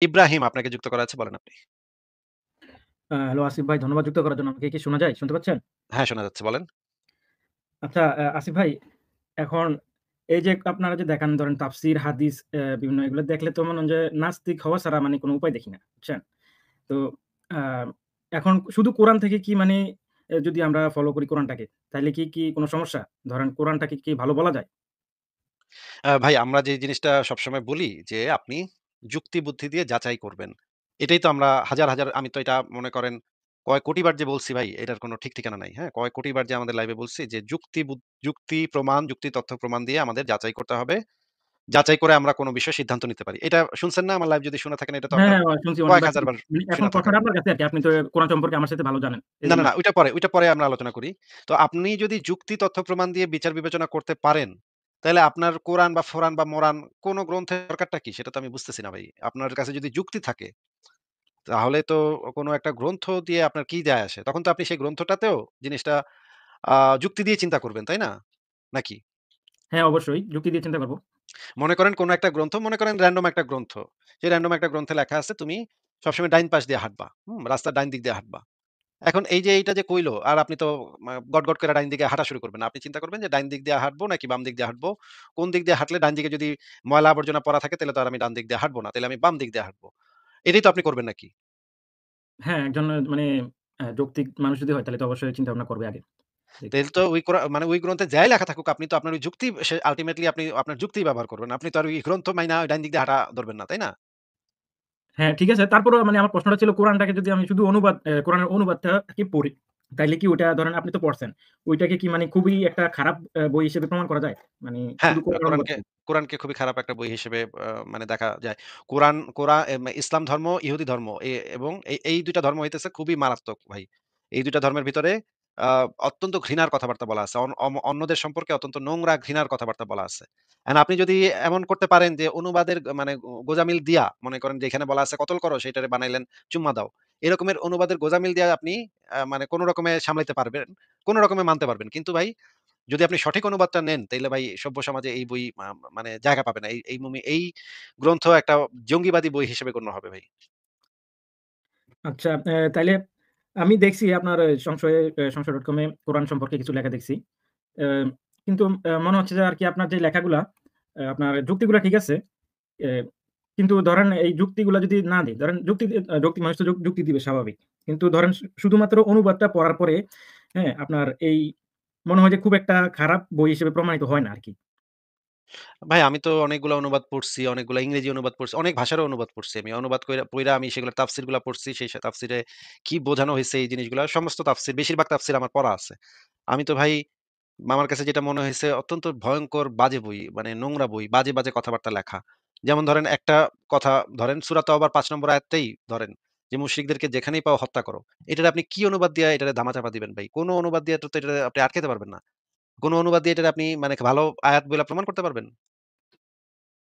ইব্রাহিম আপনাকে যুক্ত করা আছে, বলেন আপনি। হ্যালো আসিফ ভাই, ধন্যবাদ যুক্ত করার জন্য। আমাকে কি শোনা যায়? শুনতে পাচ্ছেন? হ্যাঁ, শোনা যাচ্ছে, বলেন। আচ্ছা, আসিফ ভাই, এখন এই যে আপনারা যে দেখান ধরেন তাফসির, হাদিস বিভিন্ন এগুলো দেখলে তো মনে হয় যে নাস্তিক হওয়া ছাড়া মানে কোনো উপায় দেখি না। বুঝছেন? তো আ এখন শুধু কোরআন থেকে কি মানে যদি আমরা ফলো করি কোরআনটাকে, তাইলে কি কোনো সমস্যা? ধরেন কোরআনটাকে কি ভালো বলা যায়? ভাই আমরা যে জিনিসটা সবসময় বলি যে, আপনি যুক্তি বুদ্ধি দিয়ে যাচাই করবেন। এটাই তো আমরা হাজার, হাজার আমি তো এটা মনে করেন কয় কোটিবার যে বলছি ভাই, এটার কোনো ঠিক ঠিকানা নাই। হ্যাঁ? কয় কোটিবার যে আমাদের লাইভে বলছি যে, যুক্তি প্রমাণ, যুক্তি তথ্য প্রমাণ দিয়ে আমাদের যাচাই করতে হবে। যাচাই করে আমরা কোনো বিষয়ে সিদ্ধান্ত নিতে পারি। এটা শুনছেন না? আমার লাইভ যদি শুনে থাকেন, এটা তো হ্যাঁ, আপনার হ্যাঁ, শুনছি কয়েক অনেকবার হাজার শুনছি। বার মানে এখন শুনা থাকার প্রশ্নটা কথা। আপনার কাছে আরকি। আপনি তো কোরআন সম্পর্কে আমার সাথে ভালো জানেন। না, না, এজন্য না, আরকি। ওইটা পরে আমরা আলোচনা করি। তো আপনি যদি যুক্তি তথ্য প্রমাণ দিয়ে বিচার বিবেচনা করতে পারেন, তাইলে আপনার কোরআন বা ফোরান বা মোরান কোন গ্রন্থের দরকারটা কি? সেটা তো আমি বুঝতেছি না ভাই। আপনার কাছে যদি যুক্তি থাকে, তাহলে তো কোন একটা গ্রন্থ দিয়ে আপনার কি যায় আসে? তখন তো আপনি সেই গ্রন্থটাতেও জিনিসটা আ যুক্তি দিয়ে চিন্তা করবেন, তাই না? নাকি? হ্যাঁ, অবশ্যই যুক্তি দিয়ে চিন্তা করব। মনে করেন কোন একটা গ্রন্থ, মনে করেন র‍্যান্ডম একটা গ্রন্থ। সেই র‍্যান্ডম একটা গ্রন্থে লেখা আছে তুমি সবসময় ডাইন পাশ দিয়ে হাঁটবা। রাস্তার ডাইন দিক দিয়ে হাঁটবা। এখন এই যে এইটা যে কইলো, আর আপনি তো গট করে ডাইন দিকে হাঁটা শুরু করবেন। আপনি চিন্তা করবেন যে ডাইন দিক দিয়ে হাঁটবো নাকি বাম দিক দিয়ে হাঁটবো? কোন দিক দিয়ে হাঁটলে ডাইন দিকে যদি ময়লা আবর্জনা পড়া থাকে, তাহলে তো আর আমি ডান দিক দিয়ে হাঁটবো না। তাইলে আমি বাম দিক দিয়ে হাঁটবো। এটাই তো আপনি করবেন নাকি? হ্যাঁ, একজন মানে যৌক্তিক মানুষ যদি হয় তাহলে তো অবশ্যই চিন্তা ভাবনা করবে আগে। জি। তাইলে তো মানে ওই গ্রন্থে যাই লেখা থাকুক, আপনি তো আপনার ওই যুক্তি আল্টিমেটলি আপনি আপনার যুক্তি ব্যবহার করবেন। আপনি তো আর ওই গ্রন্থ মাইনা ডাইন দিক দিয়ে হাঁটা ধরবেন না, তাই না? হ্যাঁ, ঠিক আছে। তারপরেও মানে আমার প্রশ্নটা ছিল কোরআনটাকে যদি আমি শুধু কোরআনের অনুবাদটা কি পড়ি, তাইলে কি ওইটা ধরেন আপনি তো পড়ছেন। ওইটাকে কি মানে খুবই একটা খারাপ বই হিসেবে প্রমাণ করা যায়? মানে হ্যাঁ, শুধু কোরআনের কোরআনকে অনুবাদকে? কোরআনকে খুবই খারাপ একটা বই হিসেবে মানে দেখা যায়। কোরআন কোরা এম ইসলাম ধর্ম, ইহুদি ধর্ম এবং এই ২ টা ধর্ম হইতেছে খুবই মারাত্মক ভাই। এই ২ টা ধর্মের ভিতরে আ অত্যন্ত ঘৃণার কথাবার্তা বলা আছে। অন্যদের সম্পর্কে অত্যন্ত নোংরা ঘৃণার কথাবার্তা বলা আছে। আপনি যদি এমন করতে পারেন যে অনুবাদের মানে গোঁজামিল দিয়া, মনে করেন যে এখানে বলা আছে কতল করো, সেটারে বানাইলেন চুম্মা দাও। এরকমের অনুবাদের গোঁজামিল দিয়া আপনি মানে কোন রকমে সামলাইতে পারবেন। কোন রকমে মানতে পারবেন। কিন্তু ভাই যদি আপনি সঠিক অনুবাদটা নেন, তাইলে ভাই সভ্য সমাজে এই বই মানে জায়গা পাবে না। এই গ্রন্থ একটা জঙ্গিবাদী বই হিসেবে গণ্য হবে ভাই। আচ্ছা, তাইলে আমি দেখছি আপনার সংশয়.com এ কোরআন সম্পর্কে কিছু লেখা দেখছি। অ্যা কিন্তু মনে হচ্ছে যে আরকি আপনার যে লেখাগুলা, আপনার যুক্তিগুলা ঠিক আছে। এ কিন্তু ধরেন এই যুক্তিগুলা যদি না দেই, ধরেন যৌক্তিক মানুষ তো যুক্তি দিবে স্বাভাবিক। কিন্তু ধরেন শুধুমাত্র অনুবাদটা পড়ার পরে, হ্যাঁ? আপনার এই মনে হয় যে খুব একটা খারাপ বই হিসেবে প্রমাণিত হয় না আরকি। ভাই আমি তো অনেকগুলা অনুবাদ পড়ছি, অনেকগুলা ইংরেজি অনুবাদ পড়ছি, অনেক ভাষারও অনুবাদ পড়ছি আমি। অনুবাদ পইড়া আমি সেগুলোর তাফসিরগুলা পড়ছি। সেই তাফসিরে কি বোঝানো হইছে এই জিনিসগুলা সমস্ত তাফসির, বেশিরভাগ তাফসির আমার পড়া আছে। আমি তো ভাই আমার কাছে যেটা মনে হইছে অত্যন্ত ভয়ংকর বাজে বই, মানে নোংরা বই, বাজে, বাজে কথাবার্তা লেখা। যেমন ধরেন একটা কথা ধরেন সূরা তাওবার ৫ নম্বর আয়াতটাই ধরেন যে, "মুশরিকদেরকে যেখানেই পাও হত্যা করো।" এটারে আপনি কি অনুবাদ দিয়া এটারে ধামাচাপা দিবেন ভাই? কোন অনুবাদ দিয়ে তো এটারে আপনি আটকাইতে পারবেন না। কোন অনুবাদ দিয়ে এটারে আপনি মানে ভালো আয়াত বইলা প্রমাণ করতে পারবেন?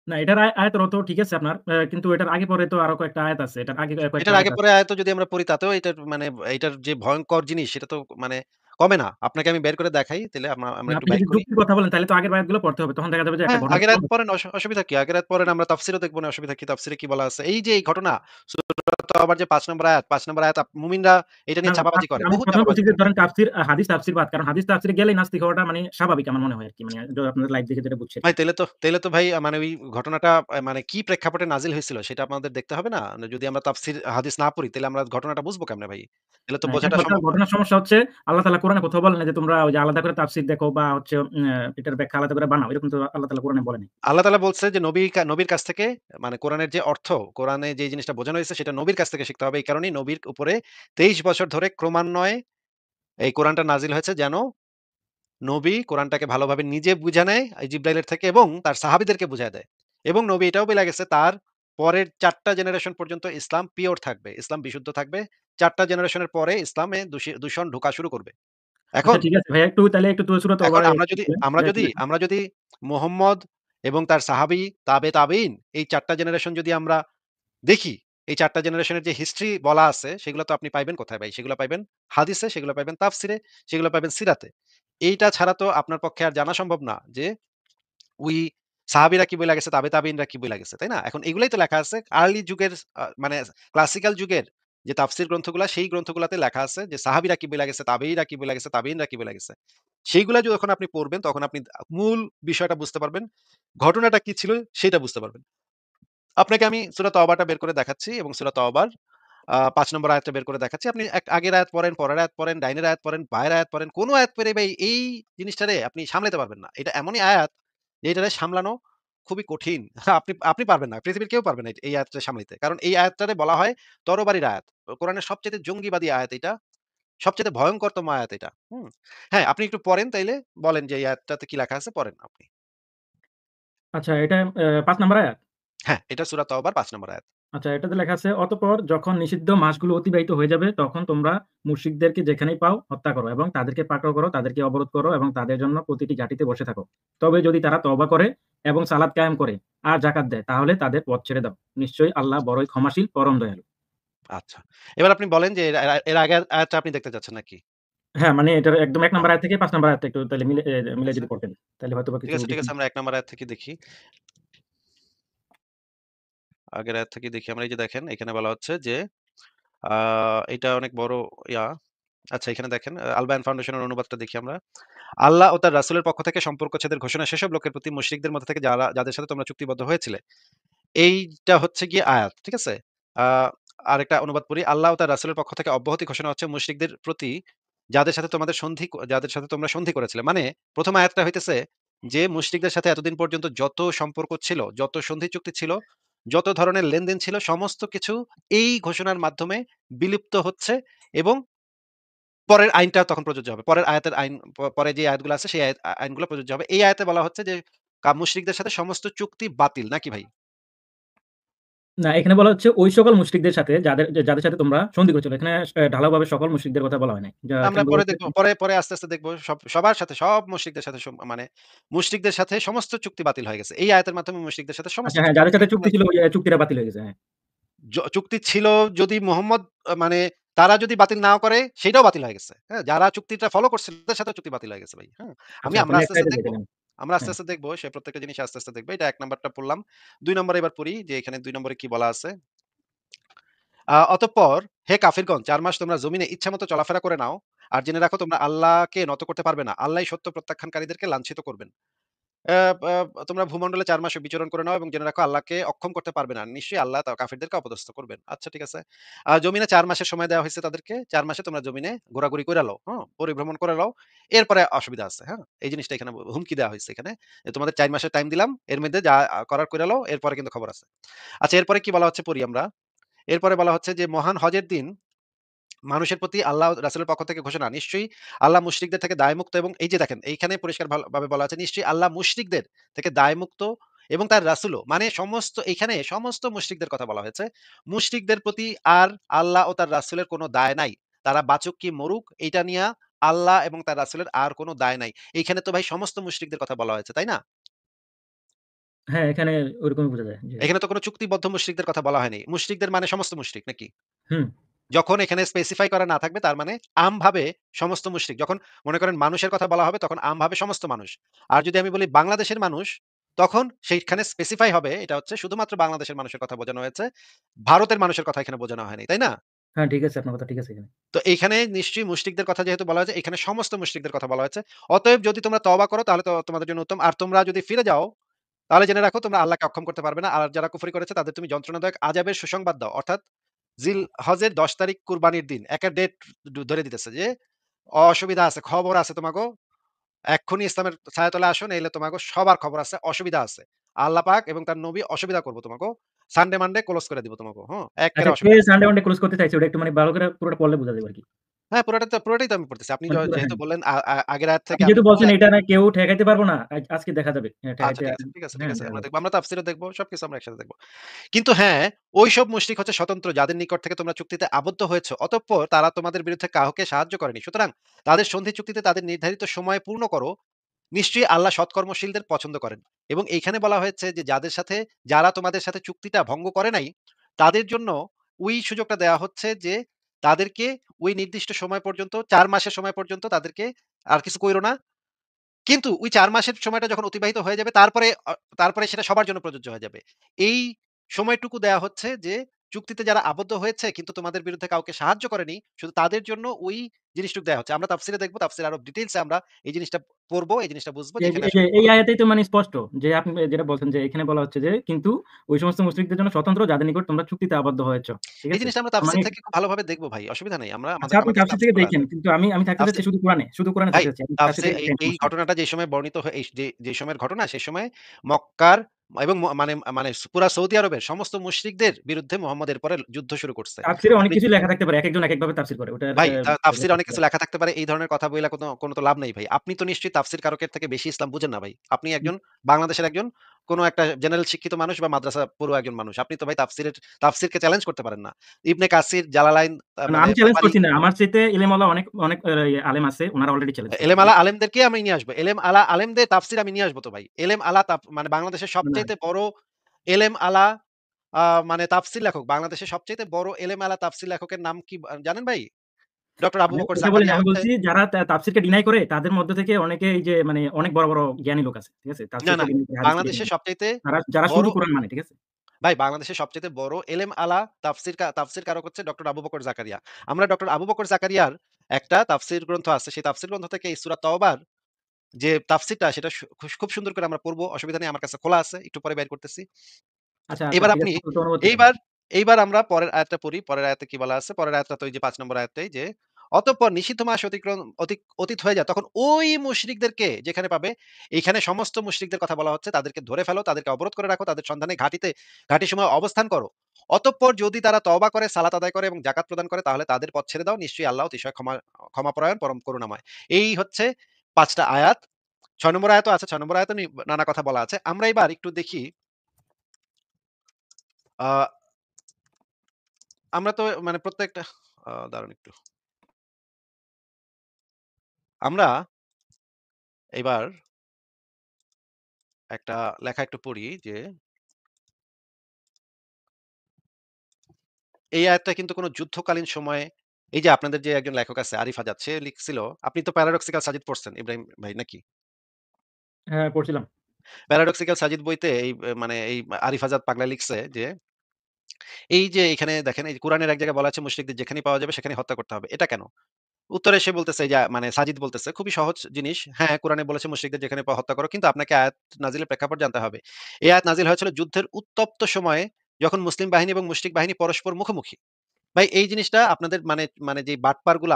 না, এটার আয়াতের অর্থ ঠিক আছে আপনার। কিন্তু এটার আগে পরে তো আরো কয়েকটা আয়াত আছে। এটার আগে কয়েকটা এটার আয়াত আগে আছে। পরে আয়াতও যদি আমরা পড়ি, তাতেও এটার মানে এটার যে ভয়ংকর জিনিস সেটা তো মানে কমে না। আপনাকে আমি বের করে দেখাই, তাইলে আমরা না, একটু আপনি বাইর যদি করি। যুক্তির কথা বলেন তাহলে তো আগের আয়াতগুলো পড়তে হবে। তখন দেখা যাবে যে একটা হ্যাঁ, ঘটনা আগের আয়াত পড়েন, অসুবিধা কি? আগের আয়াত পড়েন, আমরা তাফসীরও দেখব না, অসুবিধা কি? তাফসীরে কি বলা আছে? এই যে এই ঘটনা, সূরা তাওবার যে ৫ নম্বর আয়াত, ৫ নম্বর আয়াত মুমিনরা এটা না, নিয়ে না, চাপাবাজি করে। আমি বহুত ১ম এ বলছি চাপাবাজি যে করে। ধরেন হাদিস তাফসির বাদ। কারণ হাদিস তাফসিরে গেলেই নাস্তিক হওয়াটা মানে স্বাভাবিক আমার মনে হয় আরকি। মানে আপনাদের লাইভ দেখে যেটা বুঝছি ভাই আরকি। তাইলে তো ভাই মানে ওই ঘটনাটা মানে কি প্রেক্ষাপটে নাজিল হয়েছিল সেটা আমাদের দেখতে হবে না? যদি আমরা তাফসীর হাদিস না পড়ি, তাইলে আমরা ঘটনাটা বুঝবো কেমনে ভাই? তাইলে তো না, এখানে বোঝাটা সম্ভব না। ঘটনার সমস্যা হচ্ছে আল্লাহ তাআলা কোরআনে কোথাও বলেন না যে তোমরা ওই যে আলাদা করে তাফসির দেখো বা হচ্ছে এটার ব্যাখ্যা আলাদা করে বানাও। এরকম তো আল্লাহ তাআলা কোরআনে বলেনি। আল্লাহ তাআলা বলছে যে নবীর কাছ থেকে মানে কোরআনের যে অর্থ, কোরআনে যে জিনিসটা বোঝানো হয়েছে সেটা নবীর কাছ থেকে শিখতে হবে। এই কারণেই নবীর উপরে ২৩ বছর ধরে ক্রমান্বয়ে এই কোরআনটা নাজিল হয়েছে, যেন নবী কোরআনটাকে ভালোভাবে নিজে বুঝে নেয় এই জিব্রাইলের থেকে এবং তার সাহাবীদেরকে বুঝায় দেয়। এবং নবী এটাও বইলা গেছে তার পরের ৪ টা জেনারেশন পর্যন্ত ইসলাম পিওর থাকবে। ইসলাম বিশুদ্ধ থাকবে। ৪ টা জেনারেশনের পরে ইসলামে দূষণ ঢোকা শুরু করবে। আচ্ছা, এখন ঠিক আছে ভাইয়া, তাইলে একটু সূরা এখন তওবারে আমরা যদি আমরা একটু যদি দেখেন। আমরা যদি মুহাম্মদ এবং তার সাহাবী, তাবেঈন এই ৪ টা জেনারেশন যদি আমরা দেখি, এই ৪ টা জেনারেশনের যে হিস্ট্রি বলা আছে, সেগুলো তো আপনি পাইবেন কোথায় ভাই? সেগুলো পাইবেন হাদিসে, সেগুলো পাইবেন তাফসিরে, সেগুলো পাইবেন সিরাতে। এইটা ছাড়া তো আপনার পক্ষে আর জানা সম্ভব না যে ওই সাহাবীরা কি বইলা গেছে, তাবিঈনরা কি বইলা গেছে, তাই না? এখন এগুলাই তো লেখা আছে আর্লি যুগের মানে ক্লাসিক্যাল যুগের যে তাফসীর গ্রন্থগুলা সেই গ্রন্থগুলাতে লেখা আছে যে সাহাবীরা কি বইলা গেছে, তাবেয়ীরা কি বইলা গেছে, তাবিঈনরা কি বইলা গেছে। সেইগুলা যখন আপনি পড়বেন তখন আপনি মূল বিষয়টা বুঝতে পারবেন। ঘটনাটা কি ছিল সেটা বুঝতে পারবেন। আপনাকে আমি সূরা তওবাটা বের করে দেখাচ্ছি এবং সূরা তওবার ৫ নম্বর আয়াতটা বের করে দেখাচ্ছি। আপনি আগের আয়াত পড়েন, পরের আয়াত পড়েন, ডাইনের আয়াত পড়েন, বাঁয়ের আয়াত পড়েন। কোন আয়াত পড়ে ভাই এই জিনিসটারে আপনি সামলাতে পারবেন না। এটা এমনই আয়াত যে এটারে সামলানো খুবই কঠিন। আপনি আপনি পারবেন না। পৃথিবীর কেউ পারবে না এই আয়াতটা সামলাইতে। কারণ এই আয়াতটারে বলা হয় তরবারির আয়াত। কোরআনের সবচাইতে জঙ্গিবাদী আয়াত এটা। সবচাইতে ভয়ংকরতম আয়াত এটা। হুম? হ্যাঁ, আপনি একটু পড়েন তাইলে বলেন যে এই আয়াতটাতে কি লেখা আছে পড়েন আপনি। আচ্ছা এটা ৫ নাম্বার আয়াত? হ্যাঁ, এটা সূরা তওবার ৫ নম্বর আয়াত। আচ্ছা এটাতে লেখা আছে, "অতঃপর যখন নিষিদ্ধ মাসগুলো অতিবাহিত হয়ে যাবে, তখন তোমরা মুশরিকদেরকে যেখানেই পাও হত্যা করো এবং তাদেরকে পাকড়াও করো, তাদেরকে অবরোধ করো এবং তাদের জন্য প্রতিটি ঘাঁটিতে বসে থাকো। তবে যদি তারা তওবা করে এবং সালাত কায়েম করে আর যাকাত দেয়, তাহলে তাদের পথ ছেড়ে দাও। নিশ্চয়ই আল্লাহ বড়ই ক্ষমাশীল, পরম দয়ালু।" আচ্ছা। এবার আপনি বলেন যে এর আগের আয়াতটা আপনি দেখতে চাচ্ছেন নাকি? হ্যাঁ, মানে এটার একদম ১ হ্যাঁ, নাম্বার আয়াত থেকে ৫ নাম্বার আয়াতটা একটু তাইলে ঠিক মিলাই আছে। যদি পড়তেন, তাইলে হয়তোবা ঠিক কিছু আছে, ঠিক আছে। ডিফারেন্ট। আমরা ১ নাম্বার আয়াত থেকে দেখি। আগের আয়াত থেকে দেখি আমরা এই যে দেখেন এখানে বলা হচ্ছে যে আ এটা অনেক বড় ইয়া। আচ্ছা এখানে দেখেন আল বায়ান ফাউন্ডেশনের অনুবাদটা দেখি আমরা। আল্লাহ ও তার রাসূলের পক্ষ থেকে সম্পর্কচ্ছেদের ঘোষণা সেসব লোকের প্রতি মুশরিকদের মধ্যে থেকে যাদের সাথে তোমরা চুক্তিবদ্ধ হয়েছিলে। এইটা হচ্ছে গিয়ে আয়াত। ঠিক আছে? আ আরেকটা অনুবাদ পড়ি। আল্লাহ ও তার রাসূলের পক্ষ থেকে অব্যাহতি ঘোষণা হচ্ছে মুশরিকদের প্রতি যাদের সাথে তোমরা সন্ধি করেছিলে। মানে ১ম আয়াতটা হইতেছে যে মুশরিকদের সাথে এতদিন পর্যন্ত যত সম্পর্ক ছিল, যত সন্ধি চুক্তি ছিল, যত ধরনের লেনদেন ছিল সমস্ত কিছু এই ঘোষণার মাধ্যমে বিলুপ্ত হচ্ছে এবং পরের আইনটা তখন প্রযোজ্য হবে। পরের আয়াতের আইন পরে যে আয়াতগুলো আছে সেই আইনগুলো প্রযোজ্য হবে। এই আয়াতে বলা হচ্ছে যে মুশরিকদের সাথে সমস্ত চুক্তি বাতিল নাকি ভাই? না, এখানে বলা হচ্ছে ওই সকল মুশরিকদের সাথে যাদের সাথে তোমরা সন্ধি করেছিল। এখানে ঢালাওভাবে সকল মুশরিকদের কথা বলা হয় নাই। আমরা এখানে বলা পরে হচ্ছে দেখব। পরে আস্তে, আস্তে দেখব সবার সাথে সব মুশরিকদের সাথে মানে মুশরিকদের সাথে সমস্ত চুক্তি বাতিল হয়ে গেছে। এই আয়াতের মাধ্যমে মুশরিকদের সাথে সমস্ত আচ্ছা হ্যাঁ, চুক্তি যাদের বাতিল সাথে হয়েছে। চুক্তি ছিল ওই চুক্তিটা বাতিল হয়ে গেছে। হ্যাঁ। চুক্তি ছিল যদি মোহাম্মদ মানে তারা যদি বাতিল নাও করে সেটাও বাতিল হয়ে গেছে। হ্যাঁ? যারা চুক্তিটা ফলো করছিল তাদের সাথেও চুক্তি বাতিল হয়ে গেছে ভাই। হ্যাঁ? আচ্ছা আমরা তাহলে আস্তে, নেক্সট আস্তে আয়াতে দেখব। দেখেন। আমরা আস্তে, হ্যাঁ। আস্তে দেখব সে প্রত্যেকটা জিনিস আস্তে, আস্তে দেখব। এটা ১ নাম্বারটা পড়লাম। ২ নম্বরে এবার পড়ি যে এখানে ২ নম্বরে কি বলা আছে? অতঃপর হে কাফিরগণ ৪ মাস তোমরা জমিনে ইচ্ছামত চলাফেরা করে নাও। আর জেনে রাখো তোমরা আল্লাহকে নত করতে পারবে না। আল্লাহই সত্য প্রত্যাখ্যানকারীদেরকে লাঞ্ছিত করবেন। অ্যা আ তোমরা ভূমণ্ডলে ৪ মাস বিচরণ করে নাও এবং জেনে রাখো আল্লাহকে অক্ষম করতে পারবে না। নিশ্চয়ই আল্লাহ কাফিরদেরকে অপদস্থ করবেন। আচ্ছা ঠিক আছে। জমিনে ৪ মাসের সময় দেওয়া হইছে তাদেরকে। ৪ মাসে তোমরা জমিনে ঘোরাঘুরি কইরা লও, হ্যাঁ? পরিভ্রমণ করে লও। এরপরে অসুবিধা আছে, হ্যাঁ? এই জিনিসটা এখানে হুমকি দেওয়া হইছে এখানে। যে তোমাদের ৪ মাসের টাইম দিলাম। এর মধ্যে যা করার কইরা লও। এরপরে কিন্তু খবর আছে। আচ্ছা এরপরে কি বলা হচ্ছে পড়ি আমরা। এরপরে বলা হচ্ছে যে মহান হজের দিন মানুষের প্রতি আল্লাহ রাসূলের পক্ষ থেকে ঘোষণা, নিশ্চয়ই আল্লাহ মুশরিকদের থেকে দায়মুক্ত এবং এই যে দেখেন এইখানে পরিষ্কার ভাবে বলা আছে, নিশ্চয়ই আল্লাহ মুশরিকদের থেকে দায়মুক্ত এবং তার রাসূলও মানে এইখানে সমস্ত মুশরিকদের কথা বলা হয়েছে। মুশরিকদের প্রতি আর আল্লাহ ও তার রাসূলের কোনো দায় নাই। তারা বাঁচুক কি মরুক এইটা নিয়া আল্লাহ এবং তার রাসূলের আর কোনো দায় নাই। এইখানে তো ভাই সমস্ত মুশরিকদের কথা বলা হয়েছে, তাই না? হ্যাঁ, এখানে ওরকমই বোঝা যায়। জি। এখানে তো কোনো চুক্তিবদ্ধ মুশরিকদের কথা বলা হয়নি। মুশরিকদের মানে সমস্ত মুশরিক নাকি? হুম। যখন এখানে স্পেসিফাই করা না থাকবে তার মানে আমভাবে সমস্ত মুশরিক। যখন মনে করেন মানুষের কথা বলা হবে তখন আমভাবে সমস্ত মানুষ। আর যদি আমি বলি বাংলাদেশের মানুষ, তখন সেইখানে স্পেসিফাই হবে এটা হচ্ছে শুধুমাত্র বাংলাদেশের মানুষের কথা বোঝানো হয়েছে। ভারতের মানুষের কথা এখানে বোঝানো হয়নি। তাই না? হ্যাঁ, ঠিক আছে। আপনার কথা ঠিক আছে এখানে। তো এইখানে নিশ্চয়ই মুশরিকদের কথা যেহেতু বলা হয়েছে, এখানে সমস্ত মুশরিকদের কথা বলা হয়েছে। অতএব যদি তোমরা তওবা করো তাহলে তো তোমাদের জন্য উত্তম। আর তোমরা যদি ফিরে যাও তাহলে জেনে রাখো তোমরা আল্লাহকে অক্ষম করতে পারবে না। আর যারা কুফরি করেছে তাদের তুমি যন্ত্রণাদায়ক আযাবের সুসংবাদ দাও। অর্থাৎ হজের ১০ তারিখ কুরবানির দিন। একটা ডেট ধরে দিতেছে যে অসুবিধা আছে, খবর আছে তোমাগো। এক্ষুনি ইসলামের ছায়াতলে আসো নাইলে তোমাগো সবার খবর আছে, অসুবিধা আছে। আল্লাহ পাক এবং তার নবী অসুবিধা করব তোমাগো। সানডে মানডে ক্লোজ করে দিব তোমাগো। হুম? এক্কেরে আচ্ছা কে অসুবিধা আছে। সানডে মানডে ক্লোজ করতে চাইছে ওটা একটু মানে ভালো করে পুরোটা পড়লে বোঝা যাবে আরকি। হ্যাঁ, পুরোটাই তো আমি পড়তেছি। আপনি মানে পুরো হ্যাঁ। যেহেতু বললেন আ আ আগের আয়াত থেকে আপনি আপনি যেহেতু বলছেন পড়লেন এটা না কেউ ঠেকাইতে পারব না। আজকে দেখা যাবে। হ্যাঁ, আচ্ছা ঠেকাইতে ঠিক আছে, ঠিক আছে, ঠিক হ্যাঁ, আছে। দেখা আমরা যাবে। দেখব। আমরা তাফসীরও দেখব। সবকিছু আমরা একসাথে দেখব। কিন্তু হ্যাঁ, ঐসব মুশরিক হচ্ছে স্বতন্ত্র যাদের নিকট থেকে তোমরা চুক্তিতে আবদ্ধ হয়েছ। অতঃপর তারা তোমাদের বিরুদ্ধে কাউকে সাহায্য করেনি। সুতরাং তাদের সন্ধি চুক্তিতে তাদের নির্ধারিত সময় পূর্ণ করো। নিশ্চয়ই আল্লাহ সৎকর্মশীলদের পছন্দ করেন। এবং এইখানে বলা হয়েছে যে যারা তোমাদের সাথে চুক্তিটা ভঙ্গ করে নাই, তাদের জন্য ওই সুযোগটা দেয়া হচ্ছে যে তাদেরকে ওই নির্দিষ্ট সময় পর্যন্ত ৪ মাসের সময় পর্যন্ত তাদেরকে আর কিছু কইরো না। কিন্তু ওই ৪ মাসের সময়টা যখন অতিবাহিত হয়ে যাবে তারপরে সেটা সবার জন্য প্রযোজ্য হয়ে যাবে। এই সময়টুকু দেয়া হচ্ছে যে চুক্তিতে যারা আবদ্ধ হয়েছে কিন্তু তোমাদের বিরুদ্ধে কাউকে সাহায্য করেনি, শুধু তাদের জন্য ওই জিনিসটুকু দেয়া হচ্ছে। আমরা তাফসীরে দেখব, তাফসীরে আরো ডিটেইলস এ আমরা এই জিনিসটা পড়বো, এই জিনিসটা বুঝবো যে এই যে এখানে এই যে আসলে কি এই বলা হচ্ছে। আয়াতেই তো মানে স্পষ্ট যে আপনি যেটা বলছেন যে এখানে বলা হচ্ছে যে কিন্তু ওই সমস্ত মুশরিকদের জন্য স্বতন্ত্র যাদের নিকট তোমরা চুক্তিতে আবদ্ধ হয়েছ। ঠিক এই আছে? জিনিসটা আমরা তার মানে তাফসীর থেকে খুব ভালোভাবে দেখব ভাই। অসুবিধা নাই। আচ্ছা আপনি আমার কাছে তাফসীর তাফসীর থেকে পড়া দেখেন। আছে। কিন্তু আমি থাকতে চাচ্ছি তাফসীর শুধু কোরআনে ভাই থাকতে চাচ্ছি। আমি তাফসীর তাফসীর থেকে এই দেখেন এই সমস্যা নেই। ঘটনাটা যে সময় বর্ণিত হয়ে এই যে সময়ের ঘটনা সে সময় মক্কার এবং মানে পুরা সৌদি আরবের সমস্ত মুশরিকদের বিরুদ্ধে মুহাম্মদ এরপরে যুদ্ধ শুরু করছে। তাফসীরে অনেক আপনি কিছুই লেখা থাকতে পারে। একেকজন একেকভাবে তাফসীর করে। ওটার ভাই তাফসীরে অনেক লেখা কিছু লেখা থাকতে পারে। এই ধরনের কথা বইলা কোন তো লাভ নাই ভাই। আপনি তো নিশ্চয়ই তাফসীর কারকের থেকে বেশি ইসলাম বুঝেন না ভাই। আপনি একজন বাংলাদেশের কোন একটা জেনারেল শিক্ষিত মানুষ বা মাদ্রাসা পড়ুয়া একজন মানুষ। আপনি তো ভাই তাফসীরকে চ্যালেঞ্জ করতে পারেন না। ইবনে কাসির, জালালাইন মানে মানে আমি চ্যালেঞ্জ তাবারি, করছি না। আমার চাইতে এলেমওয়ালা অনেক অনেক আলেম আছে। উনারা অলরেডি চ্যালেঞ্জ করছে। এলেম আলা আলেমদেরকে আমি নিয়ে আসবো। এলেম আলা আলেমদের তাফসীর আমি নিয়ে আসবো তো ভাই। এলেম আলা মানে বাংলাদেশের না, সবচাইতে বড় এলেম আলা আ মানে তাফসীর লেখক। বাংলাদেশের সবচাইতে বড় এলেম আলা তাফসীর লেখকের নাম কি জানেন ভাই? ডক্টর আবু আমি বকর এটা বলিনি। জাকারিয়া আমি হচ্ছে বলছি যারা তাফসীরকে ডিনাই করে তাদের মধ্য থেকে অনেকে এই যে মানে অনেক বড়, বড় জ্ঞানী লোক আছে। ঠিক আছে? না, তাফসীরকে না। ডিনাই করে, হাদিসকে ডিনাই বাংলাদেশের করে। সবচাইতে যারা বড় শুধু কোরআন মানে। ঠিক আছে? ভাই বাংলাদেশের সবচাইতে বড় এলেম আলা তাফসীর কারক হচ্ছে ডক্টর আবু বকর জাকারিয়া। আমরা ডক্টর আবু বকর জাকারিয়ার একটা তাফসীর গ্রন্থ আছে। সেই তাফসীর গ্রন্থ থেকে এই সূরা তওবার যে তাফসীরটা সেটা খুব সুন্দর করে আমরা পড়বো। অসুবিধা নেই। আমার কাছে খোলা আছে। একটু পরে বের করতেছি। আচ্ছা, আচ্ছা এবার ঠিক আপনি আছে। তো অনুমতি দেন। এইবার এইবার আমরা পরের আয়াতটা পড়ি। পরের আয়াতে কি বলা আছে? পরের আয়াতটা তো ওই যে ৫ নম্বর আয়াতটাই যে, "অতঃপর নিষিদ্ধ মাস অতীত হয়ে যায়। তখন ওই মুশরিকদেরকে যেখানে পাবে, এইখানে সমস্ত মুশরিকদের কথা বলা হচ্ছে। তাদেরকে ধরে ফেলো, তাদেরকে অবরোধ করে রাখো, তাদের সন্ধানে ঘাটির সময় অবস্থান করো। অতঃপর যদি তারা তওবা করে, সালাত আদায় করে এবং জাকাত প্রদান করে তাহলে তাদের পথ ছেড়ে দাও। নিশ্চয়ই আল্লাহ অতিশয় ক্ষমাপরায়ণ, পরম করুণাময়।" এই হচ্ছে ৫ টা আয়াত। ৬ নম্বর আয়াতও আছে। ৬ নম্বর আয়াতেও নানা কথা বলা আছে। আমরা এবার একটু দেখি আ আমরা তো মানে প্রত্যেকটা দাঁড়ান একটু। আমরা এবার একটা লেখা একটু পড়ি যে, এই আয়াতটা কিন্তু কোন যুদ্ধকালীন সময়ে এই যে আপনাদের যে একজন লেখক আছে আরিফ আজাদ সে লিখছিল, আপনি তো প্যারাডক্সিক্যাল সাজিদ পড়ছেন ইব্রাহিম ভাই নাকি? হ্যাঁ, পড়ছিলাম। প্যারাডক্সিক্যাল সাজিদ বইতে মানে এই আরিফ আজাদ পাগলা লিখছে যে, এই যে এখানে দেখেন এই কোরআনের এক জায়গায় বলা আছে মুশরিকদের যেখানেই পাওয়া যাবে সেখানেই হত্যা করতে হবে। এটা কেন? উত্তরে সে বলতেছে যে মানে সাজিদ বলতেছে খুবই সহজ জিনিস। হ্যাঁ, কোরআনে বলেছে মুশরিকদের যেখানে পাও হত্যা করো। কিন্তু আপনাকে আয়াত নাজিলের প্রেক্ষাপট জানতে হবে। এই আয়াত নাজিল হয়েছিল যুদ্ধের উত্তপ্ত সময়ে যখন মুসলিম বাহিনী এবং মুশরিক বাহিনী পরস্পর মুখোমুখি। ভাই এই জিনিসটা আপনাদের মানে যে বাটপারগুলা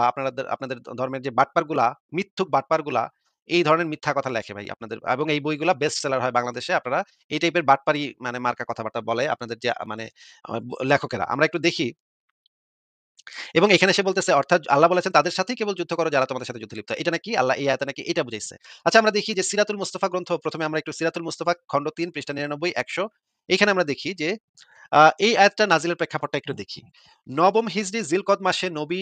আপনাদের ধর্মের যে বাটপারগুলা, মিথ্যুক বাটপারগুলা এই ধরনের মিথ্যা কথা লেখে ভাই আপনাদের এবং এই বইগুলা বেস্ট সেলার হয় বাংলাদেশে। আপনারা এই টাইপের বাটপারি মানে মার্কা কথাবার্তা বলে আপনাদের যে মানে লেখকেরা। আমরা একটু দেখি এবং এখানে সে বলতেছে অর্থাৎ আল্লাহ বলেছেন তাদের সাথেই কেবল যুদ্ধ করো যারা তোমাদের সাথে যুদ্ধে লিপ্ত। এটা নাকি আল্লাহ এই আয়াতে নাকি এটা বুঝাইছে। আচ্ছা আমরা দেখি যে সিরাতুল মুস্তাফা গ্রন্থ ১ম এ আমরা একটু সিরাতুল মুস্তাফা খন্ড ৩ পৃষ্ঠা ৯৯ ১০০ এখানে আমরা দেখি যে এই আয়াতটা নাজিলের প্রেক্ষাপটটা একটু দেখি। নবম হিজরি জিলকদ মাসে নবী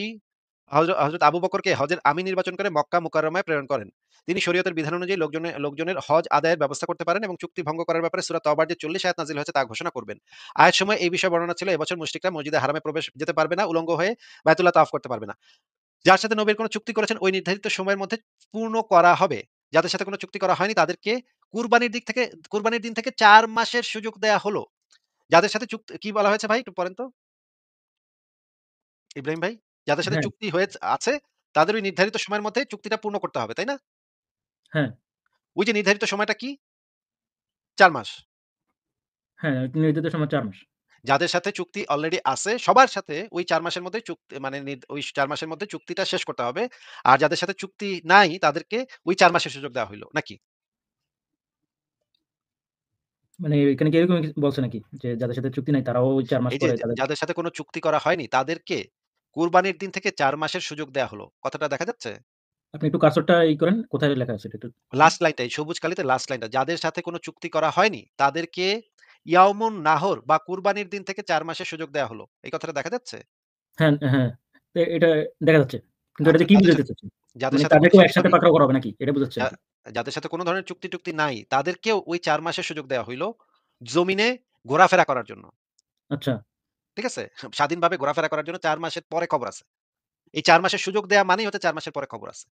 হযরত আবু বকরকে হজের আমির নির্বাচন করে মক্কা মুকাররমায় প্রেরণ করেন। তিনি শরীয়তের বিধান অনুযায়ী লোকজনের হজ আদায়ের ব্যবস্থা করতে পারেন এবং চুক্তি ভঙ্গ করার ব্যাপারে সূরা তওবার যে ৪০ আয়াত নাজিল হয়েছে তা ঘোষণা করবেন। আয়াত সময় এই বিষয়ে বর্ণনা ছিল এবছর মুশরিকরা মসজিদে হারামে যেতে পারবে না, উলঙ্গ হয়ে বায়তুল্লাহ তাওয়াফ করতে পারবে না। যার সাথে নবীর কোন চুক্তি করেছেন ওই নির্ধারিত সময়ের মধ্যে পূর্ণ করা হবে। যাদের সাথে কোন চুক্তি করা হয়নি তাদেরকে কুরবানির দিন থেকে ৪ মাসের সুযোগ দেয়া হলো। যাদের সাথে কি বলা হয়েছে ভাই একটু পড়েন তো? ইব্রাহিম ভাই? যাদের সাথে হ্যাঁ, চুক্তি আছে তাদের ওই নির্ধারিত সময়ের মধ্যে চুক্তিটা পূর্ণ করতে হবে, তাই না? হ্যাঁ, ওই যে নির্ধারিত সময়টা কি? ৪ মাস। হ্যাঁ, নির্ধারিত সময় ৪ মাস। যাদের সাথে চুক্তি অলরেডি আছে সবার সাথে ওই ৪ মাসের মধ্যে চুক্তি মানে ওই ৪ মাসের মধ্যে চুক্তিটা শেষ করতে হবে। আর যাদের সাথে চুক্তি নাই তাদেরকে ওই ৪ মাসের সুযোগ দেওয়া হইল, নাকি? মানে এখানে কি এরকম কিছু বলছে নাকি? যে যাদের সাথে চুক্তি নাই তারাও ওই ৪ মাস এই যে পরে তাদের যাদের সাথে কোন চুক্তি করা হয়নি তাদেরকে কুরবানির দিন থেকে ৪ মাসের সুযোগ দেয়া হলো। কথাটা দেখা যাচ্ছে? আপনি একটু কার্সরটা করেন। কোথায় লেখা আছে এটা একটু দেখি। লাস্ট লাইনটা এই সবুজ কালিতে লাস্ট লাইনটা। যাদের সাথে কোন চুক্তি করা হয়নি তাদেরকে ইয়াউমুন নাহর বা কুরবানির দিন থেকে ৪ মাসের সুযোগ দেয়া হলো। এই কথাটা দেখা যাচ্ছে? হ্যাঁ, হ্যাঁ। এটা দেখা যাচ্ছে। কিন্তু আচ্ছা এটাতে কি বুঝাইতে চাচ্ছে? যাদের মানে সাথে কোন তাদেরকেও চুক্তি একসাথে পাকড়াও করা হবে নাকি? এটা বুঝাচ্ছে যা আরকি। যাদের সাথে কোন ধরনের চুক্তি-টুক্তি নাই, তাদেরকেও ওই ৪ মাসের সুযোগ দেওয়া হইল, জমিনে ঘোরাফেরা করার জন্য। আচ্ছা। ঠিক আছে? স্বাধীনভাবে ঘোরাফেরা করার জন্য ৪ মাসের পরে খবর আছে। এই ৪ মাসের সুযোগ দেয়া মানেই হচ্ছে ৪ মাসের পরে খবর আছে।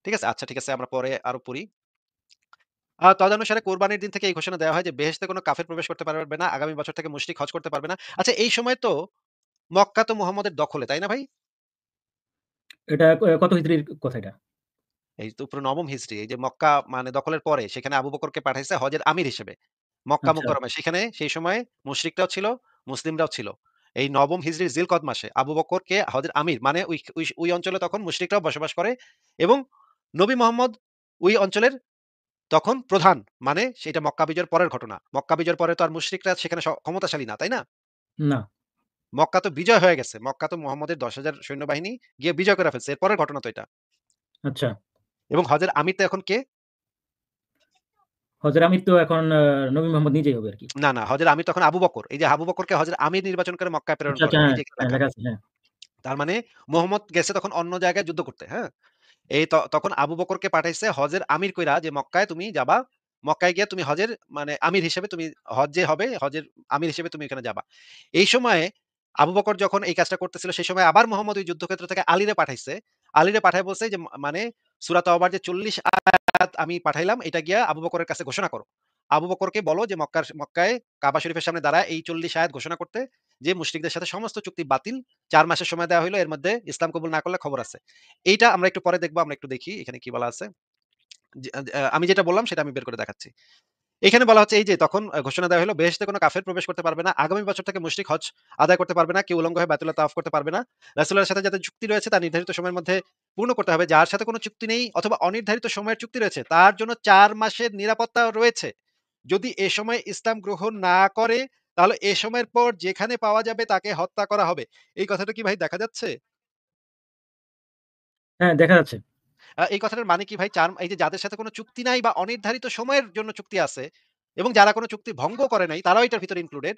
ঠিক আছে? আচ্ছা ঠিক আছে আমরা পরে আরো পড়ি। তদানুসারে কোরবানির দিন থেকে এই ঘোষণা দেওয়া হয় যে বেহেশতে কোনো কাফের প্রবেশ করতে পারবে না। আগামী বছর থেকে মুশরিক হজ করতে পারবে না। আচ্ছা এই সময় তো মক্কা তো মুহাম্মদের দখলে, তাই না ভাই? এটা কত হিজরির কথা এটা? এই তো পুরো নবম হিজরি। এই যে মক্কা মানে দখলের পরে সেখানে আবু বকরকে পাঠাইছে হজের আমির হিসেবে। মক্কা আচ্ছা, মুকাররমায়। সেখানে সেই সময়ে মুশরিকরাও ছিল, মুসলিমরাও ছিল। এই নবম হিজরির জিলকদ মাসে আবু বকরকে হজের আমির মানে ওই অঞ্চলে তখন মুশরিকরাও বসবাস করে এবং নবী মোহাম্মদ ওই অঞ্চলের তখন প্রধান। মানে সেটা মক্কা বিজয়ের পরের ঘটনা। মক্কা বিজয়ের পরে তো আর মুশরিকরা সেখানে ক্ষমতাশালী না, তাই না? না, মক্কা তো বিজয় হয়ে গেছে। মক্কা তো মুহাম্মদের ১০,০০০ সৈন্যবাহিনী গিয়ে বিজয় করে ফেলছে। এর পরের ঘটনা তো এটা। আচ্ছা। এবং হজের আমির তো এখন কে? হযরত আমির তো এখন নবী মোহাম্মদ নিজেই হবে আরকি। না, হজের আমির তখন আবু বকর। এই যে আবু বকরকে হজের আমির নির্বাচন করে মক্কায় প্রেরণ আচ্ছা, করে। আচ্ছা। এই হ্যাঁ, যে এখানে হ্যাঁ, লেখা। লেখা আছে। হ্যাঁ। তার মানে মুহাম্মদ গেছে তখন অন্য জায়গায় যুদ্ধ করতে, হ্যাঁ? এই তখন আবু বকরকে পাঠাইছে হজের আমির কইরা যে মক্কায় তুমি যাবা। মক্কায় গিয়ে তুমি হজের মানে আমির হিসেবে তুমি হজ যে হবে হজের আমির হিসেবে তুমি এখানে যাবা। এই সময়ে আবু বকর যখন এই কাজটা করতেছিল সেই সময় আবার মুহাম্মদ ওই যুদ্ধক্ষেত্র থেকে আলীরে পাঠাইছে। আলীরে পাঠায় বলছে যে মানে সূরা তাওবার যে ৪০ আয়াত আমি পাঠাইলাম এটা গিয়া আবু বকরের কাছে ঘোষণা করো। আবু বকরকে বলো যে মক্কায় কাবা শরীফের সামনে দাঁড়ায় এই ৪০ আয়াত ঘোষণা করতে যে মুশরিকদের সাথে সমস্ত চুক্তি বাতিল। ৪ মাসের সময় দেওয়া হইলো। এর মধ্যে ইসলাম কবুল না করলে খবর আছে। এইটা আমরা একটু পরে দেখব। আমরা একটু দেখি এখানে কি বলা আছে। যে আমি যেটা বললাম সেটা আমি বের করে দেখাচ্ছি। এখানে বলা হচ্ছে এই যে তখন ঘোষণা দেওয়া হলো বেহেশতে কোনো কাফের প্রবেশ করতে পারবে না। আগামী বছর থেকে মুশরিক হজ আদায় করতে পারবে না। কেউ উলঙ্গ হয়ে বাইতুল্লাহ তাওয়াফ করতে পারবে না। রাসূলের সাথে যাদের চুক্তি রয়েছে তা নির্ধারিত সময়ের মধ্যে পূর্ণ করতে হবে। যার সাথে কোনো চুক্তি নেই অথবা অনির্ধারিত সময়ের চুক্তি রয়েছে তার জন্য ৪ মাসের নিরাপত্তা রয়েছে। যদি এ সময় ইসলাম গ্রহণ না করে তাহলে এ সময়ের পর যেখানে পাওয়া যাবে তাকে হত্যা করা হবে। এই কথাটা কি ভাই দেখা যাচ্ছে? হ্যাঁ, দেখা যাচ্ছে। এই কথাটার মানে কি ভাই? এই যে যাদের সাথে কোনো চুক্তি নাই বা অনির্ধারিত সময়ের জন্য চুক্তি আছে এবং যারা কোনো চুক্তি ভঙ্গ করে নাই তারাও এটার ভিতরে ইনক্লুডেড।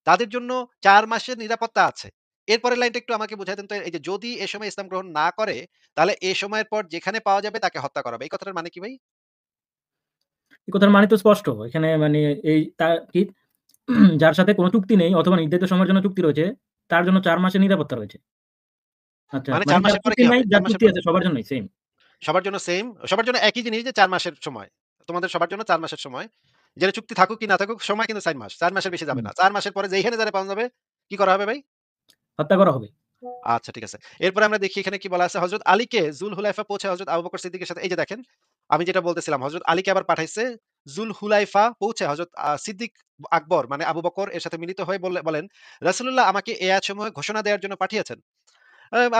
তাদের জন্য ৪ মাসের নিরাপত্তা আছে। এরপরের লাইনটা একটু আমাকে বুঝায় দেন তো এই যে যদি এ সময় ইসলাম গ্রহণ না করে তাহলে এ সময়ের পর যেখানে পাওয়া যাবে তাকে হত্যা করা হবে। এই কথাটার মানে কি ভাই? এই কথার মানে তো স্পষ্ট। এখানে মানে এই কি যার সাথে কোন চুক্তি নেই অথবা নির্ধারিত সময়ের জন্য চুক্তি রয়েছে, তার জন্য ৪ মাসের নিরাপত্তা রয়েছে। আচ্ছা, মানে মানে ৪ যার মাসের পরে চুক্তি কি নাই, হবে? ৪ যার মাসের চুক্তি পর আছে সবার জন্যই সেইম। সবার জন্য সেইম, সবার জন্য একই জিনিস যে ৪ মাসের সময়। তোমাদের সবার জন্য ৪ মাসের সময়। যেটা চুক্তি থাকুক কি না থাকুক সময় কিন্তু ৪ মাস। ৪ মাসের বেশি যাবে হুম, না। ৪ মাসের পরে যেইখানে যারে পাওয়া যাবে কি করা হবে ভাই? হত্যা করা হবে। আচ্ছা ঠিক আছে। এরপরে আমরা দেখি এখানে কি বলা আছে হযরত আলীকে যুল-হুলাইফা পৌঁছে হযরত আবু বকর সিদ্দিকের সাথে এই যে দেখেন, আমি যেটা বলতেছিলাম হযরত আলীকে আবার পাঠাইছে যুল-হুলাইফা পৌঁছে হযরত সিদ্দিক আকবর মানে আবু বকর এর সাথে মিলিত হয়ে বলেন, "রাসূলুল্লাহ আমাকে এই আয়াতসমূহ ঘোষণা দেওয়ার জন্য পাঠিয়েছেন।"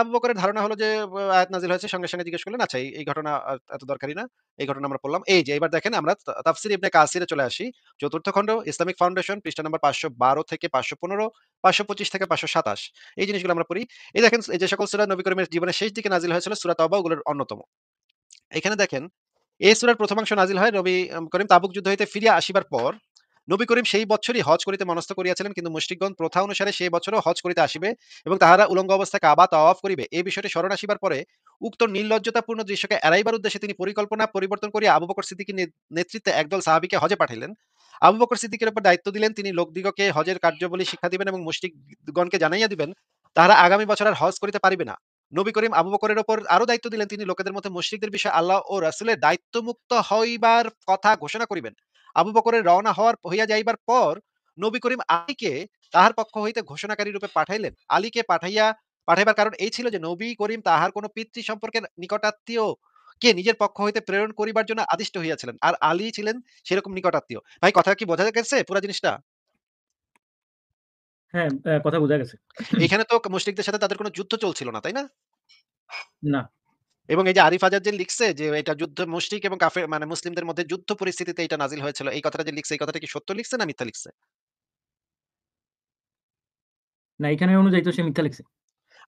আবু বকরের ধারণা হলো যে আয়াত নাযিল হয়েছে সঙ্গে জিজ্ঞেস করলেন, "আচ্ছা এই ঘটনা এত দরকারি না।" এই ঘটনা আমরা পড়লাম। এই যে এবার দেখেন আমরা তাফসীর ইবনে কাসিরে চলে আসি। ৪র্থ খণ্ড ইসলামিক ফাউন্ডেশন পৃষ্ঠা নাম্বার ৫১২ থেকে ৫১৫, ৫২৫ থেকে ৫২৭ এই জিনিসগুলো আমরা পড়ি। এই দেখেন এই যে সকল সূরা নবী করিমের জীবনের শেষ দিকে নাযিল হয়েছিল সূরা তাওবা ওগুলোর অন্যতম। এখানে দেখেন এই সূরার প্রথমাংশ নাযিল হয় নবী করিম তাবুক যুদ্ধ হইতে ফিরিয়া আসিবার পর। নবী করিম সেই বৎসরই হজ করিতে মনস্থ করিয়াছিলেন কিন্তু মুশরিকগণ প্রথা অনুসারে সেই বছরও হজ করিতে আসিবে এবং তাহারা উলঙ্গ অবস্থায় কাবা তাওয়াফ করিবে। এই বিষয়টি স্মরণ আসিবার পরে উক্ত নির্লজ্জতাপূর্ণ দৃশ্যকে এড়াইবার উদ্দেশ্যে তিনি পরিকল্পনা পরিবর্তন করিয়া আবু বকর সিদ্দিকের নেতৃত্বে একদল সাহাবীকে হজে পাঠাইলেন। আবু বকর সিদ্দিকের উপর দায়িত্ব দিলেন তিনি লোকদিগকে হজের কার্যাবলী শিক্ষা দিবেন এবং মুশরিকগণকে জানাইয়া দিবেন তাহারা আগামী বছর আর হজ করিতে পারিবে না। নবী করিম আবু বকরের উপর আরো দায়িত্ব দিলেন তিনি লোকেদের মধ্যে মুশরিকদের বিষয়ে আল্লাহ ও রাসূলের দায়িত্বমুক্ত হইবার কথা ঘোষণা করিবেন। আবু বকরের রওনা হইয়া যাইবার পর নবী করিম আলীকে তাহার পক্ষ হইতে ঘোষণাকারী রূপে পাঠাইলেন। আলীকে পাঠাইবার কারণ এই ছিল যে নবী করিম তাহার কোন পিতৃ সম্পর্কের নিকটাত্মীয় কে নিজের পক্ষ হইতে প্রেরণ করিবার জন্য আদিষ্ট হইয়াছিলেন। আর আলী ছিলেন সেরকম নিকটাত্মীয়। ভাই কথা কি বোঝা গেছে পুরা জিনিসটা? হ্যাঁ, কথা বোঝা গেছে। এখানে তো মুশরিকদের সাথে তাদের কোন যুদ্ধ চলছিল না, তাই না? না, এবং এই যে আরিফ আজাদ যে লিখছে যে এটা যুদ্ধ মুশরিক এবং কাফের মানে মুসলিমদের মধ্যে যুদ্ধ পরিস্থিতিতে এটা নাজিল হয়েছিল। এই কথাটা যে লিখছে এই কথাটা কি সত্য লিখছে না মিথ্যা লিখছে? না এখানে অনুযায়ী তো সে মিথ্যা লিখছে।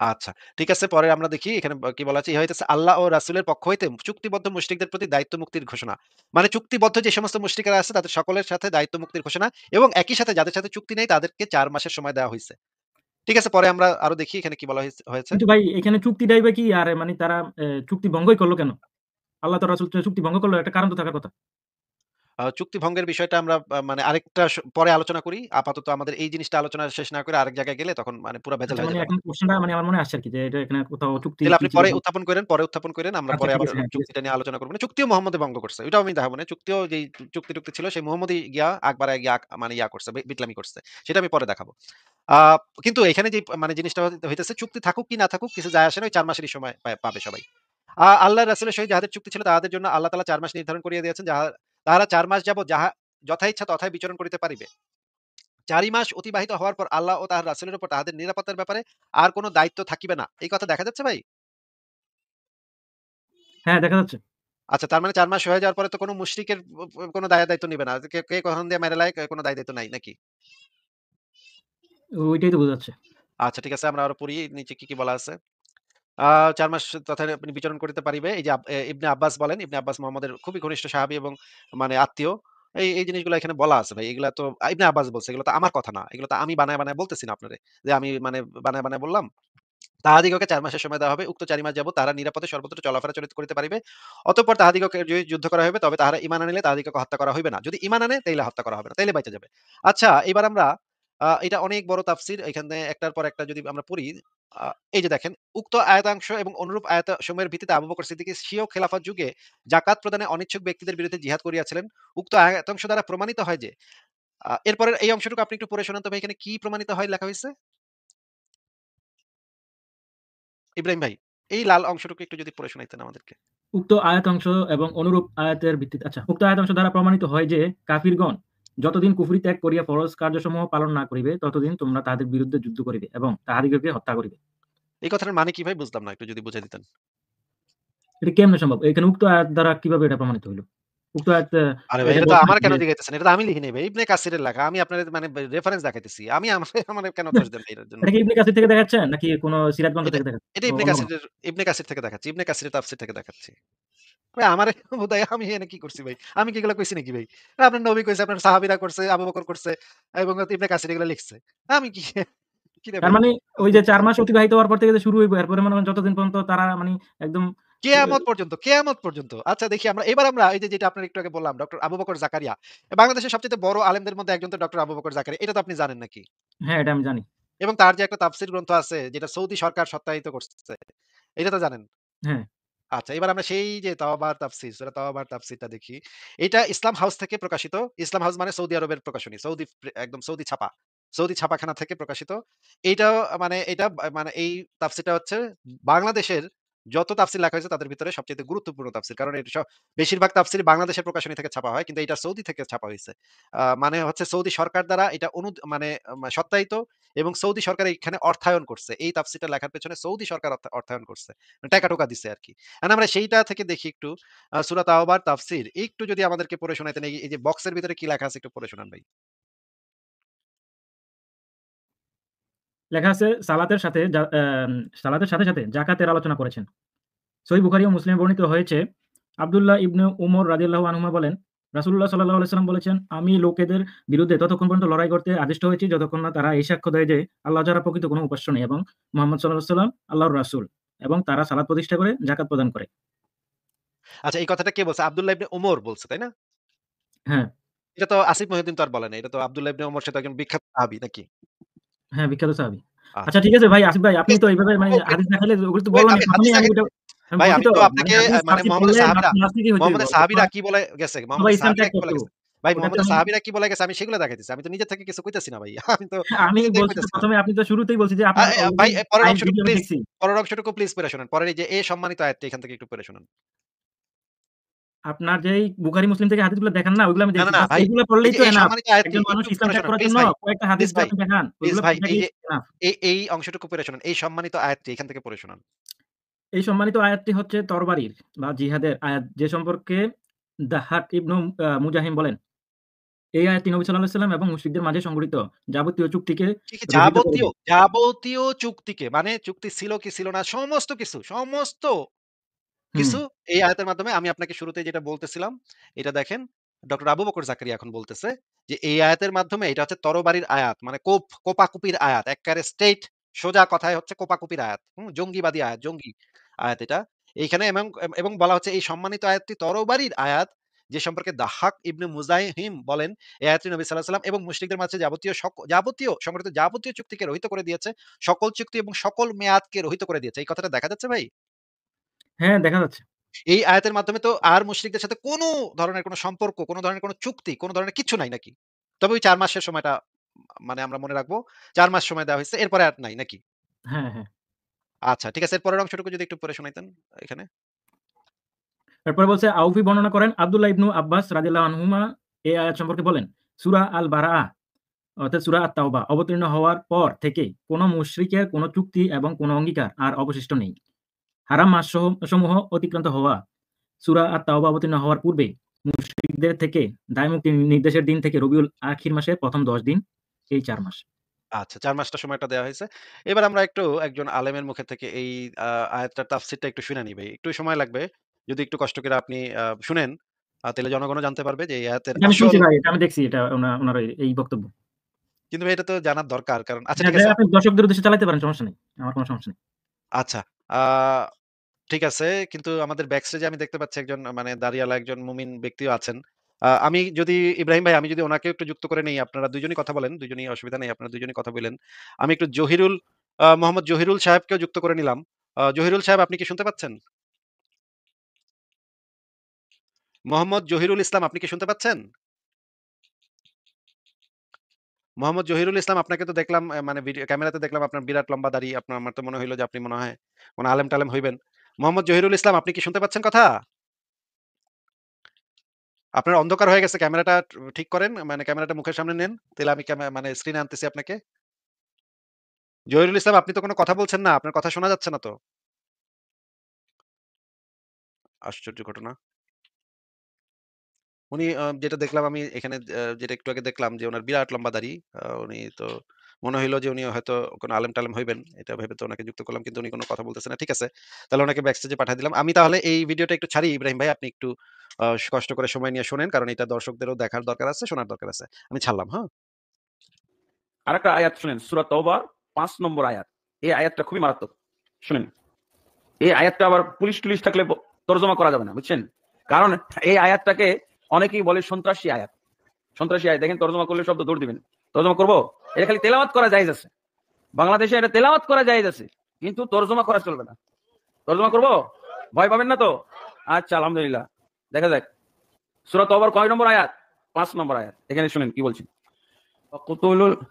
আচ্ছা। ঠিক আছে পরে আমরা দেখি এখানে কি বলা আছে? ইহা হইতেছে আল্লাহ ও রাসূলের পক্ষ হইতে চুক্তিবদ্ধ মুশরিকদের প্রতি দায়িত্ব মুক্তির ঘোষণা। মানে চুক্তিবদ্ধ যে সমস্ত মুশরিকরা আছে তাদের সকলের সাথে দায়িত্ব মুক্তির ঘোষণা এবং একই সাথে যাদের সাথে চুক্তি নেই তাদেরকে ৪ মাসের সময় দেওয়া হইছে। ঠিক আছে পরে আমরা আরো দেখি এখানে কি বলা হয়েছে। কিন্তু ভাই এখানে চুক্তিটাই বা কি? আর মানে তারা চুক্তি ভঙ্গই করল কেন? আল্লাহ তো রাসূল তো চুক্তি ভঙ্গ করল একটা কারণ তো থাকার কথা। চুক্তি ভঙ্গের বিষয়টা আমরা মানে আরেকটা পরে আলোচনা করি। আপাতত আমাদের এই জিনিসটা আলোচনা শেষ না করে আরেক জায়গায় গেলে তখন মানে পুরা ভেজাল আচ্ছা, হয়ে মানে যাবে এখন আমাদের। কোয়েশ্চেনটা মানে আমার মনে আসছে আরকি যে এটা এখানে কোথাও চুক্তি তাইলে কি আপনি ছিল পরে বা উত্থাপন কইরেন, পরে উত্থাপন কইরেন। আমরা আচ্ছা পরে ঠিক আবার আছে। হ্যাঁ, ঠিক আছে। চুক্তিটা নিয়ে আলোচনা করব। মানে চুক্তিও মোহাম্মদই ভঙ্গ করছে। ওইটাও আমি দেখাবো না। চুক্তিও যেই চুক্তি-টুক্তি ছিল সেই মোহাম্মদই গিয়া আকবরে গিয়া মানে করছে, বিটলামি করছে। সেটা আমি পরে দেখাবো। আ কিন্তু এখানে যে মানে জিনিসটা হইতেছে চুক্তি থাকুক কি না থাকুক কিছু যায় আসে না। ওই ৪ মাসেরই সময় পাবে সবাই। আল্লাহর রাসূলের সহিত যাহাদের চুক্তি ছিল তাহাদের জন্য আল্লাহ তাআলা ৪ মাস নির্ধারণ করিয়া দিয়েছেন। তাহারা ৪ মাস যাবৎ যথা ইচ্ছা তথায় বিচরণ করিতে পারিবে। ৪ মাস অতিবাহিত হওয়ার পর আল্লাহ ও তাহার রাসূলের উপর তাহাদের নিরাপত্তার ব্যাপারে আর কোন দায়িত্ব থাকিবে না। এই কথা দেখা যাচ্ছে ভাই? হ্যাঁ, দেখা যাচ্ছে। আচ্ছা তার মানে ৪ মাস হয়ে যাওয়ার পরে তো কোন মুশরিকের কোন দায়-দায়িত্ব নিবে না। কে কখন দিয়ে মাইরা লায় কোন দায়-দায়িত্ব নাই নাকি? ওইটাই তো বোঝা যাচ্ছে। আচ্ছা ঠিক আছে আমরা আরো পড়ি নিচে কি বলা আছে। আ ৪ মাস তথায় আপনি বিচরণ করিতে পারিবে। এই যে ইবনে আব্বাস বলেন, ইবনে আব্বাস মুহাম্মদের খুবই ঘনিষ্ঠ সাহাবী এবং মানে আত্মীয়। এই জিনিসগুলো এখানে বলা আছে ভাই। এগুলা তো ইবনে আব্বাস বলছে। এগুলো তো আমার কথা না। এগুলো তো আমি বানায় বলতেছি না আপনারে। যে আমি মানে বানায় বললাম। তাহাদিগকে ৪ মাসের সময় দেওয়া হবে। উক্ত ৪ মাস যাবৎ তাহারা নিরাপদে সর্বত্র চলাফেরা করিতে পারিবে। অতঃপর তাহাদিগকে যদি যুদ্ধ করা হইবে তবে তাহারা ঈমান আনিলে তাহাদিগকে হত্যা করা হইবে না। যদি ঈমান আনে তাইলে হত্যা করা হবে না। তাইলে বাইচা যাবে। আচ্ছা এবার আমরা এটা অনেক বড় তাফসীর। এখানে একটার পর একটা যদি আমরা পড়ি, আ এই যে দেখেন, উক্ত আয়াতাংশ এবং অনুরূপ আয়াতসমূহের ভিত্তিতে আবু বকর সিদ্দিকী স্বীয় খেলাফত যুগে যাকাত প্রদানে অনিচ্ছুক ব্যক্তিদের বিরুদ্ধে জিহাদ করিয়াছিলেন। উক্ত আয়াতাংশ দ্বারা প্রমাণিত হয় যে এরপরের এই অংশটুকু আপনি একটু পড়ে শোনান তো ভাই এখানে কি প্রমাণিত হয় লেখা হইছে? ইব্রাহিম ভাই, এই লাল অংশটুকু একটু যদি পড়ে শোনাইতেন আমাদেরকে। উক্ত আয়াতাংশ এবং অনুরূপ আয়াতের ভিত্তিতে আচ্ছা, উক্ত আয়াতাংশ দ্বারা প্রমাণিত হয় যে কাফিরগণ যতদিন কুফরি ত্যাগ করিয়া ফরজ কার্যসমূহ পালন না করিবে, ততদিন তোমরা তাহাদের বিরুদ্ধে যুদ্ধ করিবে এবং তাহাদিগকে হত্যা করিবে। এই কথাটার মানে কি ভাই বুঝলাম না। একটু যদি বুঝাই দিতেন। এটা কেমনে সম্ভব? এখানে উক্ত আয়াত দ্বারা কিভাবে এটা প্রমাণিত হইল? উক্ত আয়াত আরে ভাই এটা এটা তো বলছে না আমার কেন যে জিগাইতেছেন? এটা তো আমি লিখি নাই ভাই। ইবনে কাসিরের লেখা। আমি আপনারে মানে রেফারেন্স দেখাইতেছি। আমি আমারে কেন দোষ দেন ভাই এটার জন্য? এটা কি ইবনে কাসির থেকে দেখাচ্ছেন নাকি কোন সিরাত গ্রন্থ এটা থেকে দেখাচ্ছেন? এটা অন্য কোন? ইবনে কাসির থেকে দেখাচ্ছি। ইবনে কাসিরের তাফসীর থেকে দেখাচ্ছি। ভাই আমারে হুদায় আমি এখানে কি করছি ভাই? আমি কি এগুলা কইছি নাকি ভাই? আপনার নবী কইছে, আপনার সাহাবীরা করছে, আবু বকর করছে এবং ইবনে কাসির এগুলা লিখছে। আমি কি কিরে তার ভাই? মানে ওই যে ৪ মাস অতিবাহিত হওয়ার পর থেকে যে শুরু হইব এরপরে মনে করেন যতদিন পর্যন্ত তারা মানে একদম কেয়ামত পর্যন্ত। আচ্ছা দেখি আমরা এই যে যেটা আপনার একটু আগে বললাম ডক্টর আবু বকর জাকারিয়া। বাংলাদেশের সবচাইতে বড় আলেমদের মধ্যে একজন তো ডক্টর আবু বকর জাকারিয়া। এটা তো আপনি জানেন নাকি? হ্যাঁ, এটা আমি জানি। এবং তার যে একটা তাফসীর গ্রন্থ আছে যেটা সৌদি সরকার সত্যায়িত করছে। এটা তো জানেন? হ্যাঁ, আচ্ছা, এবার আমরা সেই যে তাওবার তাফসীর, সূরা তাওবার তাফসীরটা দেখি। এইটা ইসলাম হাউস থেকে প্রকাশিত। ইসলাম হাউস মানে সৌদি আরবের প্রকাশনী। একদম সৌদি ছাপা। সৌদি ছাপাখানা থেকে প্রকাশিত। এইটাও মানে এটা মানে এই তাফসীরটা হচ্ছে বাংলাদেশের যত তাফসীর লেখা হয়েছে তাদের ভিতরে সবচাইতে গুরুত্বপূর্ণ তাফসীর। কারণ এটা বেশিরভাগ তাফসীরই বাংলাদেশের প্রকাশনী থেকে ছাপা হয়। কিন্তু এটা সৌদি থেকে ছাপা হইছে। মানে হচ্ছে সৌদি সরকার দ্বারা এটা মানে সত্যায়িত এবং সৌদি সরকার এখানে অর্থায়ন করছে। এই তাফসীরটা লেখার পেছনে সৌদি সরকার অর্থায়ন করছে। টাকা-টুকা দিছে আরকি। আমরা সেইটা থেকে দেখি একটু সূরা তাওবার তাফসীর একটু যদি আমাদেরকে পড়ে শোনাইতেন এই যে বক্সের ভিতরে কি লেখা আছে একটু পড়ে শোনান ভাই। লেখা আছে সালাতের সাথে যাকাতের আলোচনা করেছেন। সহিহ বুখারী ও মুসলিমে বর্ণিত হয়েছে, আব্দুল্লাহ ইবনে উমর রাদিয়াল্লাহু আনহুমা বলেন, রাসূলুল্লাহ সাল্লাল্লাহু আলাইহি ওয়াসাল্লাম বলেছেন, আমি লোকেদের বিরুদ্ধে ততক্ষণ পর্যন্ত লড়াই করতে আদিষ্ট হয়েছি যতক্ষণ না তারা এই সাক্ষ্য দেয় যে আল্লাহ ছাড়া প্রকৃত কোনো উপাস্য নেই এবং মুহাম্মদ সাল্লাল্লাহু আলাইহি ওয়াসাল্লাম আল্লাহর রাসূল এবং তারা সালাত প্রতিষ্ঠা করে যাকাত প্রদান করে। আচ্ছা এই কথাটা কে বলছে? আব্দুল্লাহ ইবনে উমর বলছে, তাই না? হ্যাঁ, এটা তো আসিফ মহিউদ্দিন তো আর বলে নাই। এটা তো আব্দুল্লাহ ইবনে উমর সে তো একজন বিখ্যাত সাহাবী নাকি? হ্যাঁ, বিখ্যাত সাহাবী। আচ্ছা আচ্ছা। ঠিক আছে ভাই, আসিফ ভাই আপনি ঠিক তো আছে। এইভাবে মানে ওকে। হাদিস দেখাইলে ওগুলো তো ভাই বললামই আমি হাদিস ১ম এই আমি ওটা দেখাইতেছি। আমি ভাই বলছি আমি তো তো মানে আপনাকে হাদিস মানে তাফসীর মুহাম্মদের পড়লে সাহাবীরা নাস্তিকই হইতে হইব। সাহাবীরা কি বলে গেছে, অথবা মুহাম্মদের ইসলাম সাহাবীরা ত্যাগ কি করতে বলে হইব। গেছে? ভাই ওটাতে মুহাম্মদের আমি সাহাবীরা কি বলে গেছে আমি সেগুলো দেখাইতেছি। আমি তো নিজে থেকে কিছু কইতেছি না ভাই। আমি তো আমি নিজে থেকে বলছি তো কইতেছি না। ১ম এ আপনি তো শুরুতেই বলছি যে আপনার অলরেডি ভাই পরের লাইভ অংশটুকু ভিডিও আমি প্লিজ, দেখছি। পরের অংশটুকু প্লিজ পড়ে শোনান। পরের এই যে সম্মানিত আয়াতটি এখান থেকে একটু পড়ে শোনান। আপনার যেই বুখারী, মুসলিম থেকে হাদিসগুলো দেখান না ওইগুলো আমি না, না, দেখছি। না জাস্ট ভাই। ওইগুলো এই পড়লেই যে তো এনাফ। সম্মানিত আয়াতটি একজন মানুষ একটু ইসলাম পড়ে ত্যাগ শোনান। করার প্লিজ জন্য ভাই, কয়েকটা হাদিস প্লিজ যদি ভাই, আপনি দেখান, প্লিজ ওইগুলো ভাই এই দেখাই যে এনাফ। এই অংশটুকু পড়ে শোনান। এই সম্মানিত আয়াতটি এখান থেকে পড়ে শোনান। এই সম্মানিত আয়াতটি হচ্ছে তরবারির বা জিহাদের আয়াত যে সম্পর্কে দাহাক ইবনু মুজাহিম বলেন, এই আয়াতটি নবী সাল্লাল্লাহু আলাইহি সাল্লাম এবং মুশরিকদের মাঝে সংঘটিত যাবতীয় চুক্তিকে কি, কি রহিত করিবে। যাবতীয় চুক্তিকে মানে চুক্তি ছিল কি ছিল না সমস্ত হুম, কিছু এই আয়াতের মাধ্যমে আমি আপনাকে শুরুতেই যেটা বলতেছিলাম, এটা দেখেন ডক্টর আবু বকর জাকারিয়া এখন বলতেছে যে এই আয়াতের মাধ্যমে এটা হচ্ছে তরবারির আয়াত মানে কোপাকুপির আয়াত। এক্কারে স্ট্রেইট সোজা কথায় হচ্ছে কোপাকুপির আয়াত। জঙ্গিবাদী আয়াত, জঙ্গি আয়াত এটা। এইখানে এবং বলা হচ্ছে এই সম্মানিত আয়াতটি তরবারির আয়াত যে সম্পর্কে দাহাক ইবনে মুজাহিম বলেন, এই আয়াতটি নবী সাল্লাল্লাহু আলাইহি ওয়াসাল্লাম এবং মুশরিকদের মাঝে যাবতীয় চুক্তিকে রহিত করে দিয়েছে। সকল চুক্তি এবং সকল মেয়াদকে রহিত করে দিয়েছে। এই কথাটা দেখা যাচ্ছে ভাই? হ্যাঁ, দেখা যাচ্ছে। এই আয়াতের মাধ্যমে তো আর মুশরিকদের সাথে কোন ধরনের কোন সম্পর্ক, কোন ধরনের কোন চুক্তি, কোন ধরনের কিচ্ছু নাই নাকি? তবে ওই ৪ মাসের সময়টা মানে আমরা মনে রাখবো। ৪ মাস সময় দেওয়া হইছে। এরপরে আর নাই নাকি? হ্যাঁ, হ্যাঁ। আচ্ছা ঠিক আছে। এর পরের অংশটুকু যদি একটু পড়ে শোনাইতেন এখানে। তারপরে বলছে আউফি বর্ণনা করেন আব্দুল্লাহ ইবনু আব্বাস রাদিয়াল্লাহু আনহুমা এই আয়াত সম্পর্কে বলেন, সূরা আল বারাআহ অর্থাৎ সূরা আত-তাওবা অবতীর্ণ হওয়ার পর থেকে কোন মুশরিকের কোন চুক্তি এবং কোন অঙ্গীকার আর অবশিষ্ট নেই। হারাম সমূহ অতিক্রান্ত হওয়া সূরা আত-তাওবা অবতীর্ণ হওয়ার পূর্বে মুশরিকদের থেকে দায়মুক্তির নির্দেশের দিন থেকে রবিউল আখির মাসের প্রথম ১০ দিন, এই ৪ মাস। আচ্ছা ৪ মাসটা সময়টা দেওয়া হয়েছে। এবার আমরা একটু একজন আলেমের মুখে থেকে এই আ আয়াতটার তাফসীরটা একটু শুনে নিই ভাই। একটু সময় লাগবে। যদি একটু কষ্ট করে আপনি শুনেন, তাইলে জনগণও জানতে পারবে যে এই আয়াতের এটা আমি আসল। শুনছি ভাই, এটা আমি দেখছি, এটা উনার এই বক্তব্য। কিন্তু ভাই এটা তো জানার দরকার। কারণ আচ্ছা হ্যাঁ, ঠিক যে আছে। আপনি দর্শকদের উদ্দেশ্যে চালাইতে পারেন, সমস্যা নেই। আমার কোন সমস্যা নেই। আচ্ছা। আ ঠিক আছে। কিন্তু আমাদের ব্যাক স্টেজে আমি দেখতে পাচ্ছি একজন মানে দাড়িওয়ালা একজন মুমিন ব্যক্তিও আছেন। আমি যদি ইব্রাহিম ভাই আমি যদি উনাকেও একটু যুক্ত করে নেই, আপনারা ২ জনই কথা বলেন। ২ জনই অসুবিধা নেই। আপনারা ২ জনই কথা বলেন। আমি একটু মোহাম্মদ জহিরুল সাহেবকেও যুক্ত করে নিলাম। জহিরুল সাহেব আপনি কি শুনতে পাচ্ছেন? মোহাম্মদ জহিরুল ইসলাম আপনি কি শুনতে পাচ্ছেন? মোহাম্মদ জহিরুল ইসলাম আপনাকে তো দেখলাম মানে ক্যামেরাতে দেখলাম আপনার বিরাট লম্বা দাড়ি। আমার তো মনে হইল যে আপনি মনে হয় কোন আলেম-টালেম হইবেন। মোহাম্মদ জহিরুল ইসলাম আপনি কি শুনতে পাচ্ছেন কথা? আপনার অন্ধকার হয়ে গেছে। ক্যামেরাটা ঠিক করেন। মানে ক্যামেরাটা মুখের সামনে নেন। তাইলে আমি মানে স্ক্রিনে আনতেছি আপনাকে। জহিরুল ইসলাম আপনি তো কোন কথা বলছেন না। আপনার কথা শোনা যাচ্ছে না তো। আশ্চর্য ঘটনা। উনি যেটা দেখলাম আমি এখানে যেটা একটু আগে দেখলাম যে উনার বিরাট লম্বা দাড়ি। উনি তো মনে হইল যে উনি হয়তো কোন আলেম-টালেম হইবেন। এটা ভেবে তো উনাকে যুক্ত করলাম। কিন্তু উনি কোন কথা বলতেছে না। ঠিক আছে। তাহলে উনাকে ব্যাক স্টেজে পাঠায় দিলাম। আমি তাহলে এই ভিডিওটা একটু ছাড়ি ইব্রাহিম ভাই। আপনি একটু কষ্ট করে সময় নিয়ে শোনেন। কারণ এটা দর্শকদেরও দেখার দরকার আছে, শোনার দরকার আছে। আমি ছাড়লাম, হ্যাঁ? আরেকটা আয়াত শুনেন, সূরা তাওবার ৫ নম্বর আয়াত। এই আয়াতটা খুবই মারাত্মক। শুনেন। এই আয়াতটা আবার পুলিশ-টুলিশ থাকলে তর্জমা করা যাবে না, বুঝছেন? কারণ এই আয়াতটাকে অনেকেই বলে সন্ত্রাসী আয়াত। সন্ত্রাসী আয়াত দেখেন তর্জমা করলে শব্দ দৌড় দিবেন। তর্জমা করব? এটা খালি তেলাওয়াত করা জায়েজ আছে। বাংলাদেশে এটা তেলাওয়াত করা জায়েজ আছে। কিন্তু তর্জমা করা চলবে না। তর্জমা করব? ভয় পাবেন না তো? আচ্ছা আলহামদুলিল্লাহ। দেখা যাক। সূরা তাওবার কয় নম্বর আয়াত? ৫ নম্বর আয়াত। এখানে শুনেন কি বলছে।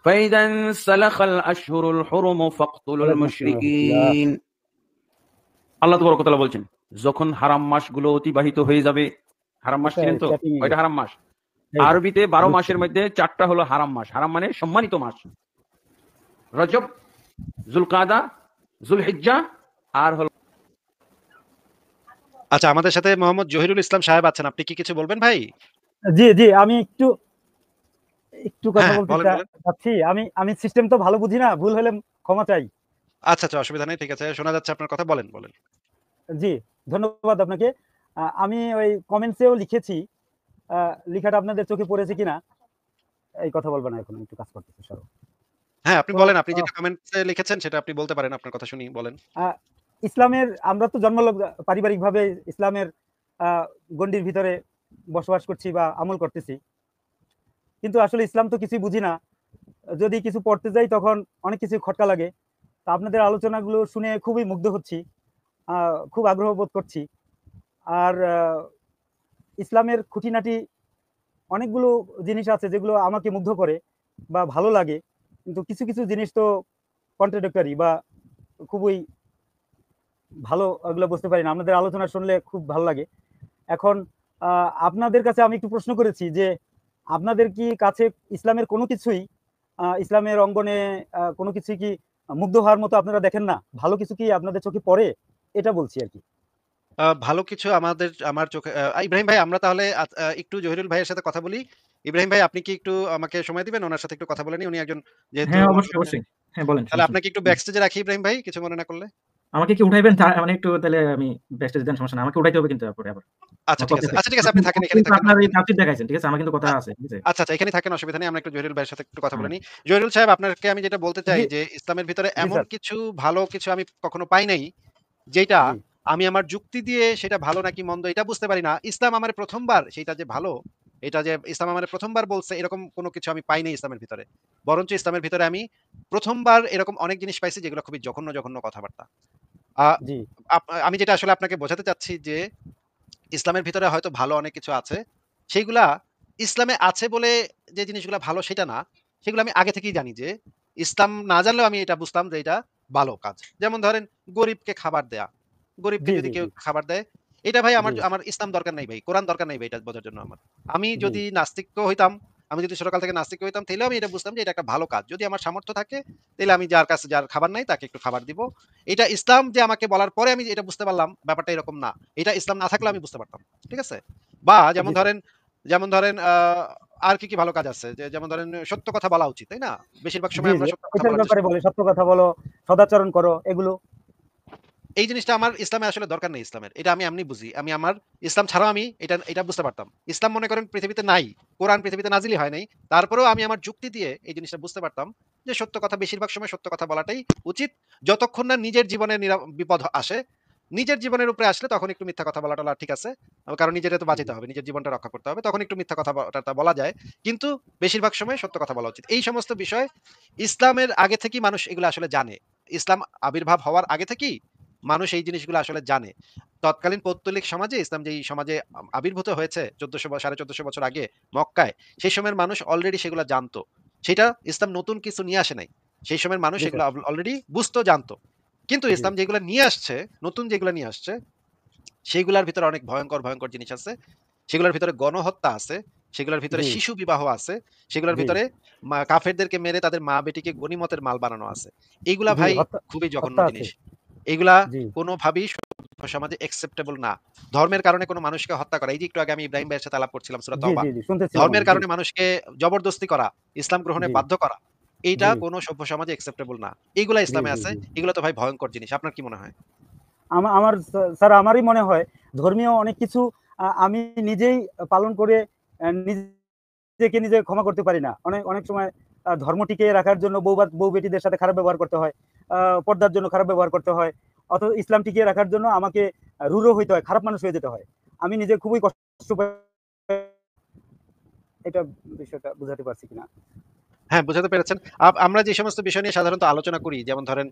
فإذا انسلخ الأشهر الحرم فاقتلوا المشركين। আল্লাহ তাবারক ওয়া তাআলা বলছেন, যখন হারাম মাসগুলো অতিবাহিত হয়ে যাবে, হারাম মাস চিনেন তো? কয়টা হারাম মাস? আরবিতে ১২ মাসের মধ্যে ৪টা হলো হারাম মাস। হারাম মানে সম্মানিত মাস। রজব, যুলকাদা, যুলহিজ্জা আর হলো। আচ্ছা আমাদের সাথে মোহাম্মদ জহিরুল ইসলাম সাহেব আছেন। আপনি কি কিছু বলবেন ভাই? জি, জি। আমি একটু কথা হ্যাঁ, বলতে বলেন, বলেন। চাচ্ছি। আমি সিস্টেম তো ভালো বুঝি না। ভুল হলে ক্ষমা চাই। আচ্ছা, আচ্ছা অসুবিধা নেই। ঠিক আছে। শোনা যাচ্ছে আপনার কথা। বলেন, বলেন। জি, ধন্যবাদ আপনাকে। আমি ওই কমেন্টসেও লিখেছি। আ লিখাটা আপনাদের চোখে পড়েছে কিনা? এই কথা বলব না এখন। একটু কাজ করতেছি সরো। হ্যাঁ, আপনি তো বলেন। আপনি আ যেটা কমেন্টসে লিখেছেন সেটা আপনি বলতে পারেন। আপনার কথা শুনি, বলেন। আ ইসলামের আমরা তো পারিবারিকভাবে ইসলামের আ গণ্ডির ভিতরে বসবাস করছি বা আমল করতেছি। কিন্তু আসলে ইসলাম তো কিছুই বুঝি না। যদি কিছু পড়তে যাই তখন অনেক কিছুই খটকা লাগে। তো আপনাদের আলোচনাগুলো শুনে খুবই মুগ্ধ হচ্ছি। আ খুব আগ্রহ বোধ করছি। আর ইসলামের খুঁটিনাটি অনেকগুলো জিনিস আছে যেগুলো আমাকে মুগ্ধ করে বা ভালো লাগে। কিন্তু কিছু জিনিস তো কন্ট্রাডিক্টরি বা খুবই ভালো ওগুলো বুঝতে পারি না। আপনাদের আলোচনা শুনলে খুব ভালো লাগে। এখন আপনাদের কাছে আমি একটু প্রশ্ন করেছি যে, আপনাদের কি কাছে ইসলামের কোনো কিছুই ইসলামের অঙ্গনে কোনো কিছুই কি মুগ্ধ হওয়ার মতো আপনারা দেখেন না? ভালো কিছু কি আপনাদের চোখে পড়ে? এটা বলছি আরকি। ভালো কিছু আমার চোখে ইব্রাহিম ভাই আমরা তাহলে একটু জহিরুল ভাইয়ের সাথে কথা বলি। ইব্রাহিম ভাই আপনি কি একটু আমাকে সময় দিবেন? উনার সাথে একটু কথা বলে নিই। উনি একজন যেহেতু হ্যাঁ, অবশ্যই, অবশ্যই। হ্যাঁ, বলেন, তাহলে সমস্যা নেই। আপনাকে একটু ব্যাক স্টেজে রাখি ইব্রাহিম ভাই, কিছু মনে না করলে? আমাকে কি উঠাইবেন? মানে একটু তাহলে আমি ব্যাকস্টেজ দেন, সমস্যা নাই। আমাকে উঠাইতে হবে কিন্তু তারপরে আবার। আচ্ছা আমার ঠিক কথা আছে। আছে। আচ্ছা ঠিক আছে আপনি আপনি থাকেন, আপনি এখানেই কিন্তু থাকেন, আপনার এই অসুবিধা নেই। তাওহীদ দেখাইছেন। ঠিক আছে? আমার কিন্তু কথা আছে। ঠিক আছে? আচ্ছা, আচ্ছা এখানেই থাকেন, অসুবিধা নেই। আমরা একটু জহিরুল ভাইয়ের সাথে একটু কথা বলে হ্যাঁ, নিই। জহিরুল সাহেব আপনাকে আমি যেটা বলতে চাই জি, যে ইসলামের ভিতরে জি এমন স্যার। কিছু ভালো কিছু আমি কখনো পাই নাই যেটা জি। আমি আমার যুক্তি দিয়ে সেটা ভালো নাকি মন্দ এটা বুঝতে পারি না। ইসলাম আমারে ১ম বার সেটা যে ভালো, এটা যে ইসলাম আমারে ১ম বার বলছে এরকম কোনো কিছু আমি পাই নাই ইসলামের ভিতরে। বরঞ্চ ইসলামের ভিতরে আমি ১ম বার এরকম অনেক জিনিস পাইছি যেগুলো খুবই জঘন্য, জঘন্য কথাবার্তা। আ জি, আমি যেটা আসলে আপনাকে বোঝাতে চাচ্ছি যে ইসলামের ভিতরে হয়তো ভালো অনেক কিছু আছে। সেইগুলা ইসলামে আছে বলে যে জিনিসগুলা ভালো সেটা না। সেগুলো আমি আগে থেকেই জানি যে ইসলাম না জানলেও আমি এটা বুঝতাম যে এটা ভালো কাজ। যেমন ধরেন গরিবকে খাবার দেয়া। গরিবকে জি, যদি জি, কেউ জি, খাবার দেয়, এটা ভাই জি, আমার আমার ইসলাম দরকার নাই ভাই। কোরআন দরকার নাই ভাই এটা বোঝার জন্য আমার। আমি জি, যদি নাস্তিক্য হইতাম, আমি যদি ছোটকাল থেকে নাস্তিক্য হইতাম তাইলেও আমি এটা বুঝতাম যে এটা একটা ভালো কাজ। যদি আমার সামর্থ্য থাকে তাইলে আমি যার কাছে যার খাবার নাই তাকে একটু খাবার দিব। এটা ইসলাম যে আমাকে বলার পরে আমি এটা বুঝতে পারলাম ব্যাপারটা এরকম না। এটা ইসলাম না থাকলেও জি, আমি বুঝতে পারতাম। ঠিক আছে? বা জি স্যার। যেমন ধরেন আর কি ভালো কাজ আছে? যেমন ধরেন সত্য কথা বলা উচিত, তাই না? বেশিরভাগ জি, সময় জি। আমরা সত্য কথা এটার বলার ব্যাপারে চেষ্টা করি। বলে সত্য কথা বলো, সদাচরণ করো এগুলো। এই জিনিসটা আমার ইসলামে আসলে দরকার নেই ইসলামের। এটা আমি এমনি বুঝি। আমি আমার ইসলাম ছাড়াও আমি এটা বুঝতে পারতাম। ইসলাম মনে করেন পৃথিবীতে নাই। কোরআন পৃথিবীতে নাজিলই হয় নাই। তারপরেও আমি আমার যুক্তি দিয়ে এই জিনিসটা বুঝতে পারতাম যে সত্য কথা বেশিরভাগ সময় সত্য কথা বলাটাই উচিত। যতক্ষণ না নিজের জীবনে বিপদ আসে। নিজের জীবনের উপরে আসলে তখন একটু মিথ্যা কথা বলা ঠিক আছে। কারণ নিজেরও তো বাঁচাতে হবে। নিজের জীবনটা রক্ষা করতে হবে। তখন একটু মিথ্যা কথা বলা যায়। কিন্তু বেশিরভাগ সময় সত্য কথা বলা উচিত। এই সমস্ত বিষয় ইসলামের আগে থেকেই মানুষ এগুলো আসলে জানে। ইসলাম আবির্ভাব হওয়ার আগে থেকেই মানুষ এই জিনিসগুলো আসলে জানে। তৎকালীন পৌত্তলিক সমাজে ইসলাম যেই সমাজে আবির্ভূত হয়েছে ১৪০০ বছর আগে মক্কায়, সেই সময়ের মানুষ অলরেডি সেগুলা জানতো। সেটা ইসলাম নতুন কিছু নিয়ে আসে নাই। সেই সময়ের মানুষ জি এগুলো স্যার। অলরেডি বুঝতো, জানতো। কিন্তু জি, ইসলাম যেগুলা নিয়ে আসছে, নতুন যেগুলা নিয়ে আসছে, সেগুলার ভিতরে অনেক ভয়ংকর, ভয়ংকর জিনিস আছে। সেগুলোর ভিতরে গণহত্যা আছে, সেগুলোর ভিতরে জি, শিশু বিবাহ আছে, সেগুলোর জি, ভিতরে কাফেরদেরকে মেরে তাদের মা-বেটিকে গনিমতের মাল বানানো আছে। এগুলা জি, ভাই হত্যা খুবই জঘন্য হত্যা আছে। জিনিস। এগুলা জি, কোনোভাবেই সভ্য সমাজে অ্যাকসেপ্টেবল না। ধর্মের কারণে কোনো মানুষকে হত্যা করা। এই যে একটু আগে আমি ইব্রাহিম ভাইয়ের সাথে আলাপ করছিলাম সূরা জি, তওবা। জি, জি, শুনতেছিলাম ধর্মের আমি। জি, কারণে মানুষকে জবরদস্তি করা, ইসলাম গ্রহণে জি, বাধ্য করা, এইটা জি, কোনো সভ্য সমাজে অ্যাকসেপ্টেবল না। এগুলা জি, ইসলামে জি, আছে। জি। এগুলা তো ভাই ভয়ংকর জিনিস। আপনার কি মনে হয়? আমার স্যার আমারই মনে হয় ধর্মীয় অনেক কিছু আমি নিজেই পালন করে নিজেকে নিজে ক্ষমা করতে পারি না। অনেক অনেক সময় ধর্ম টিকিয়ে রাখার জন্য বউ বেটিদের সাথে খারাপ ব্যবহার করতে হয়। পর্দার জন্য খারাপ ব্যবহার করতে হয়। অথচ ইসলাম টিকিয়ে রাখার জন্য আমাকে রূঢ় হইতে হয়, খারাপ মানুষ হয়ে যেতে হয়। আমি নিজে খুবই কষ্ট পাই। এটা বিষয়টা বুঝাতে পারছি কিনা? হ্যাঁ, বোঝাতে পেরেছেন। আমরা যে সমস্ত বিষয় নিয়ে সাধারণত আলোচনা করি, যেমন ধরেন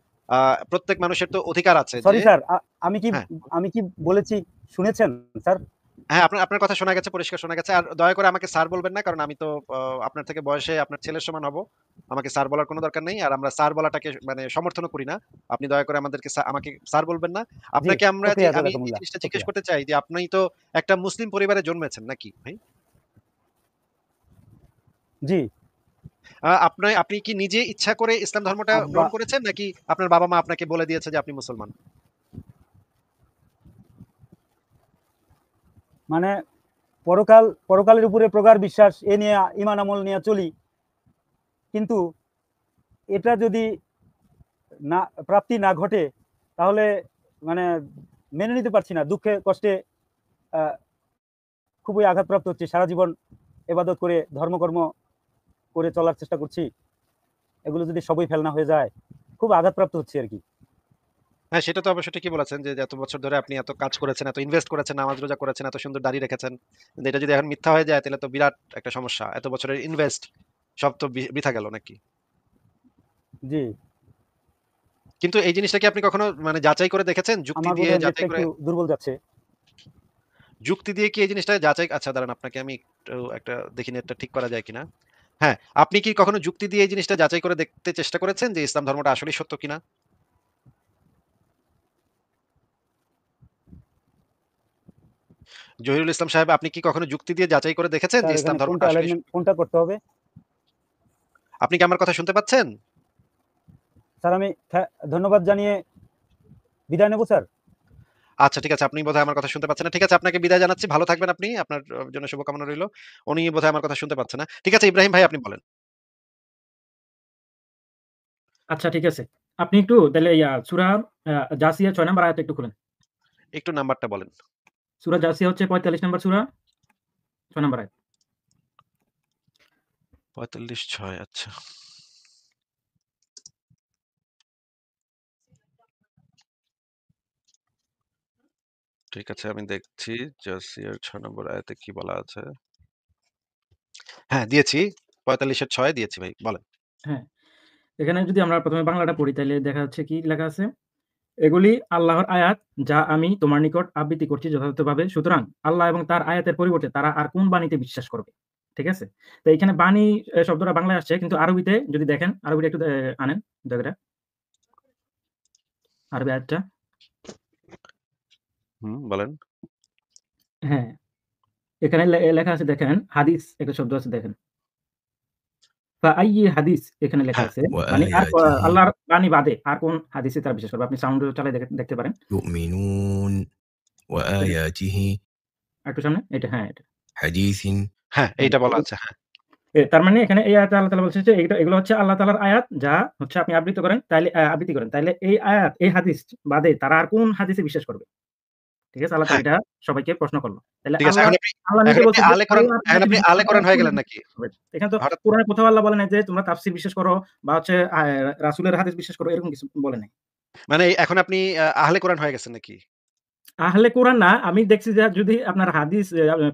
প্রত্যেক মানুষের তো অধিকার আছে যে সরি স্যার, আমি কি হ্যাঁ, আমি কি বলেছি শুনেছেন স্যার? হ্যাঁ, আপনার আপনার কথা শোনা গেছে, পরিষ্কার শোনা গেছে। আর দয়া করে আমাকে স্যার বলবেন না। কারণ আমি তো আপনার থেকে বয়সে আপনার ছেলের সমান হব। আমাকে স্যার বলার কোনো দরকার নেই। আর আমরা স্যার বলাটাকে মানে সমর্থনও করি না। আপনি দয়া করে আমাকে স্যার বলবেন না। জি, আপনাকে শুকরিয়া আমি এই জাযাকাল্লাহ, জিনিসটা জিজ্ঞেস শুকরিয়া। করতে চাই যে আপনি তো একটা মুসলিম পরিবারে জন্মেছেন নাকি ভাই? জি, আপনি কি নিজে ইচ্ছা করে ইসলাম ধর্মটা আব্বা গ্রহণ করেছেন নাকি আপনার বাবা-মা আপনাকে বলে দিয়েছে যে আপনি মুসলমান? মানে পরকালের উপরে প্রগাঢ় বিশ্বাস এ নিয়ে ঈমান আমল নিয়ে চলি। কিন্তু এটা যদি না প্রাপ্তি না ঘটে তাহলে মানে মেনে নিতে পারছি না। দুঃখে কষ্টে আ খুবই আঘাতপ্রাপ্ত হচ্ছি। সারা জীবন ইবাদত করে ধর্মকর্ম করে চলার চেষ্টা করছি। এগুলো যদি সবই ফেলনা হয়ে যায়, খুব আঘাতপ্রাপ্ত হচ্ছি আরকি। হ্যাঁ, সেটা তো অবশ্য ঠিকই বলেছেন যে এত বছর ধরে আপনি এত কাজ করেছেন, এত ইনভেস্ট করেছেন, নামাজ রোজা করেছেন, এত সুন্দর দাড়ি রেখেছেন। কিন্তু এটা যদি এখন মিথ্যা হয়ে যায় তাহলে তো বিরাট একটা সমস্যা। এত বছরের ইনভেস্ট সব তো বৃথা গেল নাকি? জি, কিন্তু এই জিনিসটা কি আপনি কখনো মানে যাচাই করে দেখেছেন? আমার বোধহয় নেটটা একটু দুর্বল যাচ্ছে। যুক্তি দিয়ে কি এই জিনিসটা যাচাই আচ্ছা দাঁড়ান আপনাকে আমি একটু একটা দেখি নেটটা ঠিক করা যায় কিনা? হ্যাঁ, আপনি কি কখনো যুক্তি দিয়ে এই জিনিসটা যাচাই করে দেখতে চেষ্টা করেছেন যে ইসলাম ধর্মটা আসলেই সত্য কিনা? জহিরুল ইসলাম সাহেব আপনি কি কখনো যুক্তি দিয়ে যাচাই করে দেখেছেন যে স্যার ইসলাম এখানে ধর্মটা কোনটা আসলেই অ্যালাইনমেন্ট কোনটা করতে হবে? আপনি কি আমার কথা শুনতে পাচ্ছেন? স্যার আমি ধন্যবাদ জানিয়ে বিদায় নেব স্যার। আচ্ছা ঠিক আছে। আপনি বোধহয় আমার কথা শুনতে পাচ্ছেন না। ঠিক আছে, আপনাকে বিদায় জানাচ্ছি। ভালো থাকবেন আপনি। আপনার জন্য শুভকামনা রইলো। উনি বোধহয় আমার কথা শুনতে পাচ্ছে না। ঠিক আছে ইব্রাহিম ভাই আপনি বলেন। আচ্ছা ঠিক আছে। আপনি একটু তাইলে সূরা জাসিয়া ৬ নাম্বার আয়াত একটু খুলেন। একটু নাম্বারটা বলেন। সূরা জাসিয়া হচ্ছে ৪৫ নাম্বার সূরা ৬ নাম্বার আয়াত। ৪৫:৬ আচ্ছা। ঠিক আছে, আমি দেখছি জাসিয়ার ৬ নম্বর আয়াতে কি বলা আছে। হ্যাঁ, দিয়েছি। ৪৫ এর ৬ দিয়েছি ভাই। বলেন। হ্যাঁ, এখানে যদি আমরা ১ম এ বাংলাটা পড়ি তাইলে দেখা যাচ্ছে কি লেখা আছে? এগুলি আল্লাহর আয়াত যা আমি তোমার নিকট আবৃত্তি করছি যথাযথভাবে। সুতরাং আল্লাহ এবং তার আয়াতের পরিবর্তে তারা আর কোন বাণীতে বিশ্বাস করবে? ঠিক আছে? তো এইখানে বাণী শব্দটা বাংলায় আসছে কিন্তু আরবিতে যদি দেখেন, আরবিটা একটু আনেন দয়া করে। আরবি আয়াতটা। বলেন। হ্যাঁ, এখানে লেখা আছে দেখেন, হাদিস একটা শব্দ আছে দেখেন। ফাআইয়ি হাদিস এখানে লেখা হ্যাঁ, আছে। মানে আর وآياته আল্লাহর বাণী বাদে আর কোন হাদিসে তারা বিশ্বাস করবে? আপনি সাউন্ড চালায় দেখতে পারেন। يؤمنون এটা وآياته আরেকটু সামনে। এটা হ্যাঁ, এটা। حديث হ্যাঁ, হ্যাঁ, এইটা বলা আছে। হ্যাঁ। তার মানে এখানে এই আয়াতে আল্লাহ তাআলা বলছে যে এগুলো হচ্ছে আল্লাহ তাআলার আয়াত যা হচ্ছে আপনি আবৃত্তি করেন আবৃত্তি করেন। তাইলে এই আয়াত, এই হাদিস বাদে তারা আর কোন হাদিসে বিশ্বাস করবে? ঠিক আছে? আল্লাহ তাআলা হ্যাঁ, এটা সবাইকে প্রশ্ন করল। তাইলে ঠিক আছে। আল্লাহ আল্লাহ নিজে এখন আপনি বলছে যে আলে আমি কোরআন আপনাদেরকে জিজ্ঞেস আলে করব কোরআন হয়ে কোন গেলেন হাদিস নাকি? বিশ্বাস করবে? এখানে তো হঠাৎ কোরআনে কোথাও আল্লাহ বলে নাই যে তোমরা তাফসীর বিশ্বাস করো বা হচ্ছে রাসূলের হাদিস বিশ্বাস করো এরকম কিছু বলে নাই। মানে এখন আপনি আহলে কোরআন হয়ে গেছেন নাকি? আহলে কোরআন না, আমি দেখছি যে যদি আপনার হাদিস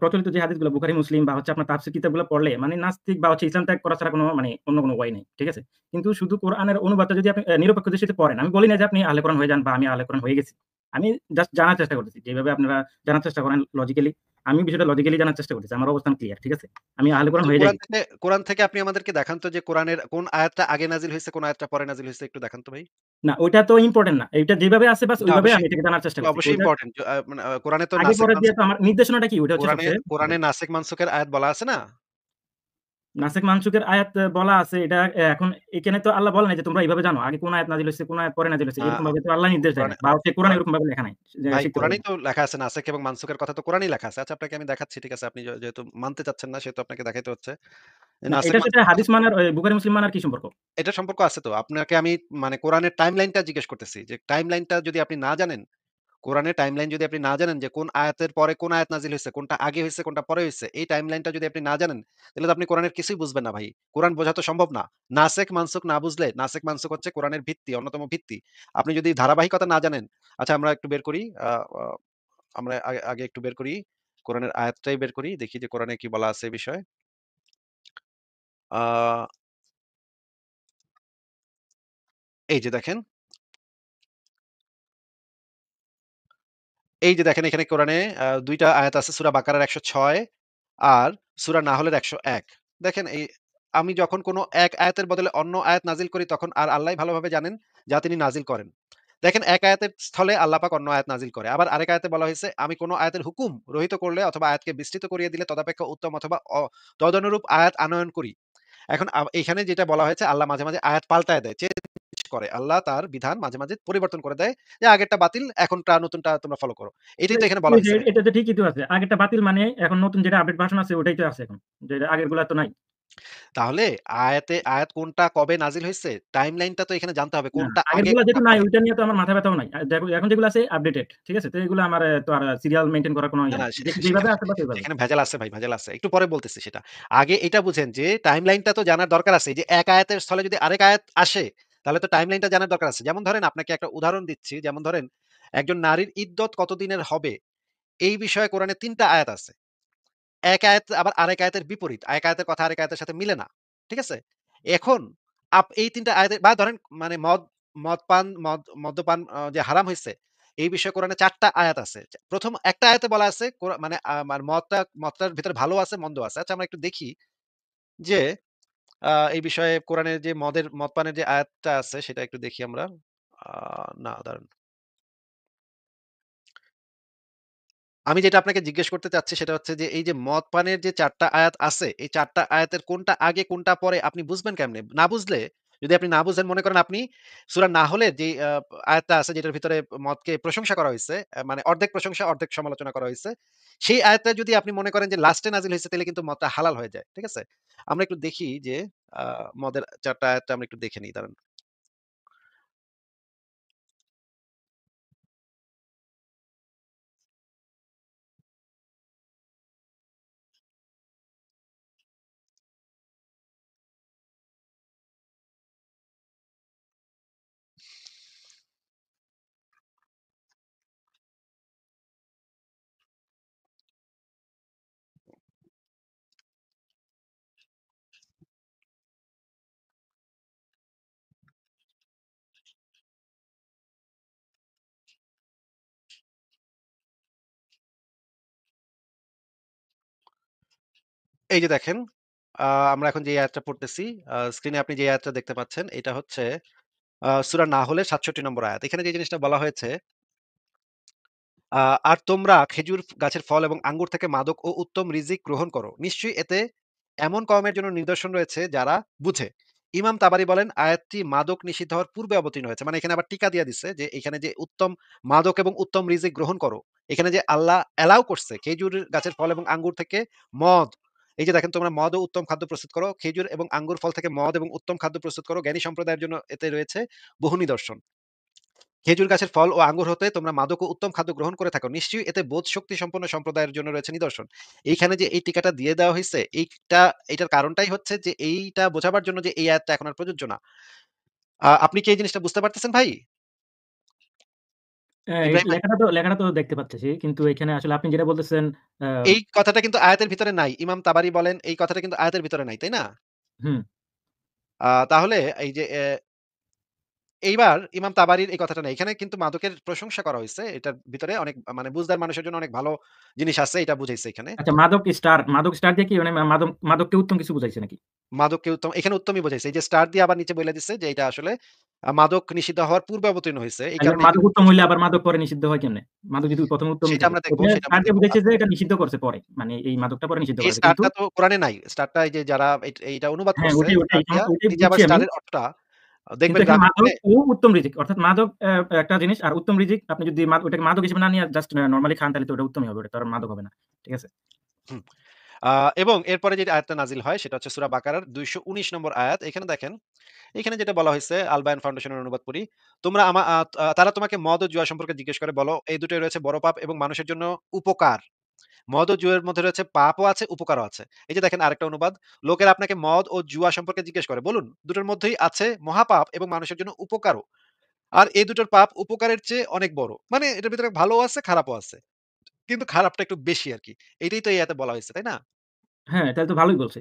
প্রচলিত যে হাদিসগুলো বুখারী, মুসলিম বা হচ্ছে আপনার তাফসীর কিতাবগুলো পড়লে মানে নাস্তিক বা হচ্ছে ইসলাম ত্যাগ করা ছাড়া কোনো মানে অন্য কোনো উপায় নেই। ঠিক আছে? কিন্তু শুধু কোরআনের অনুবাদটা যদি আপনি নিরপেক্ষ দৃষ্টিতে পড়েন, আমি বলি না যে আপনি আহলে কোরআন হয়ে যান বা আমি আহলে কোরআন হয়ে গেছি। আমি জাস্ট জানার চেষ্টা করতেছি। যেভাবে আপনারা জানার চেষ্টা করেন লজিক্যালি, আমি বিষয়টা লজিক্যালি জানার চেষ্টা করতেছি। আমার অবস্থান ক্লিয়ার। ঠিক আছে? আমি আহলে কোরআন তাহলে হয়ে যাই। কোরআন থেকে আপনি আমাদেরকে দেখান তো যে কোরআনের কোন আয়াতটা আগে নাজিল হইছে, কোন আয়াতটা পরে নাজিল হইছে একটু দেখান তো ভাই। না, ওইটা তো ইম্পোর্টেন্ট না। এইটা যেভাবে আছে বাস এটা ওইভাবে অবশ্যই আমি এটাকে জানার চেষ্টা এটা করছি। অবশ্যই ওইটা ইম্পোর্টেন্ট। মানে কোরআনে তো আগে নাসেখ পরে দিয়ে তো মানসুখ আমার নির্দেশনাটা কি? ওইটা হচ্ছে সবচেয়ে কোরআনে নাসেখ মানসুখের আয়াত বলা আছে না? নাসেখ মানসুখের আয়াত বলা আছে এটা এখন এখানে তো আল্লাহ বলে নাই যে তোমরা এইভাবে জানো। আগে কোন আয়াত নাজিল হইছে, কোন আয়াত পরে নাজিল হইছে। আ এরকম ভাবে তো আল্লাহ নির্দেশ দেয় কোরআনে নাই। বা হচ্ছে কোরআনে কোরআন এরকম ভাবে লেখা নাই যে ভাই শিখতে কোরআনেই পারবেন। তো লেখা আছে নাসেখ এবং মানসুখের কথা তো কোরআনেই লেখা আছে। আচ্ছা, আপনাকে আমি দেখাচ্ছি। ঠিক আছে? আপনি যেহেতু মানতে চাচ্ছেন না সেহেতু আপনাকে দেখাইতে হচ্ছে। না নাসেখ এটার সাথে মানসুখের কথা হাদিস মানার বুখারী মুসলিম মানার কি সম্পর্ক? এটা সম্পর্ক আছে তো। আপনাকে আমি মানে কোরআনের টাইমলাইনটা জিজ্ঞেস করতেছি যে টাইমলাইনটা যদি আপনি না জানেন, কোরআনের টাইমলাইন যদি আপনি না জানেন যে কোন আয়াতের পরে কোন আয়াত নাজিল হইছে, কোনটা আগে হইছে, কোনটা পরে হইছে, এই টাইমলাইনটা যদি আপনি না জানেন, তাহলে তো আপনি কোরআনের কিছুই বুঝবেন না ভাই। কোরআন বোঝা তো সম্ভব না। নাসেখ মানসুখ না বুঝলে, নাসেখ মানসুখ হচ্ছে কোরআনের ভিত্তি, অন্যতম ভিত্তি। আপনি যদি ধারাবাহিকতা না জানেন, আচ্ছা আমরা একটু বের করি। আ আ আমরা আগে আগে একটু বের করি। কোরআনের আয়াতটাই বের করি। দেখি যে কোরআনে কি বলা আছে এই বিষয়ে। আ এই যে দেখেন, এই যে দেখেন এখানে কোরআনে ২ টা আয়াত আছে সূরা বাকারার ১০৬ আর সূরা নাহলের ১০১। দেখেন আমি যখন কোনো এক আয়াতের বদলে অন্য আয়াত নাজিল করি তখন আর আল্লাহই ভালোভাবে জানেন যা তিনি নাজিল করেন। দেখেন এক আয়াতের স্থলে আল্লাহ পাক অন্য আয়াত নাজিল করে। আবার আরেক আয়াতে বলা হয়েছে আমি কোনো আয়াতের হুকুম রহিত করলে অথবা আয়াতকে বিস্তৃত করিয়ে দিলে তদাপেক্ষা উত্তম অথবা তদনুরূপ আয়াত আনয়ন করি। এখন এখানে যেটা বলা হয়েছে আল্লাহ মাঝে, মাঝে আয়াত পাল্টায় দেয়, চেঞ্জ করে। আল্লাহ তার বিধান মাঝে, মাঝে পরিবর্তন করে দেয়। যে আগেরটা বাতিল, এখনটা নতুনটা তোমরা ফলো করো। এটাই তো এখানে বলা হইছে। এটা তো ঠিকই তো আছে। আগেরটা বাতিল মানে এখন নতুন যেটা আপডেট ভার্সন আছে ওটাই তো আছে এখন। যেটা আগেরগুলা তো নাই। তাহলে আয়াত কোনটা কবে নাজিল হইছে, টাইমলাইনটা তো এখানে জানতে হবে। না, কোনটা আগে আগেরগুলা কোনটা যেহেতু নাই পরে। ওইটা নিয়ে তো আমার মাথা ব্যাথাও নাই। দেখো এখন যেগুলো আছে আপডেটেড। ঠিক আছে? তো এগুলো আমার তো আর সিরিয়াল মেইনটেইন করার কোনো না, ইয়ে না নাই। যেভাবে সেখানে আছে বাস ওইভাবে। সেখানে ভেজাল আছে ভাই, ভেজাল আছে। একটু পরে বলতেছি সেটা। আগে এটা বুঝেন যে টাইমলাইনটা তো জানার দরকার আছে। এই যে এক আয়াতের স্থলে যদি আরেক আয়াত আসে, তাহলে তো টাইমলাইনটা জানার দরকার আছে। যেমন ধরেন আপনাকে একটা উদাহরণ দিচ্ছি। যেমন ধরেন একজন নারীর ইদ্যত কতদিনের হবে, এই বিষয়ে কোরআনে ৩ টা আয়াত আছে। এক আয়াত আবার আরেক আয়াতের বিপরীত। এক আয়াতের কথা আরেক আয়াতের সাথে মিলে না। ঠিক আছে? এখন এই ৩ টা আয়াতে বা ধরেন মানে মদ্যপান যে হারাম হইছে, এই বিষয়ে কোরআনে ৪ টা আয়াত আছে। ১ম একটা আয়াতে বলা আছে মানে মানে মদটার ভিতরে ভালো আছে, মন্দ আছে। আচ্ছা আমরা একটু দেখি যে এই বিষয়ে কোরআনের যে মদ পানের যে আয়াতটা আছে সেটা একটু দেখি আমরা। আ না দাঁড়ান। আমি যেটা আপনাকে জিজ্ঞেস করতে চাচ্ছি সেটা হচ্ছে যে, এই যে মদ পানের যে ৪ টা আয়াত আছে, এই ৪ টা আয়াতের কোনটা আগে কোনটা পরে আপনি বুঝবেন কেমনে? না বুঝলে যদি আপনি না বুঝেন মনে করেন আপনি সূরা নাহলের যে আয়াতটা আছে যেটার ভিতরে মদকে প্রশংসা করা হইছে, মানে অর্ধেক প্রশংসা অর্ধেক সমালোচনা করা হইছে। সেই আয়াতটা যদি আপনি মনে করেন যে লাস্টে নাজিল হইছে তাহলে কিন্তু মদটা হালাল হয়ে যায়। ঠিক আছে? আমরা একটু দেখি যে আ মদের ৪ টা আয়াতটা আমরা একটু দেখে নিই দাঁড়ান। এই যে দেখেন, আমরা এখন যে আয়াতটা পড়তেছি, স্ক্রিনে আপনি যে আয়াতটা দেখতে পাচ্ছেন, এটা হচ্ছে সূরা নাহলের ৬৭ নম্বর আয়াত। এখানে যে জিনিসটা বলা হয়েছে, আর তোমরা খেজুর গাছের ফল এবং আঙ্গুর থেকে মাদক ও উত্তম রিজিক গ্রহণ করো। নিশ্চয়ই এতে এমন কওমের জন্য নিদর্শন রয়েছে যারা বুঝে। ইমাম তাবারি বলেন, আয়াতটি মাদক নিষিদ্ধ হওয়ার পূর্বে অবতীর্ণ হয়েছে। মানে এখানে আবার টিকা দিয়ে দিচ্ছে যে এখানে যে উত্তম মাদক এবং উত্তম রিজিক গ্রহণ করো। এখানে যে আল্লাহ অ্যালাউ করছে খেজুর গাছের ফল এবং আঙ্গুর থেকে মদ। এই যে দেখেন, তোমরা মদ ও উত্তম খাদ্য প্রস্তুত করো। খেজুর এবং আঙ্গুর ফল থেকে মদ এবং উত্তম খাদ্য প্রস্তুত করো। জ্ঞানী সম্প্রদায়ের জন্য এতে রয়েছে বহু নিদর্শন। খেজুর গাছের ফল ও আঙ্গুর হতে তোমরা মাদক ও উত্তম খাদ্য গ্রহণ করে থাকো। নিশ্চয়ই এতে বোধ শক্তি সম্পন্ন সম্প্রদায়ের জন্য রয়েছে নিদর্শন। এইখানে যে এই টিকাটা দিয়ে দেওয়া হয়েছে, এইটার কারণটাই হচ্ছে যে এইটা বোঝাবার জন্য যে এই আয়াতটা এখন আর প্রযোজ্য না। আপনি কি এই জিনিসটা বুঝতে পারতেছেন ভাই? এই ইব্রাহিম ভাই? লেখাটা তো দেখতে পাচ্ছি। কিন্তু এখানে আসলে আপনি যেটা বলতেছেন আ এই কথাটা কিন্তু আয়াতের ভিতরে নাই। ইমাম তাবারি বলেন এই কথাটা কিন্তু আয়াতের ভিতরে নাই, তাই না? হুম। তাহলে এই যে এইবার ইমাম তাবারির এই কথাটা নাই। এখানে কিন্তু মাদকের প্রশংসা করা হইছে। এটার ভিতরে অনেক মানে বুঝদার মানুষের জন্য অনেক ভালো জিনিস আছে, এটা বুঝাইছে এখানে। আচ্ছা, মাদক স্টার দিয়ে কি মানে মাদককে উত্তম কিছু বুঝাইছে নাকি? মাদককে উত্তম, এখানে উত্তমই বোঝাইছে। এই যে স্টার দিয়ে আবার নিচে বইলা দিছে যে এটা আসলে মাদক নিষিদ্ধ হওয়ার পূর্বে অবতীর্ণ হইছে। এই তাইলে কারণে মাদক এখানে উত্তম হইলে আবার মাদক পরে নিষিদ্ধ হয় কেমনে? মাদক যদি ১ম উত্তমই সেটা থাকে। আমরা দেখব, ওখানে সেটা আমরা স্টার দিয়ে দেখব। বুঝাইছে যে এটা নিষিদ্ধ করছে পরে। মানে এই মাদকটা পরে নিষিদ্ধ এই করেছে। কিন্তু স্টারটা তো কোরআনে নাই। স্টারটা এই যে যারা এইটা অনুবাদ হ্যাঁ, করছে স্টার দিয়া, ওটাই নিজে আবার বুঝছি আমি। স্টারের অর্থটা কিন্তু দেখবেন এখানে গ্রামের মাদক দিকে। ও উত্তম রিজিক। অর্থাৎ মাদক একটা জিনিস আর উত্তম রিজিক আপনি যদি ওটাকে মাদক হিসেবে না নিয়ে জাস্ট নরমালি খান তাহলে তো ওটা উত্তমই হবে। ওটা তো আর মাদক হবে না। ঠিক আছে? হুম। এবং এরপরে যে আয়াতটা নাজিল হয় সেটা হচ্ছে সূরা বাকারার ২১৯ নম্বর আয়াত। এখানে দেখেন, এখানে যেটা বলা হয়েছে, আল বায়ান ফাউন্ডেশনের অনুবাদ পড়ি। তোমরা তারা তোমাকে মদ ও জুয়া সম্পর্কে জিজ্ঞেস করে, বলো এই দুটোই রয়েছে বড় পাপ এবং মানুষের জন্য উপকার। মদ ও জুয়ার মধ্যে রয়েছে পাপও আছে, উপকারও আছে। এই যে দেখেন আরেকটা অনুবাদ। লোকেরা আপনাকে মদ ও জুয়া সম্পর্কে জিজ্ঞেস করে, বলুন দুটোর মধ্যেই আছে মহাপাপ এবং মানুষের জন্য উপকারও। আর এই দুটোর পাপ উপকারের চেয়ে অনেক বড়। মানে এটার ভিতরে ভালোও আছে, খারাপও আছে। কিন্তু খারাপটা একটু বেশি আরকি। এটাই তো এই আয়াতে বলা হয়েছে, তাই না? হ্যাঁ, তাহলে তো ভালোই বলছে।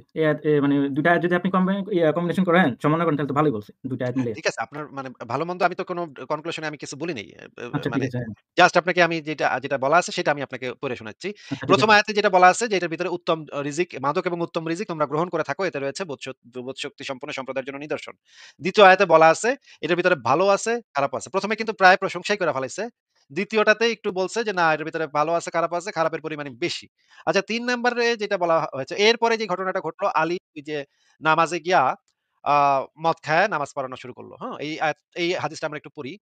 মানে ২ টা আয়াত যদি আপনি কম্বিনেশন করেন, সমন্বয় করেন তাহলে তো ভালোই বলছে। ২ টা আয়াত হ্যাঁ, মিলে। ঠিক আছে। আপনার মানে ভালো-মন্দ আমি তো কোন কনক্লুশন এ আমি কিছু বলি নাই। আচ্ছা ঠিক মানে আছে। হ্যাঁ। জাস্ট আপনাকে আমি যেটা বলা আছে সেটা আমি আপনাকে পড়ে শোনাচ্ছি। আচ্ছা ঠিক ১ম আছে। আয়াতে যেটা বলা আছে যে এটার ভিতরে উত্তম রিজিক, মাদক এবং উত্তম রিজিক তোমরা গ্রহণ করে থাকো। এতে রয়েছে বোধশক্তি সম্পন্ন সম্প্রদায়ের জন্য নিদর্শন। ২য় আয়াতে বলা আছে এটার ভিতরে ভালো আছে, খারাপ আছে। ১ম এ কিন্তু প্রায় প্রশংসাই করে ফেলাইছে। ২য় টাতে একটু বলছে যে না, এটার ভিতরে ভালো আছে, খারাপ আছে, খারাপের পরিমাণ বেশি। আচ্ছা, ৩ নাম্বারে যেটা বলা হয়েছে, এরপরে যে ঘটনাটা ঘটলো, আলী ওই যে নামাজে গিয়া আ মদ খায়া নামাজ পড়ানো শুরু করল। হ্যাঁ? এই হাদিসটা আমরা একটু পড়ি।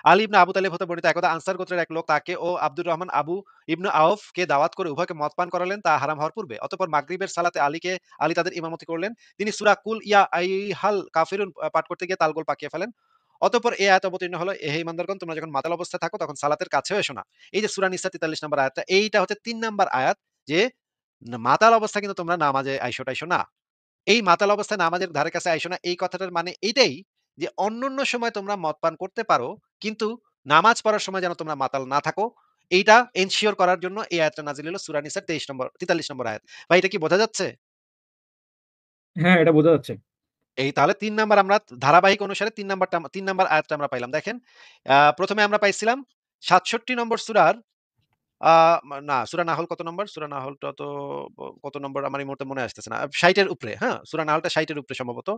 আলী ইবনে আবু তালিব হতে বর্ণিত, একদা আনসার গোত্রের এক লোক তাকে ও আব্দুর রহমান আবু ইবনে আউফকে দাওয়াত করে উভয়কে মদ পান করালেন, তা হারাম হওয়ার পূর্বে। অতঃপর মাগরিবের সালাতে আলী তাদের ইমামতি করলেন। তিনি সূরা কুল ইয়া আইয়ুহাল কাফিরুন পাঠ করতে গিয়ে তালগোল পাকিয়ে ফেলেন। অতঃপর এই আয়াত অবতীর্ণ হলো, হে ঈমানদারগণ, তোমরা যখন মাতাল অবস্থায় থাকো তখন সালাতের কাছেও এসো না। এই যে সূরা নিসা ৪৩ নম্বর আয়াতটা, এইটা হচ্ছে ৩ নাম্বার আয়াত যে মাতাল অবস্থায় কিন্তু তোমরা নামাজে আইসো-টাইসো না। এই মাতাল অবস্থায় নামাজের ধারে কাছে আইসো না, এই কথাটার মানে এইটাই যে অন্যান্য সময় তোমরা মদ পান করতে পারো, কিন্তু নামাজ পড়ার সময় যেন তোমরা মাতাল না থাকো। এইটা এনশিওর করার জন্য এই আয়াতটা নাজিল হলো, সূরা নিসার 43 নম্বর আয়াত। ভাই, এটা কি বোঝা যাচ্ছে? হ্যাঁ, এটা বোঝা যাচ্ছে। এই তাহলে ৩ নাম্বার আমরা ধারাবাহিক অনুসারে ৩ নাম্বার আয়াতটা আমরা পাইলাম। দেখেন, ১ম এ আমরা পাইছিলাম ৬৭ নম্বর সূরার আ না, সূরা নাহল কত নম্বর? সূরা নাহলটা তো কত নম্বর আমার এই মুহূর্তে মনে আসতেছে না। ৬০ এর উপরে, হ্যাঁ? সূরা নাহলটা ৬০ এর উপরে সম্ভবত।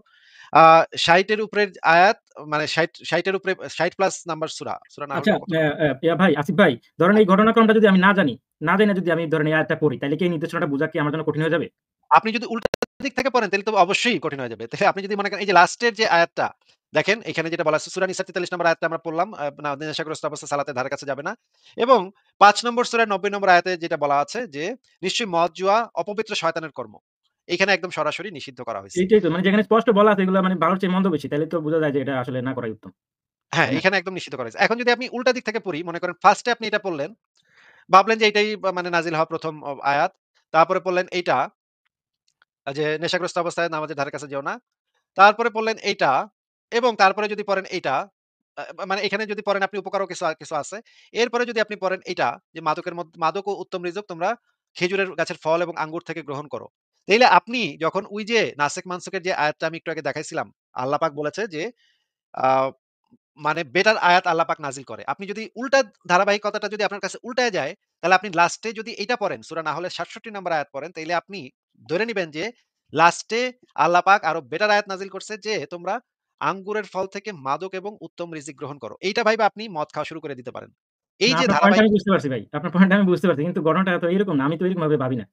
আ ৬০ এর উপরের আয়াত, মানে ৬০ এর উপরে ৬০ প্লাস নাম্বার সূরা। সূরা আচ্ছা, নাহলটা কত অ্যা নম্বর? অ্যা ইয়া ভাই, আসিফ ভাই, ধরেন এই ঘটনাক্রমটা যদি আমি না জানি, না জেনে যদি আমি ধরেন এই আয়াতটা পড়ি, তাইলে কি এই নির্দেশনাটা বুঝা কি আমার জন্য কঠিন হয়ে যাবে? আপনি যদি উল্টা দিক থেকে পড়েন তাহলে তো অবশ্যই কঠিন হয়ে যাবে। তাহলে আপনি যদি মনে করেন এই যে লাস্টের যে আয়াতটা, দেখেন এখানে যেটা বলা আছে সূরা নিসা ৪৩ নম্বর আয়াতটা আমরা পড়লাম। না, নেশাগ্রস্ত অবস্থায় সালাতের ধারে কাছে যাবে না। এবং ৫ নম্বর সূরার ৯০ নম্বর আয়াতে যেটা বলা আছে যে নিশ্চয়ই মদ, জুয়া অপবিত্র শয়তানের কর্ম। এখানে একদম সরাসরি নিষিদ্ধ করা হইছে। এইটাই তো মানে যেখানে স্পষ্ট বলা আছে এগুলা মানে ভালোর চেয়ে মন্দ বেশি। তাইলে তো বোঝা যায় যে এটা আসলে না করাই উত্তম। হ্যাঁ, তাই না? এখানে একদম নিষিদ্ধ করা হয়েছে। এখন যদি আপনি উল্টা দিক থেকে পড়ি, মনে করেন ফার্স্ট এ আপনি এটা পড়লেন, ভাবলেন যে এটাই মানে নাজিল হওয়া ১ম আয়াত। তারপরে পড়লেন এইটা, যে নেশাগ্রস্ত অবস্থায় নামাজের ধারে কাছে যেও না। তারপরে পড়লেন এইটা, এবং তারপরে যদি পড়েন এইটা, মানে এখানে যদি পড়েন আপনি উপকারও কিছু আছে। এরপরে যদি আপনি পড়েন এইটা, যে মাদক ও উত্তম রিজক তোমরা খেজুরের গাছের ফল এবং আঙ্গুর থেকে গ্রহণ করো। তাইলে আপনি যখন ওই যে নাসেক মানসুকের যে আয়াতটা আমি একটু আগে দেখাইছিলাম, আল্লাহ পাক বলেছে যে আ মানে বেটার আয়াত আল্লাহ পাক নাজিল করে। আপনি যদি উল্টা ধারাবাহিকতাটা যদি আপনার কাছে উল্টায় যায়, তাহলে আপনি লাস্টে যদি এইটা পড়েন, সূরা নাহলের ৬৭ নম্বর আয়াত পড়েন, তাইলে আপনি ধরে নিবেন যে লাস্টে আল্লাহ পাক আরো বেটার আয়াত নাজিল করছে যে, তোমরা আঙ্গুরের ফল থেকে মাদক এবং উত্তম রিজিক গ্রহণ করো। এইটা ভাইবা আপনি মদ খাওয়া শুরু করে দিতে পারেন। এই না, যে আপনার পয়েন্ট ধারাবাহিক আমি বুঝতে পারছি ভাই। আপনার পয়েন্ট আমি বুঝতে পারছি। কিন্তু ঘটনাটা তো এরকম না। আমি তো এরকমভাবে ভাবি না।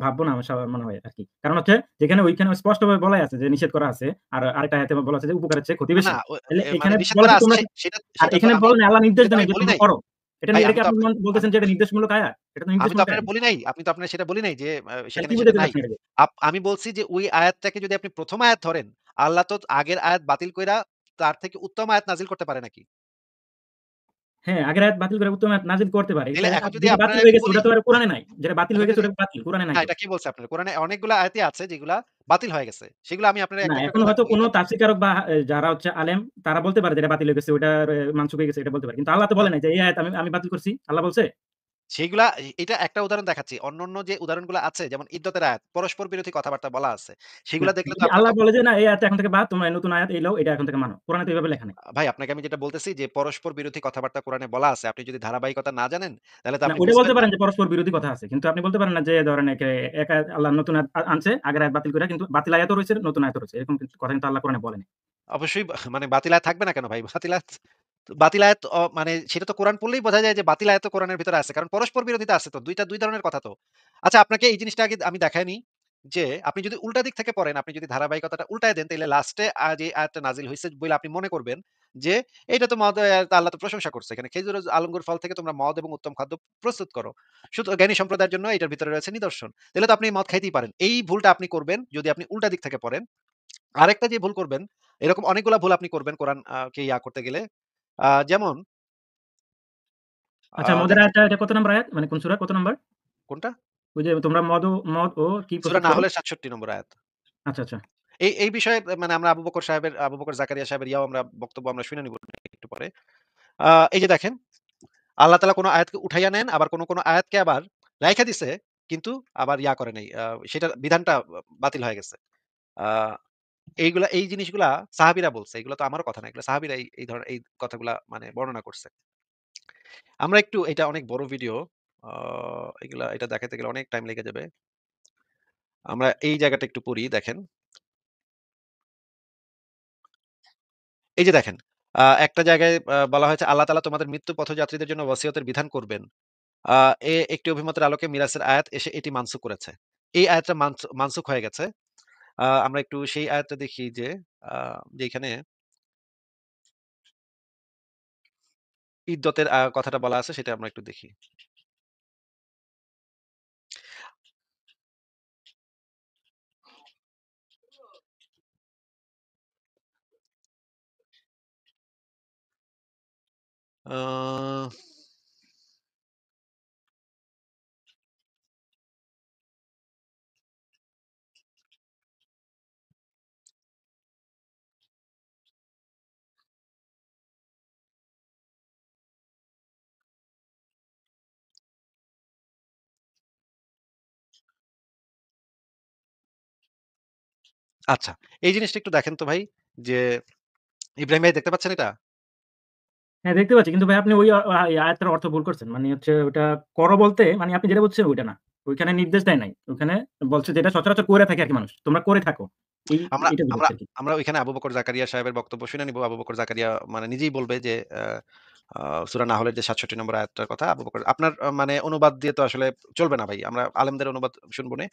ভাববো না আমার মনে হয় আরকি। কারণ হচ্ছে যেখানে ওইখানে স্পষ্টভাবে বলাই আছে যে নিষেধ করা আছে। আর আরেকটা আয়াতে বলা আছে যে উপকারের চেয়ে ক্ষতি না, বেশি। না তাইলে মানে এখানে নিষেধ বলা করা আছে আছে তোমরা সেটা আর সেটা তো এখানে আমি বলেন আল্লাহ নির্দেশ সেটা দেন আমি যে বলি তোমরা নাই। করো। এটা ভাই এটাকে আপনি বলতেছেন যে এটা নির্দেশমূলক আয়াত। এটা তো আমি তো নির্দেশমূলক আপনারে আয়াত। বলি নাই। আমি তো আপনারে সেটা বলি নাই যে তাহলে সেখানে কি সেটা বুঝাইতে নাই। চাচ্ছেন এটাকে? আমি বলছি যে ওই আয়াতটাকে যদি আপনি ১ম আয়াত ধরেন, আল্লাহ তো আগের আয়াত বাতিল কইরা তার থেকে উত্তম আয়াত নাজিল করতে পারে নাকি? হ্যাঁ, আগের আয়াত বাতিল করে উত্তম আয়াত নাযিল করতে পারে। তাইলে এখন যদি যেটা বাতিল আপনারে হয়ে আমি গেছে বলি, ওটা তো আর কোরআনে নাই। যেটা বাতিল এখন হয়ে গেছে যদি ওটা বাতিল। কোরআনে নাই না তো। এটা কি বলছে আপনার? কোরআনে অনেকগুলো আয়াতই আছে যেগুলা বাতিল হয়ে গেছে। সেগুলো আমি আপনারে না, একটা, একটা এখন করে হয়তো কোন উদাহরণ তাফসীরকারক বা যারা হচ্ছে আলেম তারা বলতে পারে যে এটা বাতিল হয়ে গেছে, ওটার মানসুখ হয়ে গেছে এটা বলতে পারে। কিন্তু আল্লাহ তো আ বলে নাই যে এই আয়াত আমি বাতিল করছি। আল্লাহ বলছে? সেইগুলা এটা একটা উদাহরণ দেখাচ্ছি। অন্যান্য যে উদাহরণগুলো আছে যেমন ইদ্যতের আয়াত, পরস্পর বিরোধী কথাবার্তা বলা আছে। না, সেগুলা দেখলে তো যদি আপনার আল্লাহ বলে যে না এই আয়াতটা এখন থেকে বাদ, তোমরা এই নতুন আয়াত এই লও, এটা এখন থেকে মানো। কোরআনে তো এভাবে লেখা নাই। ভাই আপনাকে আমি যেটা বলতেছি যে পরস্পর বিরোধী কথাবার্তা কোরআনে বলা আছে। আপনি যদি ধারাবাহিকতা না জানেন তাহলে তো না, আপনি ওইটা বলতে বুঝবেন না। পারেন যে পরস্পর বিরোধী কথা আছে। কিন্তু আপনি বলতে পারেন না যে ধরেন এক আয়াত আল্লাহ নতুন আয়াত আনছে, আগের আয়াত বাতিল করে, কিন্তু বাতিল আয়াতও রয়েছে, নতুন আয়াতও রয়েছে। এরকম কথা কিন্তু আল্লাহ কোরআনে বলেনি। অবশ্যই মানে বাতিল আয়াত থাকবে না কেন ভাই? বাতিল আয়াত মানে সেটা তো কোরআন পড়লেই বোঝা যায় যে বাতিল আয়াত তো কোরআনের ভিতরে আছে। কারণ পরস্পর বিরোধিতা আছে তো। ২ ধরনের কথা তো। আচ্ছা আপনাকে এই জিনিসটা আগে আমি দেখায় নিই যে আপনি যদি উল্টা দিক থেকে পড়েন, আপনি যদি ধারাবাহিকতাটা উল্টায় দেন তাইলে লাস্টে যে আয়াতটা নাজিল হইছে বইলে আপনি মনে করবেন যে এইটা তো মদ আল্লাহ তো প্রশংসা করছে। এখানে খেজুর আলঙ্গুর ফল থেকে তোমরা মদ এবং উত্তম খাদ্য প্রস্তুত করো। জ্ঞানী সম্প্রদায়ের জন্য এটার ভিতরে রয়েছে নিদর্শন। তাহলে তো আপনি মদ খাইতেই পারেন। এই ভুলটা আপনি করবেন যদি আপনি উল্টা দিক থেকে পড়েন। আরেকটা যে ভুল করবেন, এরকম অনেকগুলা ভুল আপনি করবেন কোরআন কে করতে গেলে। যেমন আচ্ছা, মদের দেখেন আয়াতটা এটা কত নম্বর আয়াত? মানে কোন সূরা কত নম্বর? কোনটা? ওই যে তোমরা মদ ও কি সূরা প্রস্তুত করো? নাহলের ৬৭ নম্বর আয়াত। আচ্ছা, আচ্ছা। এই বিষয়ে মানে আমরা আবু বকর জাকারিয়া সাহেবের আমরা বক্তব্য আমরা শুনে নিব একটু পরে। এই যে দেখেন, আল্লাহ তাআলা কোন আয়াতকে উঠাইয়া নেন, আবার কোন আয়াতকে আবার রাইখা দিছে, কিন্তু আবার করে নাই। সেটার বিধানটা বাতিল হয়ে গেছে। আ এই জিনিসগুলা সাহাবীরা বলছে। এগুলো তো আমারও কথা না। এগুলো সাহাবীরা এই ধরনের এই কথাগুলা মানে বর্ণনা করছে। আমরা একটু এটা অনেক বড় ভিডিও। আ এটা দেখাইতে গেলে অনেক টাইম লেগে যাবে। আমরা এই জায়গাটা একটু পড়ি দেখেন। এই যে দেখেন, একটা জায়গায় বলা হয়েছে আল্লাহ তাআলা তোমাদের মৃত্যু পথযাত্রীদের জন্য ওসিয়তের বিধান করবেন। আ একটি অভিমতের আলোকে মিরাসের আয়াত এসে এটি মানসুখ করেছে। এই আয়াতটা মানসুখ হয়ে গেছে। আমরা একটু সেই আয়াতটা দেখি যে আ যেখানে ইদ্যতের কথাটা বলা আছে সেটা আমরা একটু দেখি। আ আচ্ছা। এই জিনিসটা একটু দেখেন তো ভাই যে ইব্রাহিম ভাই দেখতে পাচ্ছেন এটা? হ্যাঁ, দেখতে পাচ্ছি। কিন্তু ভাই আপনি ওই আয়াতটার অর্থ ভুল করছেন। মানে হচ্ছে ওটা করো বলতে মানে আপনি যেটা বলছেন ওইটা না। ওইখানে নির্দেশ দেয় নাই। ওইখানে বলছে যেটা সচরাচর করে থাকে আরকি মানুষ। তোমরা করে থাকো। আমরা এটা আমরা বুঝাচ্ছে আরকি। আমরা ওইখানে আবু বকর জাকারিয়া সাহেবের বক্তব্য শুনে নিব। আবু বকর জাকারিয়া মানে নিজেই বলবে যে আ আ সূরা নাহলের যে ৬৭ নম্বর আয়াতটার কথা আবু বকর আপনার মানে অনুবাদ দিয়ে তো আসলে চলবে না ভাই। আমরা আলেমদের অনুবাদ শুনব না।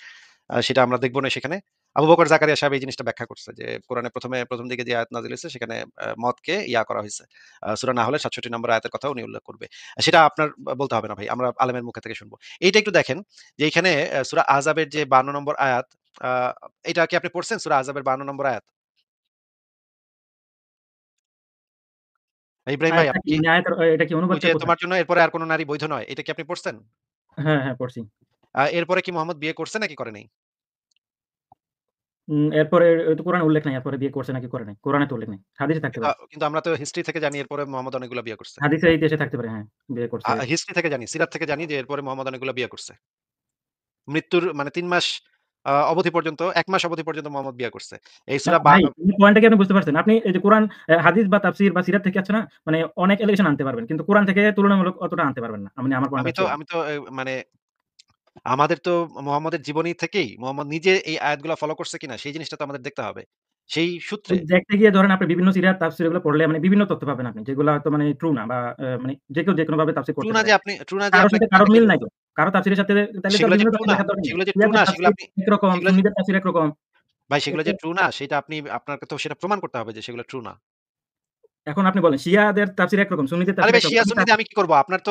সেটা আমরা দেখব না সেখানে। আবু বকর জাকারিয়া সাহেব এই জিনিসটা ব্যাখ্যা করছে যে কোরআনে ১ম দিকে যে আয়াত নাযিল হইছে সেখানে মদকে করা হইছে। সূরা নাহলের ৬৭ নম্বর আয়াতের কথা উনি উল্লেখ করবে। সেটা আপনার বলতে হবে না ভাই। আমরা আলেমের মুখে থেকে শুনবো। এইটা একটু দেখেন যে এইখানে সূরা আহজাবের যে ৫২ নম্বর আয়াত আ এটা কি আপনি পড়ছেন সূরা আহজাবের ৫২ নম্বর আয়াত? ইব্রাহিম ভাই আয়াতটা আপনি কি? কি মানে আয়াতের এটা কি ওই অনুবাদটা যে কোথায়? তোমার জন্য এরপরে আর কোন নারী বৈধ নয়। এটা কি আপনি পড়ছেন? হ্যাঁ, হ্যাঁ, পড়ছি। এরপরে কি মোহাম্মদ বিয়ে করছে নাকি করে নাই? এরপরে তো কোরআনে উল্লেখ নাই। এরপরে বিয়ে করছে নাকি করে নাই। কোরআনে তো উল্লেখ নাই। হাদিসে থাকতে কিন্তু পারে। কিন্তু আমরা তো হিস্ট্রি থেকে জানি এরপরে মোহাম্মদ অনেকগুলা বিয়ে করছে। হাদিসের ইতিহাসে থাকতে পারে, হ্যাঁ। বিয়ে করছে। হিস্ট্রি থেকে জানি, সিরাত থেকে জানি যে এরপরে মোহাম্মদ অনেকগুলা বিয়ে করছে। মৃত্যুর মানে ৩ মাস অবধি পর্যন্ত ১ মাস অবধি পর্যন্ত মোহাম্মদ বিয়ে করছে। এই না সূরা বা ভাই, পয়েন্টটা কি আপনি বুঝতে পারছেন? আপনি এই যে কোরআন, হাদিস বা তাফসীর বা সিরাত থেকে আছে না? মানে অনেক এলিগেশন আনতে পারবেন। কিন্তু কোরআন থেকে তুলনামূলক অতটা আনতে পারবেন না। মানে আমার পয়েন্ট আমি হচ্ছে তো এই। আমি তো মানে আমাদের তো মোহাম্মদের জীবনী থেকেই মোহাম্মদ নিজে এই আয়াতগুলা ফলো করছে কিনা সেই জিনিসটা তো আমাদের দেখতে হবে। সেই সূত্রে ওই দেখতে গিয়ে ধরেন আপনি বিভিন্ন সিরাত, তাফসীর এগুলো পড়লে মানে বিভিন্ন তথ্য পাবেন আপনি। যেগুলো হয়তো মানে ট্রু না বা মানে যে কেউ যেকোনোভাবে তাফসীর করতে পারে। ট্রু না যে কারো সাথে আপনাকে কে কারোর মিল দেখাইতে নাই হবে? তো। কারো তাফসীরের সাথে তাইলে তো আর সেগুলো যে বিভিন্ন ট্রু তাফসীর না, লেখার দরকার নেই। সেগুলো যে ট্রু শিয়াদের না সেগুলো তাফসীর আপনি একরকম, সেগুলো যে সুন্নিদের তাফসীর একরকম। ভাই সেগুলো তো যে ট্রু না সেটা আপনাকে তো সেটা প্রমাণ করতে হবে যে সেগুলো ট্রু না। এখন আপনি বলেন শিয়াদের তাফসীর একরকম, সুন্নিদের আরে তাফসীর ভাই একরকম। শিয়া সুন্নি দিয়ে আমি কি করব?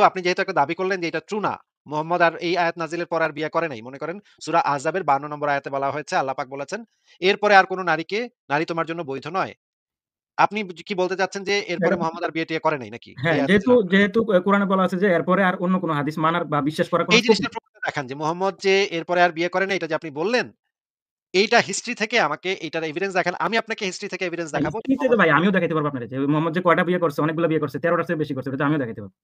আপনি যেহেতু একটা দাবি করলেন যে এটা ট্রু না। মোহাম্মদ আর এই আয়াত নাজিলের পর আর বিয়ে করে নাই। মনে করেন সূরা আহজাবের ৫২ নম্বর আয়াতে বলা হয়েছে আল্লাহ পাক বলেছেন, "এরপরে আর কোন নারী তোমার জন্য বৈধ নয়।" আপনি কি বলতে চাচ্ছেন যে এরপরে মোহাম্মদ আর বিয়ে-টিয়ে করে নাই নাকি? এই হ্যাঁ, আয়াত নাজিল যেহেতু হওয়ার পরে? যেহেতু কোরআনে বলা আছে যে এরপরে আর অন্য কোন হাদিস মানার বা বিশ্বাস করার কোন এই স্কোপ জিনিসটার নেই। প্রমাণটা দেখান যে মোহাম্মদ যে এরপরে আর বিয়ে করে নাই এটা যে আপনি বললেন, এইটা হিস্ট্রি থেকে আমাকে এইটার এভিডেন্স দেখান। আমি আপনাকে হিস্ট্রি থেকে এভিডেন্স দেখাবো যে হিস্ট্রিতে তো মোহাম্মদ ভাই আমিও দেখাইতে পারবো আপনারে যে মোহাম্মদ যে কয়টা বিয়ে করছে, অনেকগুলো বিয়ে করছে, ১৩ টার চেয়ে বেশি করছে। এটা তো আমিও দেখাইতে পারবো।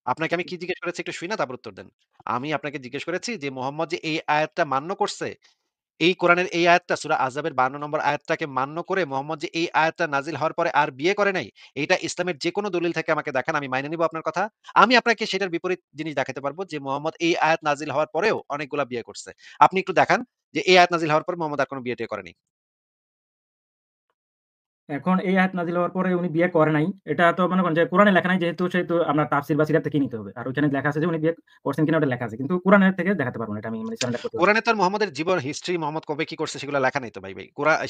আপনাকে আমি কি জিজ্ঞেস করেছি একটু শুই না তারপর উত্তর দেন। আমি আপনাকে জিজ্ঞেস করেছি যে মোহাম্মদ যে এই আয়াতটা মান্য করছে এই কোরআনের এই আয়াতটা সূরা আহজাবের ৫২ নম্বর আয়াতটাকে মান্য করে মোহাম্মদ যে এই আয়াতটা নাজিল হওয়ার পরে আর বিয়ে করে নাই, এইটা ইসলামের যেকোনো দলিল থেকে আমাকে দেখান, আমি মাইনে নিব আপনার কথা। আমি আপনাকে সেটার বিপরীত জিনিস দেখাতে পারবো যে মোহাম্মদ এই আয়াত নাজিল হওয়ার পরেও অনেকগুলা বিয়ে করছে। আপনি একটু দেখান যে এই আয়াত নাজিল হওয়ার পর মোহাম্মদ আর কোন বিয়ে-টিয়ে করেনি। এখন এই আয়াত নাযিল হওয়ার পরে উনি বিয়ে করে নাই। এটা তো মনে করেন যে কোরআনে লেখা নাই, যেহেতু সেহেতু আপনার তাফসীর বা সিরাত থেকেই নিতে হবে। আর ওইখানে লেখা আছে যে উনি বিয়ে করছেন কিনা ওটা লেখা আছে। কিন্তু কোরআনের থেকে দেখাতে পারব না। এটা আমি মানে সারেন্ডার করতে পারব। কোরআনে তো আর মোহাম্মদের জীবন হিস্ট্রি মোহাম্মদ কবে কি করছে সেগুলো লেখা নাই তো ভাই।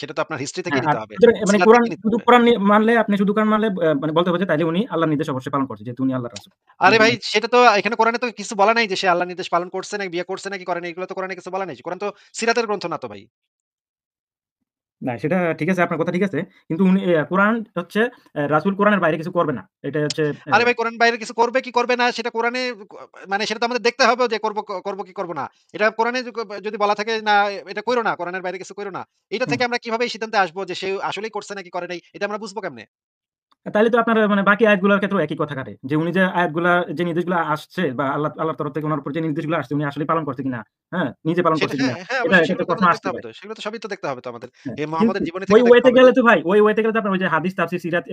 সেটা তো আপনার হিস্ট্রি থেকেই হ্যাঁ, আর নিতে হবে। সুতরাং মানে সিরাত কোরআন থেকেই নিতে শুধু হবে। কোরআন মানলে আপনি শুধু কোরআন মানলে মানে বলতে হবে যে তাইলে উনি আল্লাহর নির্দেশ অবশ্যই পালন করছে। যেহেতু উনি আল্লাহর রাসূল। আরে মানে ভাই সেটা তো এখানে কোরআনে তো কিছু বলা নাই যে সে আল্লাহর নির্দেশ পালন করছে নাকি বিয়ে করছে নাকি করে নাই এগুলো তো কোরআনে কিছু বলা নাই। কোরআন তো সিরাতের গ্রন্থ না তো ভাই। না, সেটা ঠিক আছে, আপনার কথা ঠিক আছে। কিন্তু উনি কোরআন হচ্ছে রাসূল কোরআনের বাইরে কিছু করবে না। এটাই হচ্ছে আরে ভাই কোরআন বাইরে কিছু করবে কি করবে না সেটা কোরআনে মানে সেটা তো আমাদের দেখতে হবে যে করব কি করব না। এটা কোরআনে যদি বলা থাকে না এটা কইরো না, কোরআনের বাইরে কিছু কইরো না। এটা হুম। থেকে আমরা কিভাবে এই সিদ্ধান্তে আসবো যে সে আসলেই করছে নাকি করে নাই এটা আমরা বুঝবো কেমনে? তাইলে তো আপনার মানে বাকি আয়াতগুলোর ক্ষেত্রেও একই কথা খাটে। যে উনি যে আয়াতগুলা যে নির্দেশগুলো আসছে বা আল্লাহর তরফ থেকে উনার উপর যে নির্দেশগুলো আসছে উনি আসলেই পালন করছে কিনা, হ্যাঁ? নিজে পালন সেটা করছে কিনা? হ্যাঁ, হ্যাঁ এটা অবশ্যই এটা তো সেগুলো তো প্রশ্ন আমাদের দেখতে আসতে হবে পারে। তো। সেগুলো তো সবই তো দেখতে হবে তো আমাদের। হ্যাঁ, এই কিন্তু মুহাম্মদের জীবনী ওই থেকে দেখতে ওয়েতে হবে গেলে যে তো ভাই, ওই ওয়েতে গেলে তো আপনার ওই যে হাদিস, তাফসীর, সিরাত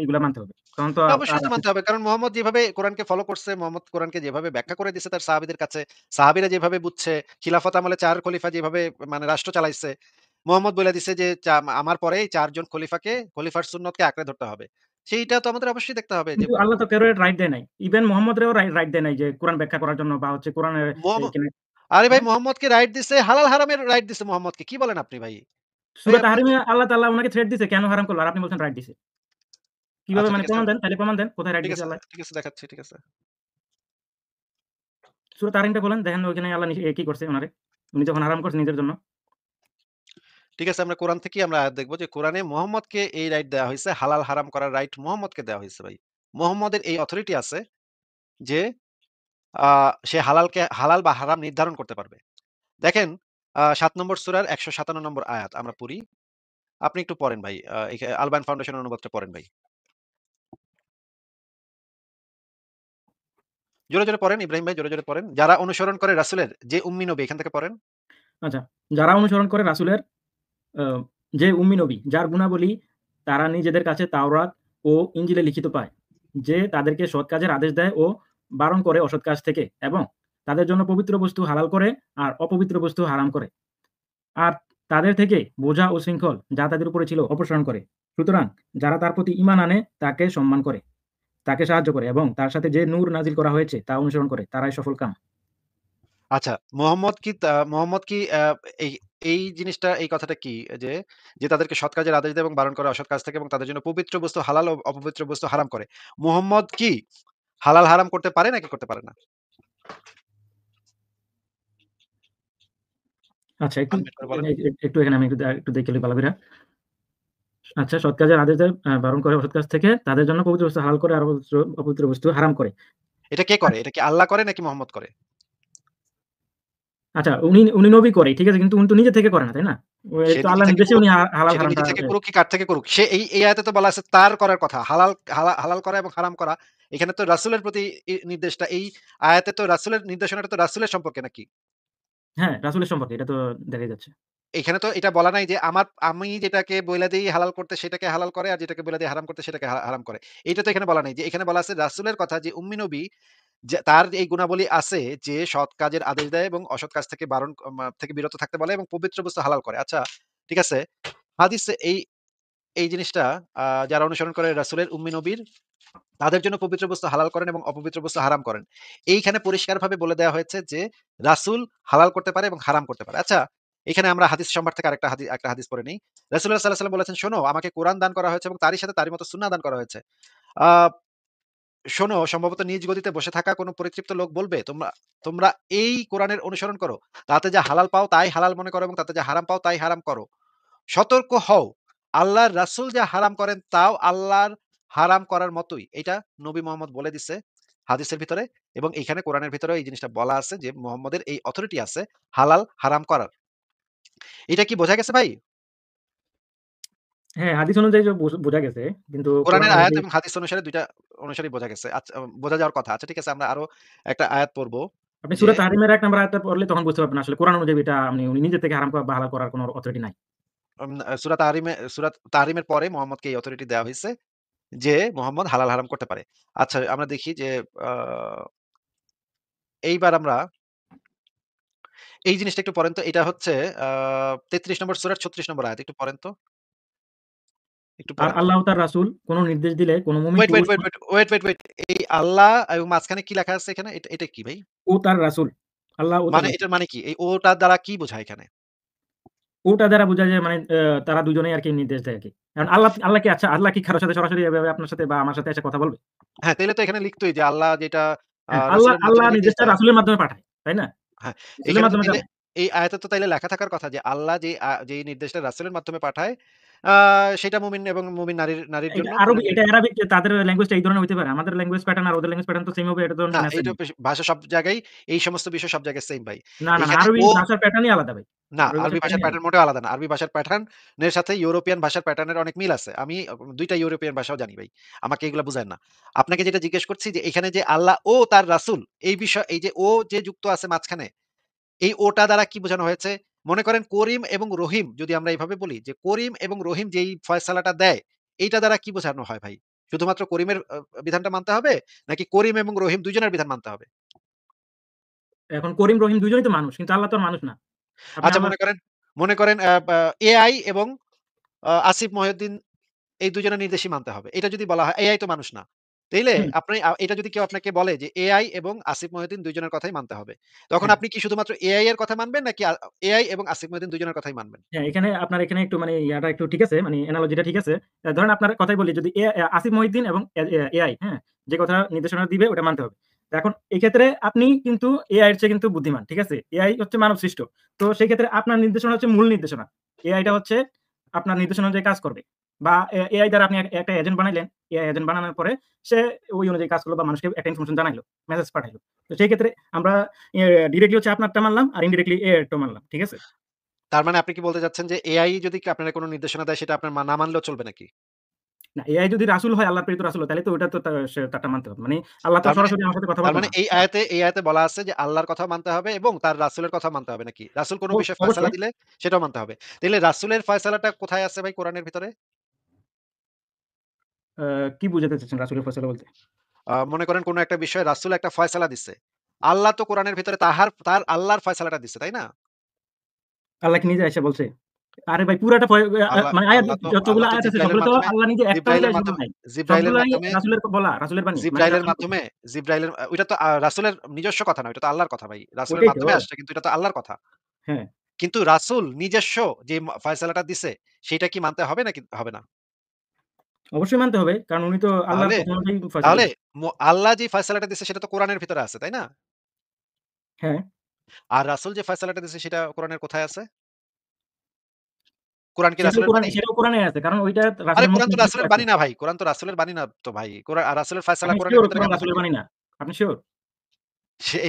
এগুলা মানতে হবে। তখন তো হ্যাঁ, আর অবশ্যই তো আপনি মানতে হবে। কারণ মোহাম্মদ যেভাবে কোরআনকে ফলো করছে, মোহাম্মদ কোরআনকে যেভাবে ব্যাখ্যা করে দিছে তার সাহাবীদের কাছে, সাহাবীরা যেভাবে বুঝছে, খিলাফত আমলে ৪ খলিফা যেভাবে মানে রাষ্ট্র চালাইছে, মোহাম্মদ বইলা দিছে যে আমার পরে এই ৪ জন খলিফার সুন্নতকে আঁকড়ে ধরতে হবে। সেইটা তো আমাদের অবশ্যই দেখতে হবে যে কিন্তু আল্লাহ তো কারো রাইট দেয় নাই। ইভেন মুহাম্মদরেও রাইট দেয় নাই যে কোরআন ব্যাখ্যা করার জন্য বা হচ্ছে কোরআনের মোহাম্ম এইখানে, আরে ভাই হ্যাঁ? মোহাম্মদকে রাইট দিছে, হালাল হারামের রাইট দিছে মোহাম্মদকে। কি বলেন আপনি ভাই? ভাই সূরা আপনি তো তাহরিমে আল্লাহ তাআলা উনাকে থ্রেট দিছে কেন হারাম করল? আর আপনি বলছেন রাইট দিছে। কিভাবে আচ্ছা মানে ঠিক আছে, প্রমাণ দেন, তাইলে প্রমাণ দেন কোথায় রাইট ঠিক দিছে আছে, আল্লাহ? ঠিক আছে দেখাচ্ছি, ঠিক আছে। সূরা তাহরিমটা খোলেন, দেখেন ওইখানে আল্লাহ কি করছে উনারে? উনি যখন হারাম করছে নিজের জন্য। ঠিক আছে আমরা কোরআন থেকেই আমরা আয়াত দেখব যে কোরআনে মুহাম্মদকে এই রাইট দেয়া হইছে, হালাল হারাম করার রাইট মুহাম্মদকে দেয়া হইছে ভাই। মুহাম্মদের এই অথরিটি আছে যে সে হালাল বা হারাম নির্ধারণ করতে পারবে। দেখেন ৭ নম্বর সূরার ১৫৭ নম্বর আয়াত আমরা পড়ি। আপনি একটু পড়েন ভাই। আলবায়ান ফাউন্ডেশনের অনুবাদটা পড়েন ভাই। জোরে, জোরে পড়েন ইব্রাহিম ভাই জোরে, জোরে পড়েন। যারা অনুসরণ করে রাসূলের যে উম্মি নবী এখান থেকে পড়েন। আচ্ছা, যারা অনুসরণ করে রাসূলের আ যে উম্মি নবী, যার গুণাবলী তারা নিজেদের কাছে তাওরাত ও ইনজিলে লিখিত পায়, যে তাদেরকে সৎ কাজের আদেশ দেয় ও বারণ করে অসৎ কাজ থেকে এবং তাদের জন্য পবিত্র বস্তু হালাল করে আর অপবিত্র বস্তু হারাম করে। আর তাদের থেকে বোঝা ও শৃঙ্খল যা তাদের উপরে ছিল অপসারণ করে। সুতরাং যারা তার প্রতি ঈমান আনে তাকে সম্মান করে, তাকে সাহায্য করে এবং তার সাথে যে নূর নাজিল করা হয়েছে তা অনুসরণ করে তারাই সফলকাম। আচ্ছা মুহাম্মদ কি এই এই জিনিসটা এই কথাটা কি যে, যে তাদেরকে সৎ কাজের আদেশ দেয় এবং বারণ করে অসৎ কাজ থেকে এবং তাদের জন্য পবিত্র বস্তু হালাল ও অপবিত্র বস্তু হারাম করে। মুহাম্মদ কি হালাল হারাম করতে পারে নাকি করতে পারে না? আচ্ছা, একটু আনমিউট করে বলেন। একটু এখানে আমি একটু দেখে লই ভালো কইরা। আচ্ছা, সৎ কাজের আদেশ দেয়, বারণ করে অসৎ কাজ থেকে, তাদের জন্য পবিত্র বস্তু হালাল করে আর অপবিত্র বস্তু হারাম করে। এটা কে করে? এটা কি আল্লাহ করে নাকি মুহাম্মদ করে? আচ্ছা, উনি নবী করে, ঠিক আছে? কিন্তু উনি তো নিজে থেকে করে না, তাই না? সে তো নিজে আল্লাহর থেকে নির্দেশে করুক উনি হালাল সেটা হারামটা নিজে থেকে করুক কি কার থেকে করুক। সে এই আয়াতে তো বলা আছে তার করার কথা। হালাল করা এবং হারাম করা। এখানে তো রাসূলের প্রতি নির্দেশটা এই আয়াতে তো রাসূলের নির্দেশনাটা তো রাসূলের সম্পর্কে নাকি? হ্যাঁ, রাসূলের সম্পর্কে এটা তো দেখাই যাচ্ছে। এখানে তো এটা বলা নাই যে আমি যেটাকে বইলা দেই হালাল করতে সেটাকে হালাল করে, আর যেটাকে বইলা দেই হারাম করতে সেটাকে হারাম করে। এইটা তো এখানে বলা নাই। যে এখানে বলা আছে রাসূলের কথা, যে উম্মি নবী যে তার এই গুণাবলী আছে যে সৎ কাজের আদেশ দেয় এবং অসৎ কাজ থেকে বারণ থেকে বিরত থাকতে বলে এবং পবিত্র বস্তু হালাল করে। আচ্ছা, ঠিক আছে। হাদিসে এই জিনিসটা যারা অনুসরণ করে রাসূলের উম্মি নবীর, তাদের জন্য পবিত্র বস্তু হালাল করেন এবং অপবিত্র বস্তু হারাম করেন। এইখানে পরিষ্কারভাবে বলে দেওয়া হয়েছে যে রাসূল হালাল করতে পারে এবং হারাম করতে পারে। আচ্ছা, এখানে আমরা হাদিস সম্ভার থেকে একটা হাদিস পড়ে নেই। রাসূলুল্লাহ সাল্লাল্লাহু আলাইহি ওয়াসাল্লাম বলেছেন, "শোনো, আমাকে কোরআন দান করা হয়েছে এবং তারই সাথে তারই মতো সুন্নাহ দান করা হয়েছে। আ শোনো, সম্ভবত নিজ গদিতে বসে থাকা কোনো পরিতৃপ্ত লোক বলবে, তোমরা তোমরা এই কোরআনের অনুসরণ করো। তাতে যা হালাল পাও তাই হালাল মনে করো এবং তাতে যা হারাম পাও তাই হারাম করো। সতর্ক হও, আল্লাহর রাসূল যা হারাম করেন তাও আল্লাহর হারাম করার মতোই।" এটা নবী মোহাম্মদ বলে দিছে হাদিসের ভিতরে, এবং এখানে কোরআনের ভিতরেও এই জিনিসটা বলা আছে যে মুহাম্মদের এই অথরিটি আছে হালাল হারাম করার। এটা কি বোঝা গেছে ভাই? হ্যাঁ, হাদিস অনুযায়ী বোঝা গেছে। কিন্তু কোরআন কোরআনের আয়াত অনুযায়ী এবং হাদিস অনুসারে ২ টা অনুসারেই বোঝা গেছে। আচ্ছা, বোঝা যাওয়ার কথা। আচ্ছা, ঠিক আছে, আমরা আরো একটা আয়াত পড়ব আপনি যে সূরা তাহরিমের ১ নাম্বার আয়াতটা পড়লে তখন বুঝতে পারবেন আসলে কোরআন অনুযায়ী এটা উনি নিজে থেকে হারাম করা বা হালাল করার কোনো অথরিটি নাই। সূরা তাহরিমের পরে মুহাম্মদকে এই অথরিটি দেওয়া হইছে যে মুহাম্মদ হালাল হারাম করতে পারে। আচ্ছা, আমরা দেখি যে আ এইবার আমরা এই জিনিসটা একটু পড়েন তো। এটা হচ্ছে আ ৩৩ নম্বর সূরার ৩৬ নম্বর আয়াত। একটু পড়েন তো। একটু আর পড়েন তো। আল্লাহ ও তার রাসূল কোন নির্দেশ দিলে কোন মুমিন ওয়েট, ওয়েট, পুরুষ ওয়েট, ওয়েট। এই আল্লাহ এবং মাঝখানে কি লেখা আছে এখানে? এটা কি ভাই? ও তার রাসূল, আল্লাহ ও তার মানে রাসূল। এটার মানে কি? এই ওটার দ্বারা কি বোঝায় এখানে? ওটা দ্বারা বোঝায় যে মানে তারা দুজনেই আরকি নির্দেশ দেয় আরকি। কারণ আল্লাহ কি আচ্ছা আল্লাহ কি কারো সাথে সরাসরি এভাবে আপনার সাথে বা আমার সাথে এসে কথা বলবে? হ্যাঁ, তাইলে তো এখানে লিখতই যে আল্লাহ যেটা হ্যাঁ, রাসূলের আল্লাহ মাধ্যমে নির্দেশ নির্দেশটা দেয়। রাসূলের মাধ্যমে পাঠায়। তাই না? হ্যাঁ, রাসূলের এখানে তো মাধ্যমে তাইলে জানায়। এই আয়াতে তো তাইলে লেখা থাকার কথা যে আল্লাহ যেই নির্দেশটা রাসূলের মাধ্যমে পাঠায়, আ সেটা মুমিন এবং মুমিন নারীর জন্য আরবি কল্যাণকর। এটা অ্যারাবিক তাদের ল্যাঙ্গুয়েজটা এই ধরনের হইতে পারে। আমাদের ল্যাঙ্গুয়েজ প্যাটার্ন আর ওদের ল্যাঙ্গুয়েজ প্যাটার্ন তো সেম হবে এটা তো না, না সেম এটা না। ভাষা সব জায়গায়, এই সমস্ত বিষয় সব জায়গায় সেইম ভাই। না, এখানে আরবি ও ভাষার প্যাটার্নই আলাদা ভাই। না, আরবি আরবি ভাষার ভাষার প্যাটার্নই আলাদা। প্যাটার্ন মোটেও আলাদা না। আরবি ভাষার প্যাটার্নের সাথে ইউরোপিয়ান ভাষার প্যাটার্নের অনেক মিল আছে। আমি ২ টা ইউরোপিয়ান ভাষাও জানি ভাই। আমাকে এগুলা বুঝায়েন না। আপনাকে যেটা জিজ্ঞেস করছি যে এখানে যে আল্লাহ ও তার রাসূল, এই বিষয়, এই যে ও যে যুক্ত আছে মাঝখানে, এই ওটা দ্বারা কি বোঝানো হয়েছে? মনে করেন করিম এবং রহিম, যদি আমরা এভাবে বলি যে করিম এবং রহিম যেই ফয়সালাটা দেয়, এইটা দ্বারা কি বোঝানো হয় ভাই? শুধুমাত্র করিমের বিধানটা মানতে হবে? নাকি করিম এবং রহিম ২ জনের বিধান মানতে হবে? এখন করিম, রহিম ২ জনই তো মানুষ। কিন্তু আল্লাহ তো আর মানুষ না। আপনি আচ্ছা, আল্লাহ মনে করেন আ বা এআই এবং আসিফ মহিউদ্দিন, এই ২ জনের নির্দেশই মানতে হবে। এটা যদি বলা হয়, এআই তো মানুষ না। তাইলে হুম, আপনি এটা যদি কেউ আপনাকে বলে যে এআই এবং আসিফ মহিউদ্দিন ২ জনের কথাই মানতে হবে। তখন হ্যাঁ, আপনি কি শুধুমাত্র এআই এর কথা মানবেন নাকি এআই এবং আসিফ মহিউদ্দিন ২ জনের কথাই মানবেন? হ্যাঁ, আপনার এখানে একটু মানে ইয়াটা একটু ঠিক আছে। মানে এনালজিটা ঠিক আছে। ধরেন আপনার কথাই বলি যদি আসিফ মহিউদ্দিন এবং এআই, হ্যাঁ? যে কথা নির্দেশনা দিবে ওটা মানতে হবে। তো এখন এক্ষেত্রে আপনি কিন্তু এআই এর চেয়ে কিন্তু বুদ্ধিমান। ঠিক আছে? এআই হচ্ছে মানব সৃষ্ট। তো সেই ক্ষেত্রে আপনার নির্দেশনা হচ্ছে মূল নির্দেশনা। এআইটা হচ্ছে আপনার নির্দেশনা অনুযায়ী কাজ করবে। বা এআই দ্বারা আপনি একটা এজেন্ট বানাইলেন। এআই এজেন্ট বানানোর পরে সে ওই অনুযায়ী কাজ করলো বা মানুষকে একটা ইনফরমেশন জানাইলো, মেসেজ পাঠাইলো। তো সেই ক্ষেত্রে আমরা ডিরেক্টলি হচ্ছে আপনারটা মানলাম আর ইনডিরেক্টলি এআই এরটা মানলাম। ঠিক আছে? তার মানে আপনি কি বলতে চাচ্ছেন যে এআই যদি আপনার কোন নির্দেশনা দেয় সেটা আপনার না মানলেও চলবে নাকি? না, এআই যদি রাসূল হয়, আল্লাহর প্রেরিত রাসূল হয়, তাহলে তো ওটা তো সে তারটা মানতে হবে। মানে আল্লাহ তো তার মানে সরাসরি আমার সাথে কথা তার বলবে মানে না। এই আয়াতে বলা আছে যে আল্লাহর কথাও মানতে হবে এবং তার রাসূলের কথাও মানতে হবে নাকি? রাসূল কোন বিষয়ে ফয়সালা অবশ্যই। দিলে সেটাও মানতে হবে। তাইলে রাসূলের ফয়সালাটা কোথায় আছে ভাই কোরআনের ভিতরে? আ কি বুঝাতে চাচ্ছেন রাসূলের ফয়সালা বলতে? মনে করেন কোন একটা বিষয়ে রাসূল একটা ফয়সালা দিছে। আল্লাহ তো কোরআনের ভিতরে তার আল্লাহর ফয়সালাটা দিছে, তাই না? আল্লাহ কি নিজে আইসা বলছে? আরে ভাই পুরাটা আল্লাহ মানে আয়াত যতগুলো আল্লাহ তো আয়াত আছে সবগুলো তো আল্লাহ নিজে একটাও জিব্রাইলের আইসা বলে মাধ্যমে নাই। জিব্রাইলের সবগুলাই মাধ্যমে রাসূলের বলা, রাসূলের বাণী। মানে জিব্রাইলের রাসূল মাধ্যমে জিব্রাইলের ওইটা তো রাসূলের নিজস্ব কথা নয়। ওটা তো আল্লাহর কথা ভাই। রাসূলের ওইটাই তো। মাধ্যমে আসছে কিন্তু এটা তো আল্লাহর কথা। হ্যাঁ, কিন্তু রাসূল নিজস্ব যে ফয়সালাটা দিছে সেটা কি মানতে হবে নাকি হবে না? অবশ্যই মানতে হবে। কারণ উনি তো আল্লাহর তাহলে কথা অনুযায়ী ফয়সালা তাহলে দিবে। আল্লাহ যে ফয়সালাটা দিছে সেটা তো কোরআনের ভিতরে আছে, তাই না? হ্যাঁ, আর রাসূল যে ফয়সালাটা দিছে সেটা কোরআনের কোথায় আছে? কোরআন কি রাসূলের বাণী? সেটাও কোরআনে আছে। কারণ ওইটা আরে রাসূলের মুখ কোরআন তো নিঃসৃত রাসূলের আছে। বাণী না ভাই। কোরআন তো রাসূলের বাণী না তো ভাই। রাসূলের ফয়সালা আপনি কোরআনের সিউর ভিতরে কোরআন কেমনে রাসূলের থাকবে? বাণী না? আপনি সিউর?